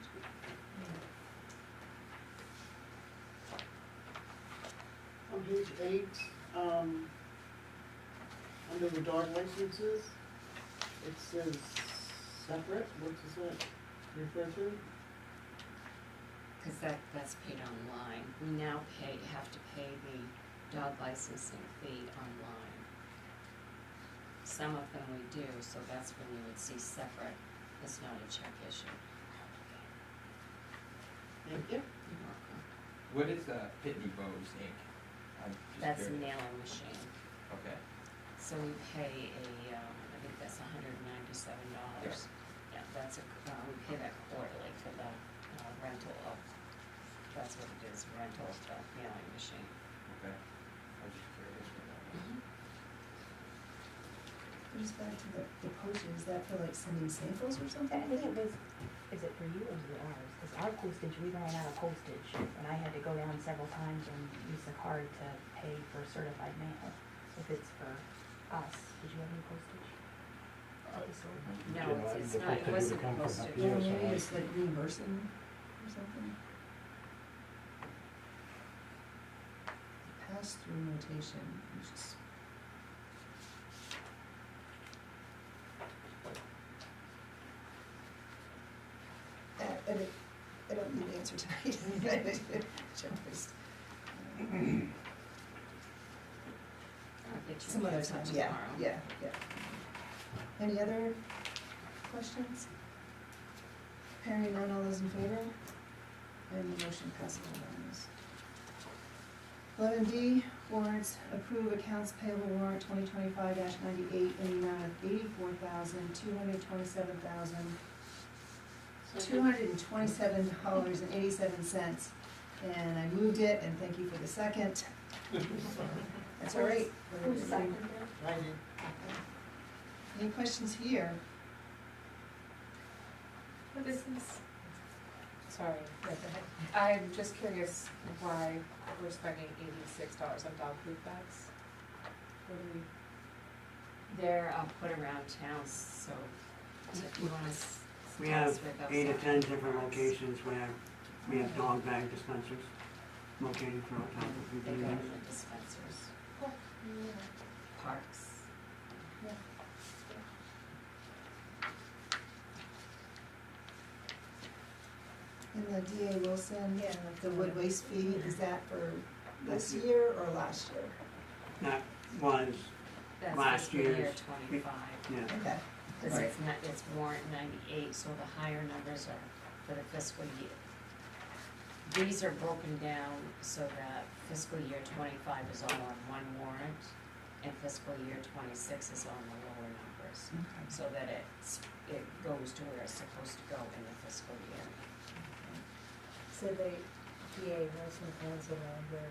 On page 8, under the dog licenses, it says separate, what does that refer to? Cause that's paid online. We now have to pay the dog licensing fee online. Some of them we do, so that's when you would see separate. It's not a check issue. Thank you. You're welcome. What is Pitney Bowes Inc.? I'm just That's a curious. mailing machine. Okay. So we pay I think that's $197. Yeah, that's we pay that quarterly for the rental of, that's what it is, rental of the mailing machine. Okay. I'm just curious what that was. Just back to the postage, is that for like sending samples or something? I think it was, is it for you or is it ours? Because our postage, we ran out of postage, and I had to go down several times and use the card to pay for certified mail. If it's for us, did you have any postage? No, it's The not, it postage would wasn't come from postage. up Yeah, here, so maybe I- it's like reimbursing or something. Pass-through notation, which is. I don't need an answer tonight. Just, I'll get you some an other answer time, tomorrow. yeah. Any other questions? Hearing none, all those in favor? And the motion passes unanimous. 11D, warrants, approve accounts payable warrant 2025-98 in the amount of $84,227,227.87. And I moved it, and thank you for the second. That's all right. Who's seconded? I did. Any questions here? What is this? Sorry, go ahead. I'm just curious why we're spending $86 on dog food bags. What do we? They're put around town, so if you wanna We tell have us where those 8 or are. 10 different locations where we have dog bag dispensers located throughout town. They go in the dispensers, parks. And the DA Wilson, the wood waste fee, is that for this year or last year? That was, That's Last fiscal year year's. 25. yeah, Okay. Cause Right. it's not, it's warrant 98, so the higher numbers are for the fiscal year. These are broken down so that fiscal year 25 is all on one warrant, and fiscal year 26 is on the lower numbers, so that it goes to where it's supposed to go in the fiscal year. So the DA Wilson owns the library,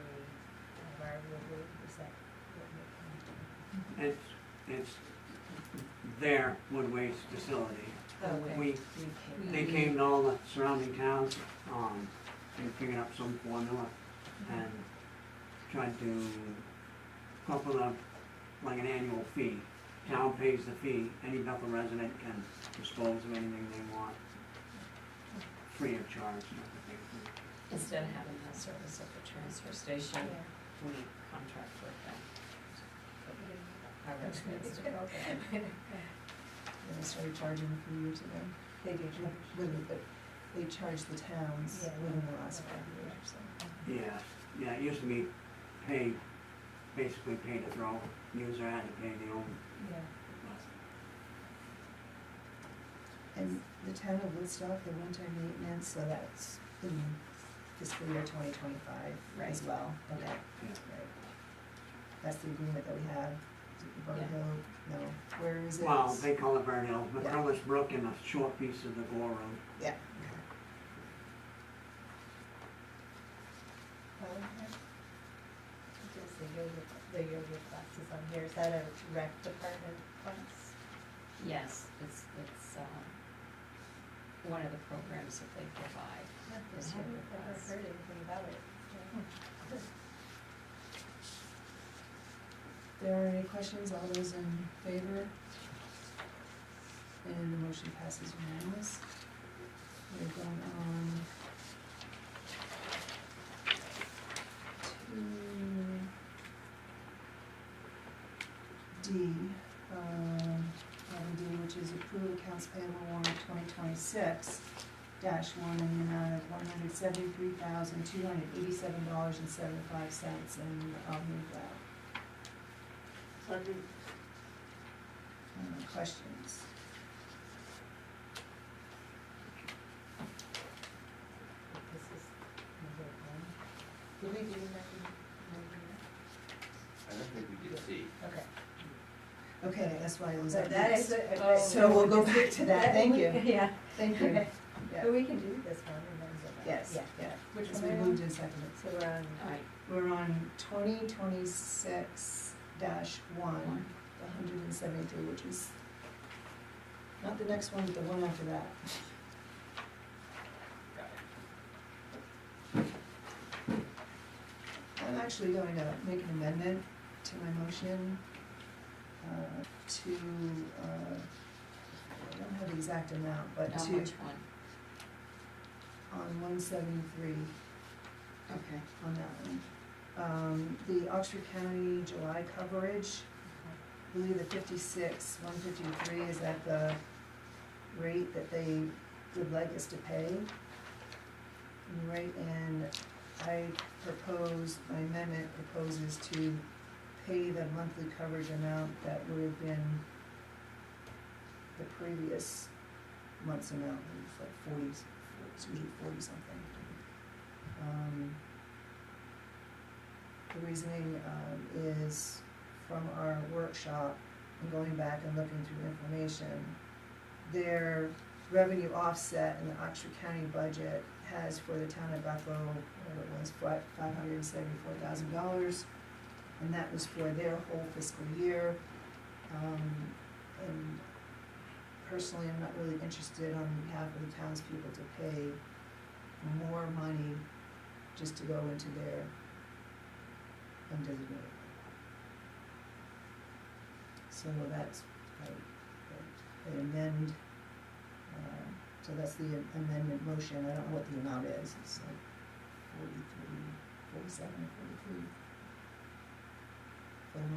is that what you're it's their wood waste facility. Okay. We, they came to all the surrounding towns, and figured out some formula and tried to come up with like an annual fee. Town pays the fee, any Bethel resident can dispose of anything they want free of charge, not to pay for it. Instead of having that service at the transfer station, we contract with them. Our residents to go there. And they started charging a few years ago. They do charge. But they charge the towns Yeah. within the last 5 years or so. Yeah, it used to be pay, basically pay to throw, user had to pay the own. Yeah. And the town of Woodstock, the one-time maintenance, so that's in fiscal year 2025 as well. Okay. Yeah. Right. That's the agreement that we have. Is it Burn Yeah. Hill? No. Where is it? Well, they call it Burn Hill, Yeah. McCrillis Brook and a short piece of the Gore Road. Yeah. Just the yoga classes on here, is that a rec department class? Yes, it's one of the programs that they provide. This I yoga haven't ever class. heard anything about it. There are any questions? All those in favor? And the motion passes unanimous. We're going on to D, item D, which is approve accounts payable warrant 2026 -1 in the amount of $173,287.75, and I'll move that. Second. Questions? This is number one. Did we do that? I don't think we did C. Okay. Okay, that's why it was So up that next. is, So we'll go back to that, thank you, Yeah. thank you. Okay. Yeah. So we can do this one and then go back. Yes, Yeah. yeah, Which because one we are you moved on? and seconded. So we're on, Alright, We're on 2026-1, the 173, which is not the next one, but the one after that. Got it. I'm actually going to make an amendment to my motion to, I don't have the exact amount, but now to, which one? on 173, Okay. on that one. The Oxford County July coverage, I believe the 153 is at the rate that they would like us to pay. Right, and I propose, my amendment proposes to pay the monthly coverage amount that would have been the previous month's amount, it was like 40, it's usually 40 something. The reasoning is from our workshop and going back and looking through information, their revenue offset in the Oxford County budget has for the town of Bethel, whatever it was, $574,000, and that was for their whole fiscal year. And personally, I'm not really interested on behalf of the townspeople to pay more money just to go into their undesignated. So that's, I amend, so that's the amendment motion, I don't know what the amount is, it's like 47 or 43. But you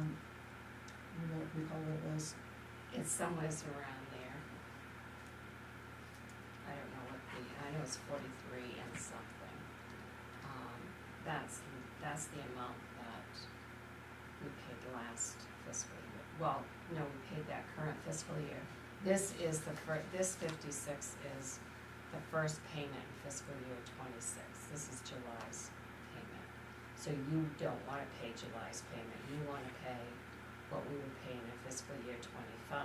don't recall what it was? It's somewhere around there. I don't know what I know it's 43 and something. That's the amount that we paid last fiscal year. Well, no, we paid that current fiscal year. This is this 56 is the first payment in fiscal year 26. This is July's payment. So you don't wanna pay July's payment, you wanna pay what we would pay in fiscal year 25.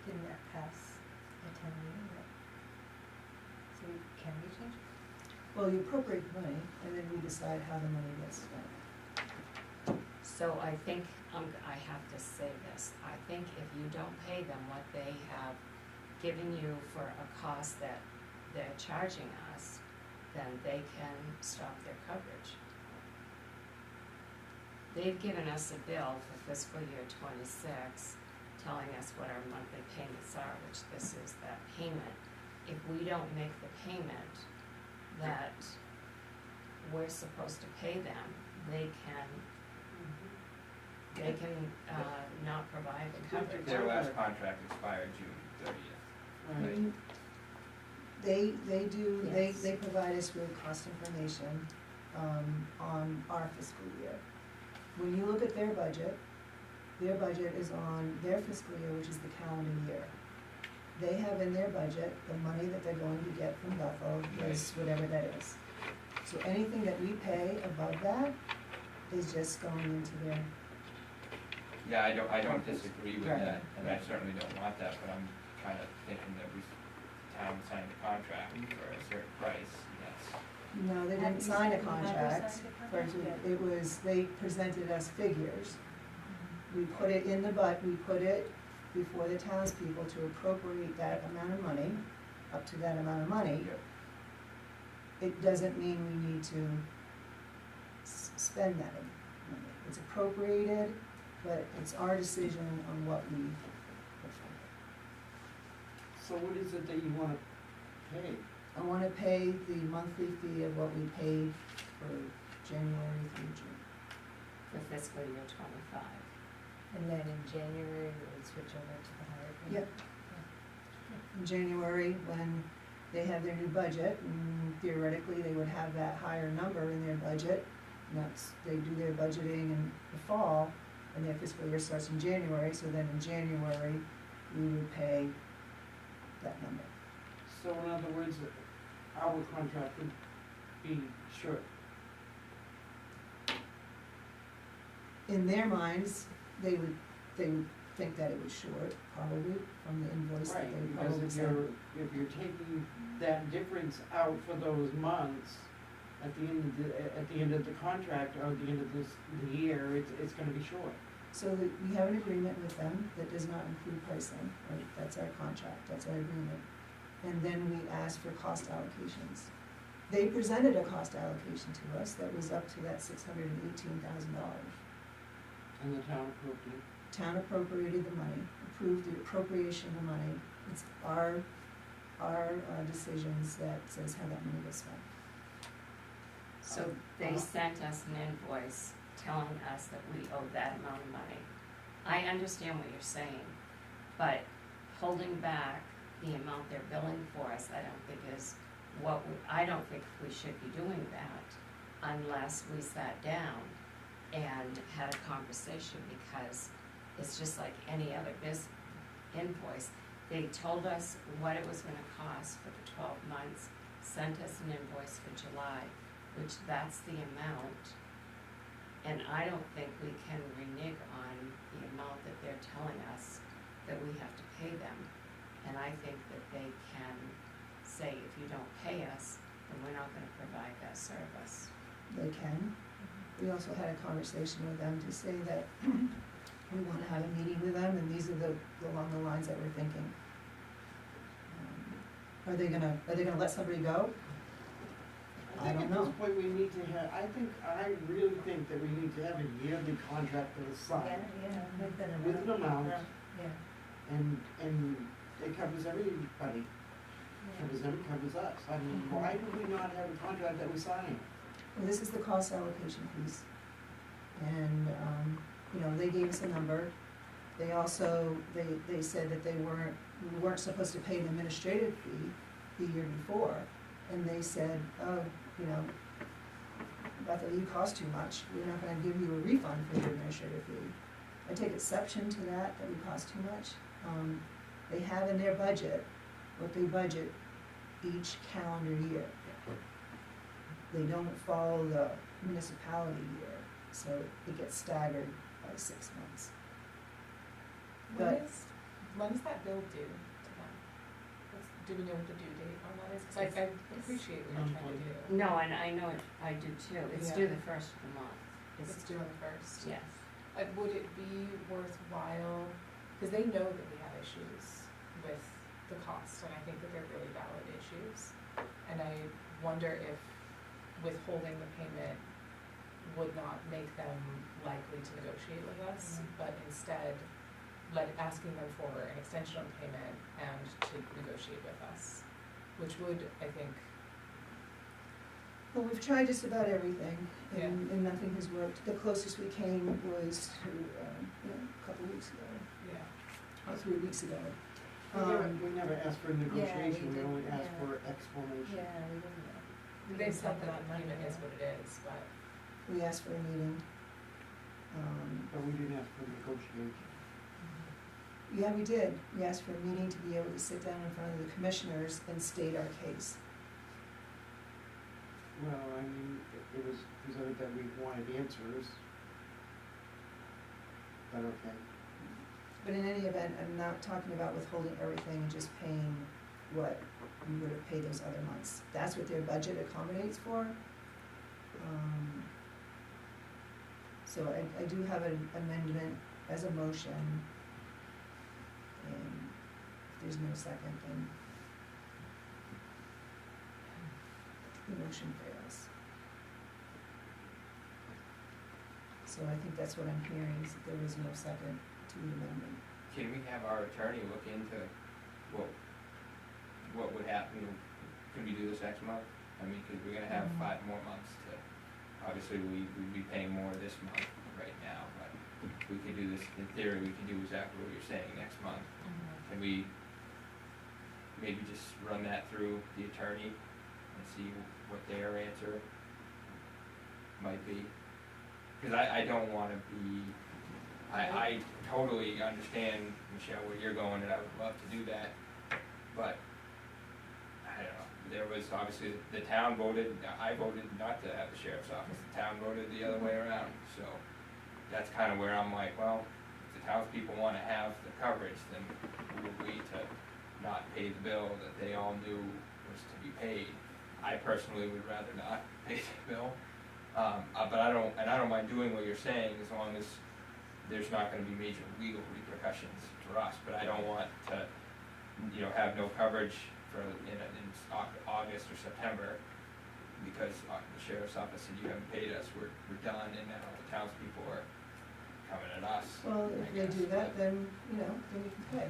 didn't that pass a town meeting, right? So can we change it? Well, you appropriate the money, and then we decide how the money gets spent. So I think, I have to say this, I think if you don't pay them what they have given you for a cost that they're charging us, then they can stop their coverage. They've given us a bill for fiscal year 26 telling us what our monthly payments are, which this is that payment. If we don't make the payment that we're supposed to pay them, they can not provide the coverage. Their last contract expired June 30th. Right. They provide us with cost information, on our fiscal year. When you look at their budget is on their fiscal year, which is the calendar year. They have in their budget the money that they're going to get from Bethel, is whatever that is. So anything that we pay above that is just going into their, Yeah, I don't disagree with Right. that, and I certainly don't want that, but I'm kind of thinking that town signed a contract for a certain price, yes. no, they didn't sign a contract. First, it was, they presented us figures. We put it in the we put it before the townspeople to appropriate that amount of money, up to that amount of money. It doesn't mean we need to spend that money. It's appropriated, but it's our decision on what we. So what is it that you wanna pay? I wanna pay the monthly fee of what we paid for January through June. For fiscal year 25. And then in January, we would switch over to the higher pay. Yep. In January, when they have their new budget, and theoretically, they would have that higher number in their budget. And that's, they do their budgeting in the fall, and their fiscal year starts in January, so then in January, we would pay that number. So in other words, our contract would be short. In their minds, they would think that it was short, probably, from the invoice that Right, they because probably if sent. you're taking that difference out for those months, at the end of the contract, or at the end of the year, it's gonna be short. So we have an agreement with them that does not include pricing, right? That's our contract, that's our agreement. And then we ask for cost allocations. They presented a cost allocation to us that was up to that $618,000. And the town approved it. Town appropriated the money, approved the appropriation of the money. It's our decisions that says how that money gets spent. So they sent us an invoice telling us that we owe that amount of money. I understand what you're saying, but holding back the amount they're billing for us, I don't think is I don't think we should be doing that unless we sat down and had a conversation, because it's just like any other invoice. They told us what it was gonna cost for the 12 months, sent us an invoice for July, which that's the amount. And I don't think we can renege on the amount that they're telling us that we have to pay them. And I think that they can say, if you don't pay us, then we're not gonna provide that service. They can. We also had a conversation with them to say that we wanna have a meeting with them, and these are along the lines that we're thinking. Are they gonna let somebody go? I don't At know. this point, we need to have, I really think that we need to have a yearly contract that is signed. With an With an amount. Yeah. And it covers everybody, covers us. I mean, why do we not have a contract that we sign? Well, this is the cost allocation piece. And, they gave us a number. They also, they said that we weren't supposed to pay an administrative fee the year before. And they said, oh, Bethel, you cost too much. We're not gonna give you a refund for your administrative fee. I take exception to that we cost too much. They have in their budget what they budget each calendar year. They don't follow the municipality year, so it gets staggered by 6 months. But When is that bill due to them? Do we know what the due date on that is? Cause I appreciate what you're trying to do. No, and I know I do too. It's due the first of the month. It's due on the first. Yes. Would it be worthwhile, because they know that we have issues with the cost, and I think that they're really valid issues. And I wonder if withholding the payment would not make them likely to negotiate with us, but instead asking them for an extension on payment and to negotiate with us, which would, I think, Well, we've tried just about everything, Yeah. and nothing has worked. The closest we came was to, a couple weeks ago, yeah. or 3 weeks ago. We never asked for negotiation, we only didn't, asked yeah. for explanation. Yeah, we didn't. They said talk that about the payment money, is yeah. what it is, but We asked for a meeting. But we didn't ask for negotiation. Yeah, we did. We asked for a meeting to be able to sit down in front of the commissioners and state our case. Well, I mean, it was presented that we wanted answers. But okay. But in any event, I'm not talking about withholding everything and just paying what we would have paid those other months. That's what their budget accommodates for. So I do have an amendment as a motion. And if there's no second, then the motion fails. So I think that's what I'm hearing, is that there is no second to the amendment. Can we have our attorney look into what would happen, could we do this next month? I mean, cause we're gonna have 5 more months to, obviously, we'd be paying more this month right now, but we could do this, in theory, we could do exactly what you're saying next month. Can we maybe just run that through the attorney and see what their answer might be? Cause I don't wanna be, I totally understand, Michelle, where you're going, and I would love to do that, but I don't know, there was obviously, the town voted, I voted not to have the sheriff's office, the town voted the other way around, so that's kinda where I'm like, well, if the townspeople wanna have the coverage, then who are we to not pay the bill that they all knew was to be paid? I personally would rather not pay the bill, but I don't mind doing what you're saying, as long as there's not gonna be major legal repercussions for us, but I don't want to, have no coverage for, in August or September, because the sheriff's office said, you haven't paid us, we're done, and now the townspeople are coming at us. Well, if they do that, then, then we can pay.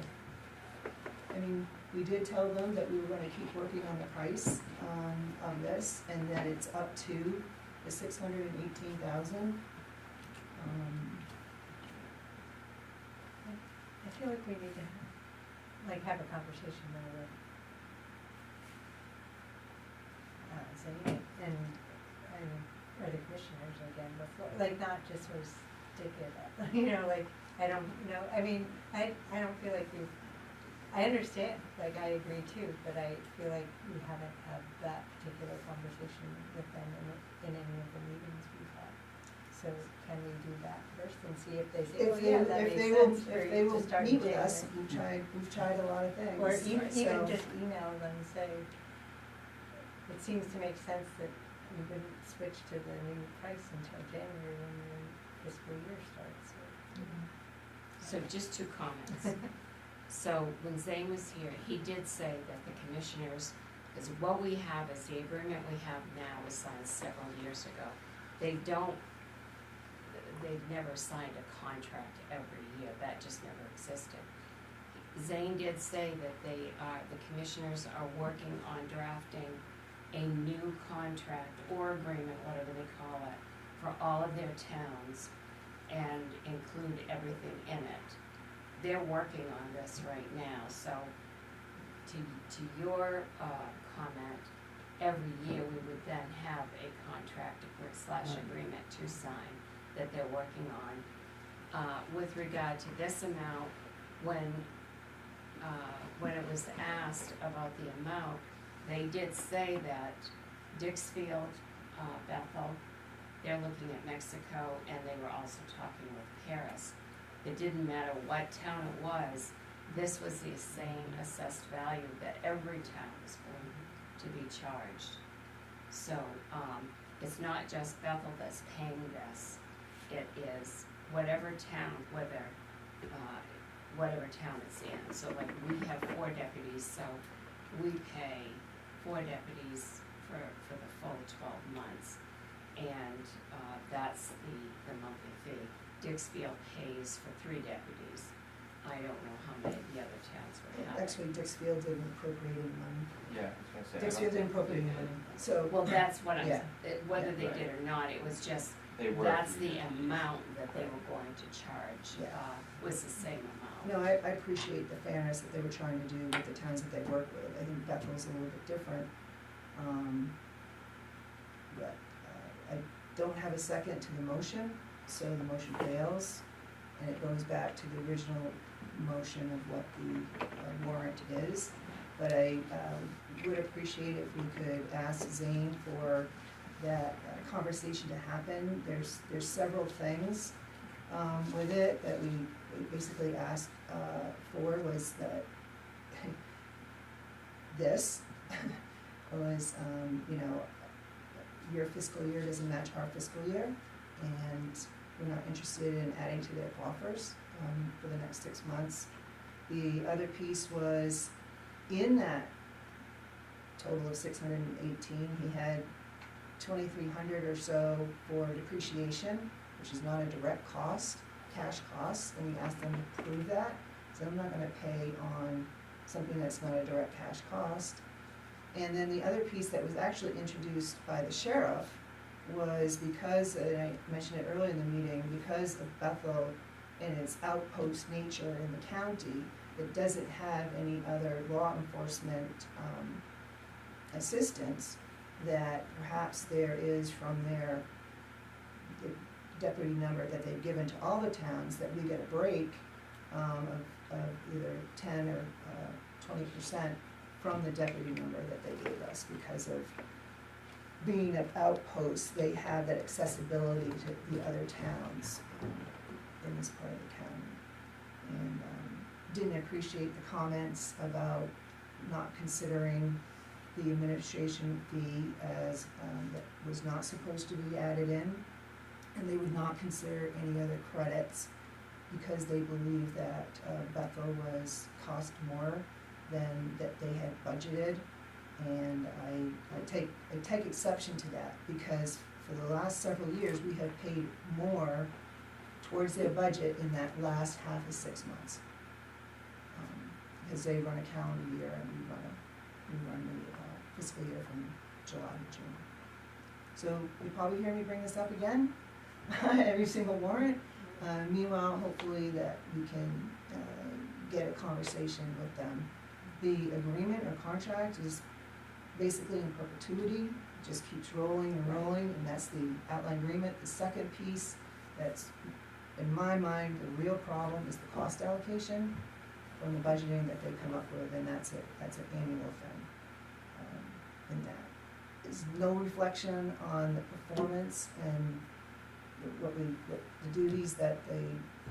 I mean, we did tell them that we were gonna keep working on the price, on this, and that it's up to the $618,000. I feel like we need to, have a conversation though with, Zane and, or the commissioners again before, not just sort of stick it up, I don't, I don't feel like I understand, I agree too, but I feel like we haven't had that particular conversation with them in any of the meetings we've had. So can we do that first and see if they say, that makes sense for if they you will to start meet doing with us, it. we've tried a lot of things. Or even so- just email them and say, it seems to make sense that we wouldn't switch to the new price until January when the fiscal year starts. So just 2 comments. So when Zane was here, he did say that the commissioners, is what we have is the agreement we have now was signed several years ago. They've never signed a contract every year, that just never existed. Zane did say that the commissioners are working on drafting a new contract or agreement, whatever they call it, for all of their towns and include everything in it. They're working on this right now, so to your comment, every year we would then have a contract / agreement to sign that they're working on. With regard to this amount, when it was asked about the amount, they did say that Dixfield, Bethel, they're looking at Mexico, and they were also talking with Paris. It didn't matter what town it was, this was the same assessed value that every town was going to be charged. So, it's not just Bethel that's paying this, it is whatever town, whatever town it's in. So we have 4 deputies, so we pay 4 deputies for the full 12 months. And that's the monthly fee. Dixfield pays for 3 deputies. I don't know how many of the other towns would have. Actually, Dixfield didn't appropriate any money. Yeah, I was gonna say. I don't Dixfield didn't think appropriate they any did. money, so. Well, that's what I'm, Yeah. whether they Right. did or not, it was just, They were. that's the amount that they were going to charge, Yeah. was the same amount. No, I appreciate the fairness that they were trying to do with the towns that they work with. I think Bethel's a little bit different. But I don't have a second to the motion, so the motion fails. And it goes back to the original motion of what the warrant is. But I would appreciate if we could ask Zane for that conversation to happen. There's several things with it that we basically asked for was that this was, your fiscal year doesn't match our fiscal year, and we're not interested in adding to their coffers for the next 6 months. The other piece was, in that total of 618, he had 2,300 or so for depreciation, which is not a direct cost, cash cost, and we asked them to prove that. So I'm not gonna pay on something that's not a direct cash cost. And then the other piece that was actually introduced by the sheriff was because, and I mentioned it earlier in the meeting, because of Bethel and its outpost nature in the county, it doesn't have any other law enforcement assistance, that perhaps there is from their the deputy number that they've given to all the towns, that we get a break of either 10 or 20% from the deputy number that they gave us, because of being an outpost, they have that accessibility to the other towns in this part of the county. And didn't appreciate the comments about not considering the administration fee as, that was not supposed to be added in. And they would not consider any other credits because they believe that Bethel was cost more than that they had budgeted. And I take exception to that, because for the last several years, we have paid more towards their budget in that last half of 6 months. Because they run a calendar year and we run the fiscal year from July to June. So you probably hear me bring this up again, every single warrant. Meanwhile, hopefully that we can get a conversation with them. The agreement or contract is basically in perpetuity, it just keeps rolling and rolling, and that's the outline agreement. The second piece that's, in my mind, the real problem is the cost allocation from the budgeting that they come up with, and that's an annual thing. And that is no reflection on the performance and the duties that the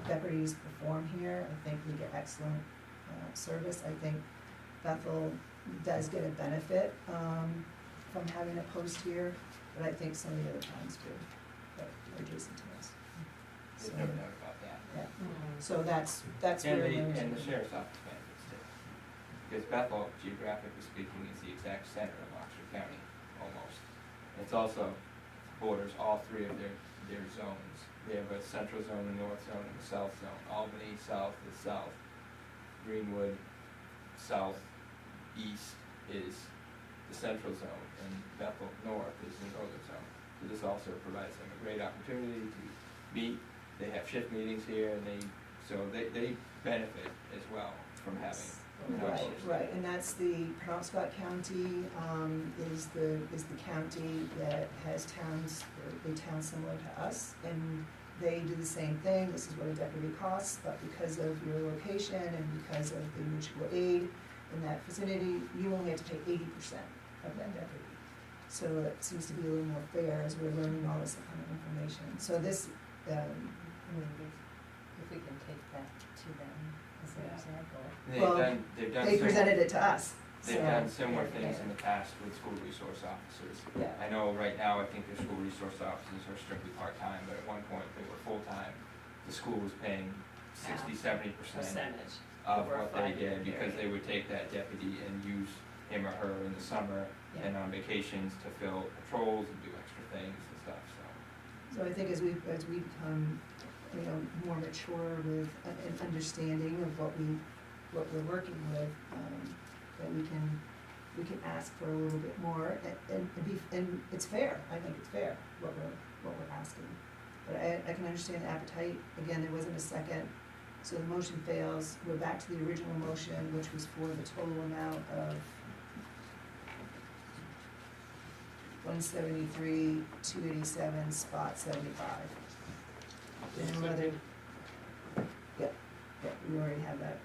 deputies perform here. I think we get excellent service. I think Bethel does get a benefit from having a post here, but I think some of the other towns do, that are adjacent to us. There's no doubt about that. Yeah, so that's And where. and the sheriff's office benefits too. Because Bethel, geographically speaking, is the exact center of Oxford County, almost. It's also borders all three of their zones. They have a central zone, a north zone, and a south zone. Albany south is south. Greenwood south, east is the central zone, and Bethel north is the northern zone. So this also provides them a great opportunity to meet. They have shift meetings here, and they benefit as well from having. Right, and that's the Penobscot County, is the county that has towns, or a town similar to us, and they do the same thing. This is what a deputy costs, but because of your location and because of the mutual aid in that vicinity, you only have to pay 80% of that deputy. So it seems to be a little more fair as we're learning all this kind of information. So this, If we can take that to them as an example. They've done they presented it to us. They've So, done similar yeah, things yeah. in the past with school resource officers. Yeah. I know right now, I think their school resource officers are strictly part-time, but at one point they were full-time. The school was paying 60-70% Percentage. of over a what they 5-year did, because they period. would take that deputy and use him or her in the summer and on vacations to fill patrols and do extra things and stuff, so. So I think as we become you know, more mature with an understanding of what we're working with, that we can ask for a little bit more, and it's fair, I think it's fair, what we're asking. But I can understand the appetite, again, there wasn't a second, so the motion fails, we're back to the original motion, which was for the total amount of $173,287, spot 75. And whether, yep, we already have that,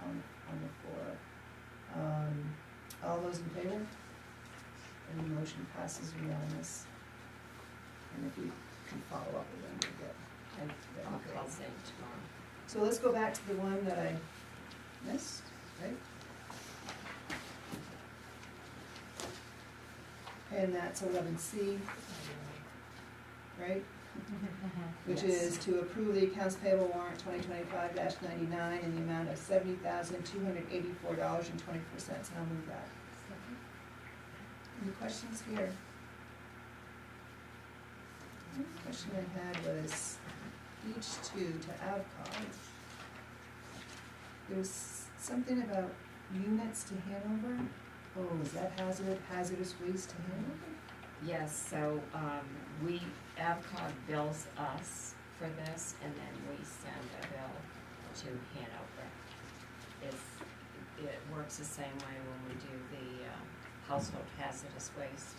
on the floor. All those in favor? And the motion passes unanimous. And if you can follow up with them, we'll get, that'd be I'll great. call Zane tomorrow. So let's go back to the one that I missed, right? And that's 11C, right? Which Yes. is to approve the accounts payable warrant 2025-99 in the amount of $70,284.24, and I'll move that. Any questions here? The question I had was H2 to AvCog. There was something about units to Hanover. Oh, is that hazardous waste to Hanover? Yes, so, AvCog bills us for this, and then we send a bill to Hanover. It works the same way when we do the, household hazardous waste.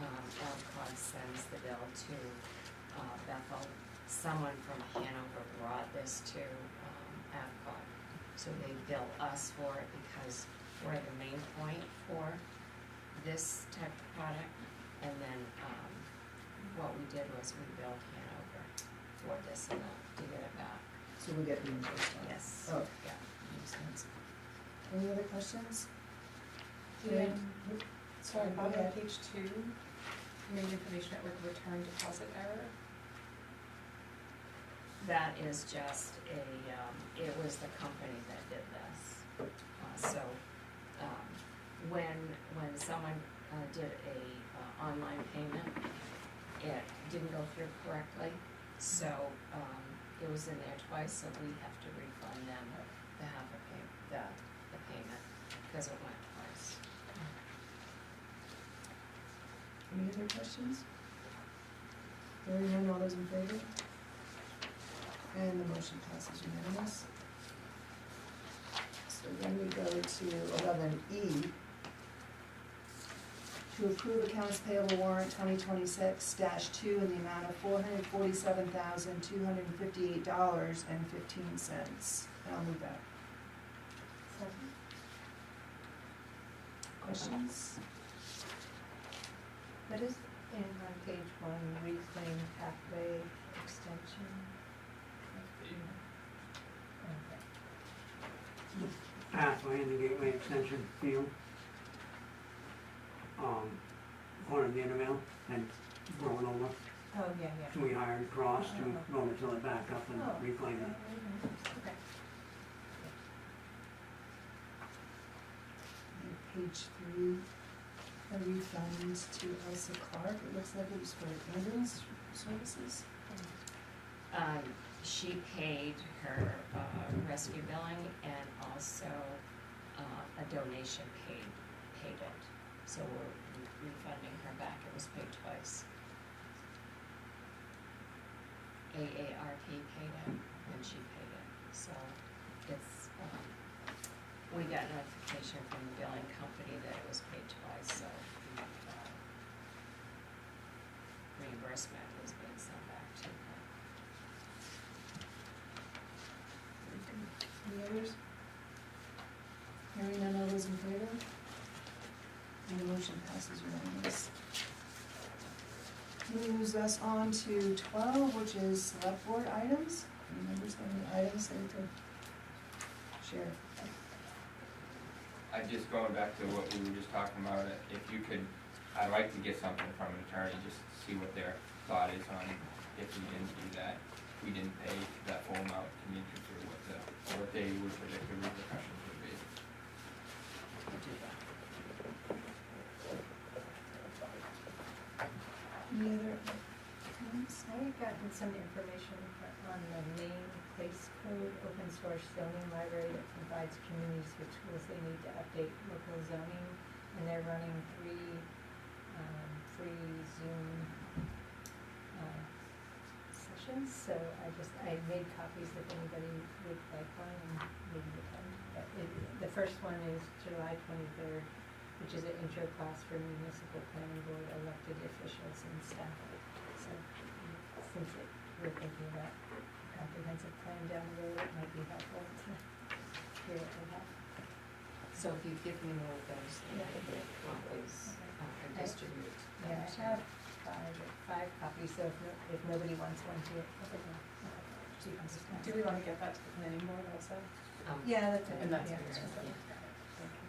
AvCog sends the bill to, Bethel. Someone from Hanover brought this to, AvCog. So they bill us for it because we're the main point for this type of product. And then, what we did was we billed Hanover for this amount to get it back. So we'll get reimbursed on it. Yes. Oh, Yeah. makes sense. Any other questions? Yeah. Sorry, Go on ahead. page 2, community information network return deposit error. That is just it was the company that did this. When someone did a online payment, it didn't go through correctly, so, it was in there twice, so we have to refund them the payment, because it went twice. Any other questions? Hearing none, all those in favor? And the motion passes unanimous. So then we go to 11E. To approve accounts payable warrant 2026-2 in the amount of $447,258.15. And I'll move that. Questions? What is in on page 1, reclaim pathway extension? Okay. Pathway in the Gateway Extension field. Corner of the Intervale and growing over. Oh, yeah. So we hired Cross to go until it back up and reclaim it. Okay. And page 3, a refund to Elsa Clark. It looks like it was for ambulance services. She paid her rescue billing and also a donation paid it. So we're refunding her back. It was paid twice. AARP paid it and she paid it. So it's, we got notification from the billing company that it was paid twice, so reimbursement was being sent back to her. Any others? Hearing none, all those in favor? And the motion passes unanimous. Moves us on to 12, which is select board items. Any members have any items they could share? Just going back to what we were just talking about, if you could, I'd like to get something from an attorney, just to see what their thought is on if we didn't do that. We didn't pay that full amount, can you consider what they would predict the repercussions would be? We'll do that. Any other comments? All right. gotten some information on the main place code, open source zoning library that provides communities with tools they need to update local zoning, and they're running free Zoom sessions, so I made copies if anybody would like one and maybe attend. But the first one is July 23rd, which is an intro class for municipal planning board elected officials and staff. So since we're thinking about comprehensive plan down the road, it might be helpful to hear what they have. So if you give me more of those, then I can get copies, distribute. Yeah, I have five copies, so if nobody wants one here, Do we wanna get that to the planning board also? yeah, that's it. And that's Yeah. yours, Got it. okay. Thank you.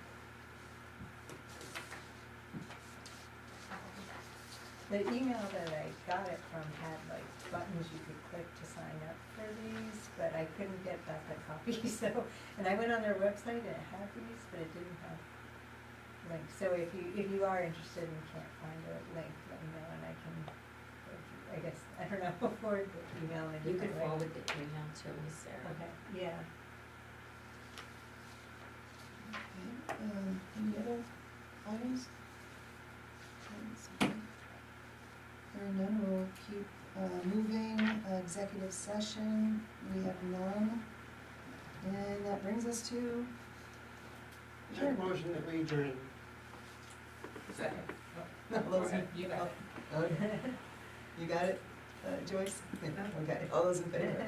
The email that I got it from had like buttons you could click to sign up for these, but I couldn't get back the copy, so, and I went on their website and it had these, but it didn't have links. So if you are interested and can't find a link, let me know and I can, I guess, I don't know, forward the email in a You different could way. forward the email to me, Sarah. Okay, yeah. Any other items? Hearing none, we'll keep moving. Executive session, we have none. And that brings us to Make a motion that we adjourn. Second. all Go those in- ahead, you got it. Okay. You got it, Joyce? Okay, all those in favor?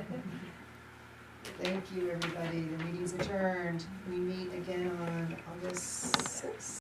Thank you, everybody. The meeting's adjourned. We meet again on August 6th.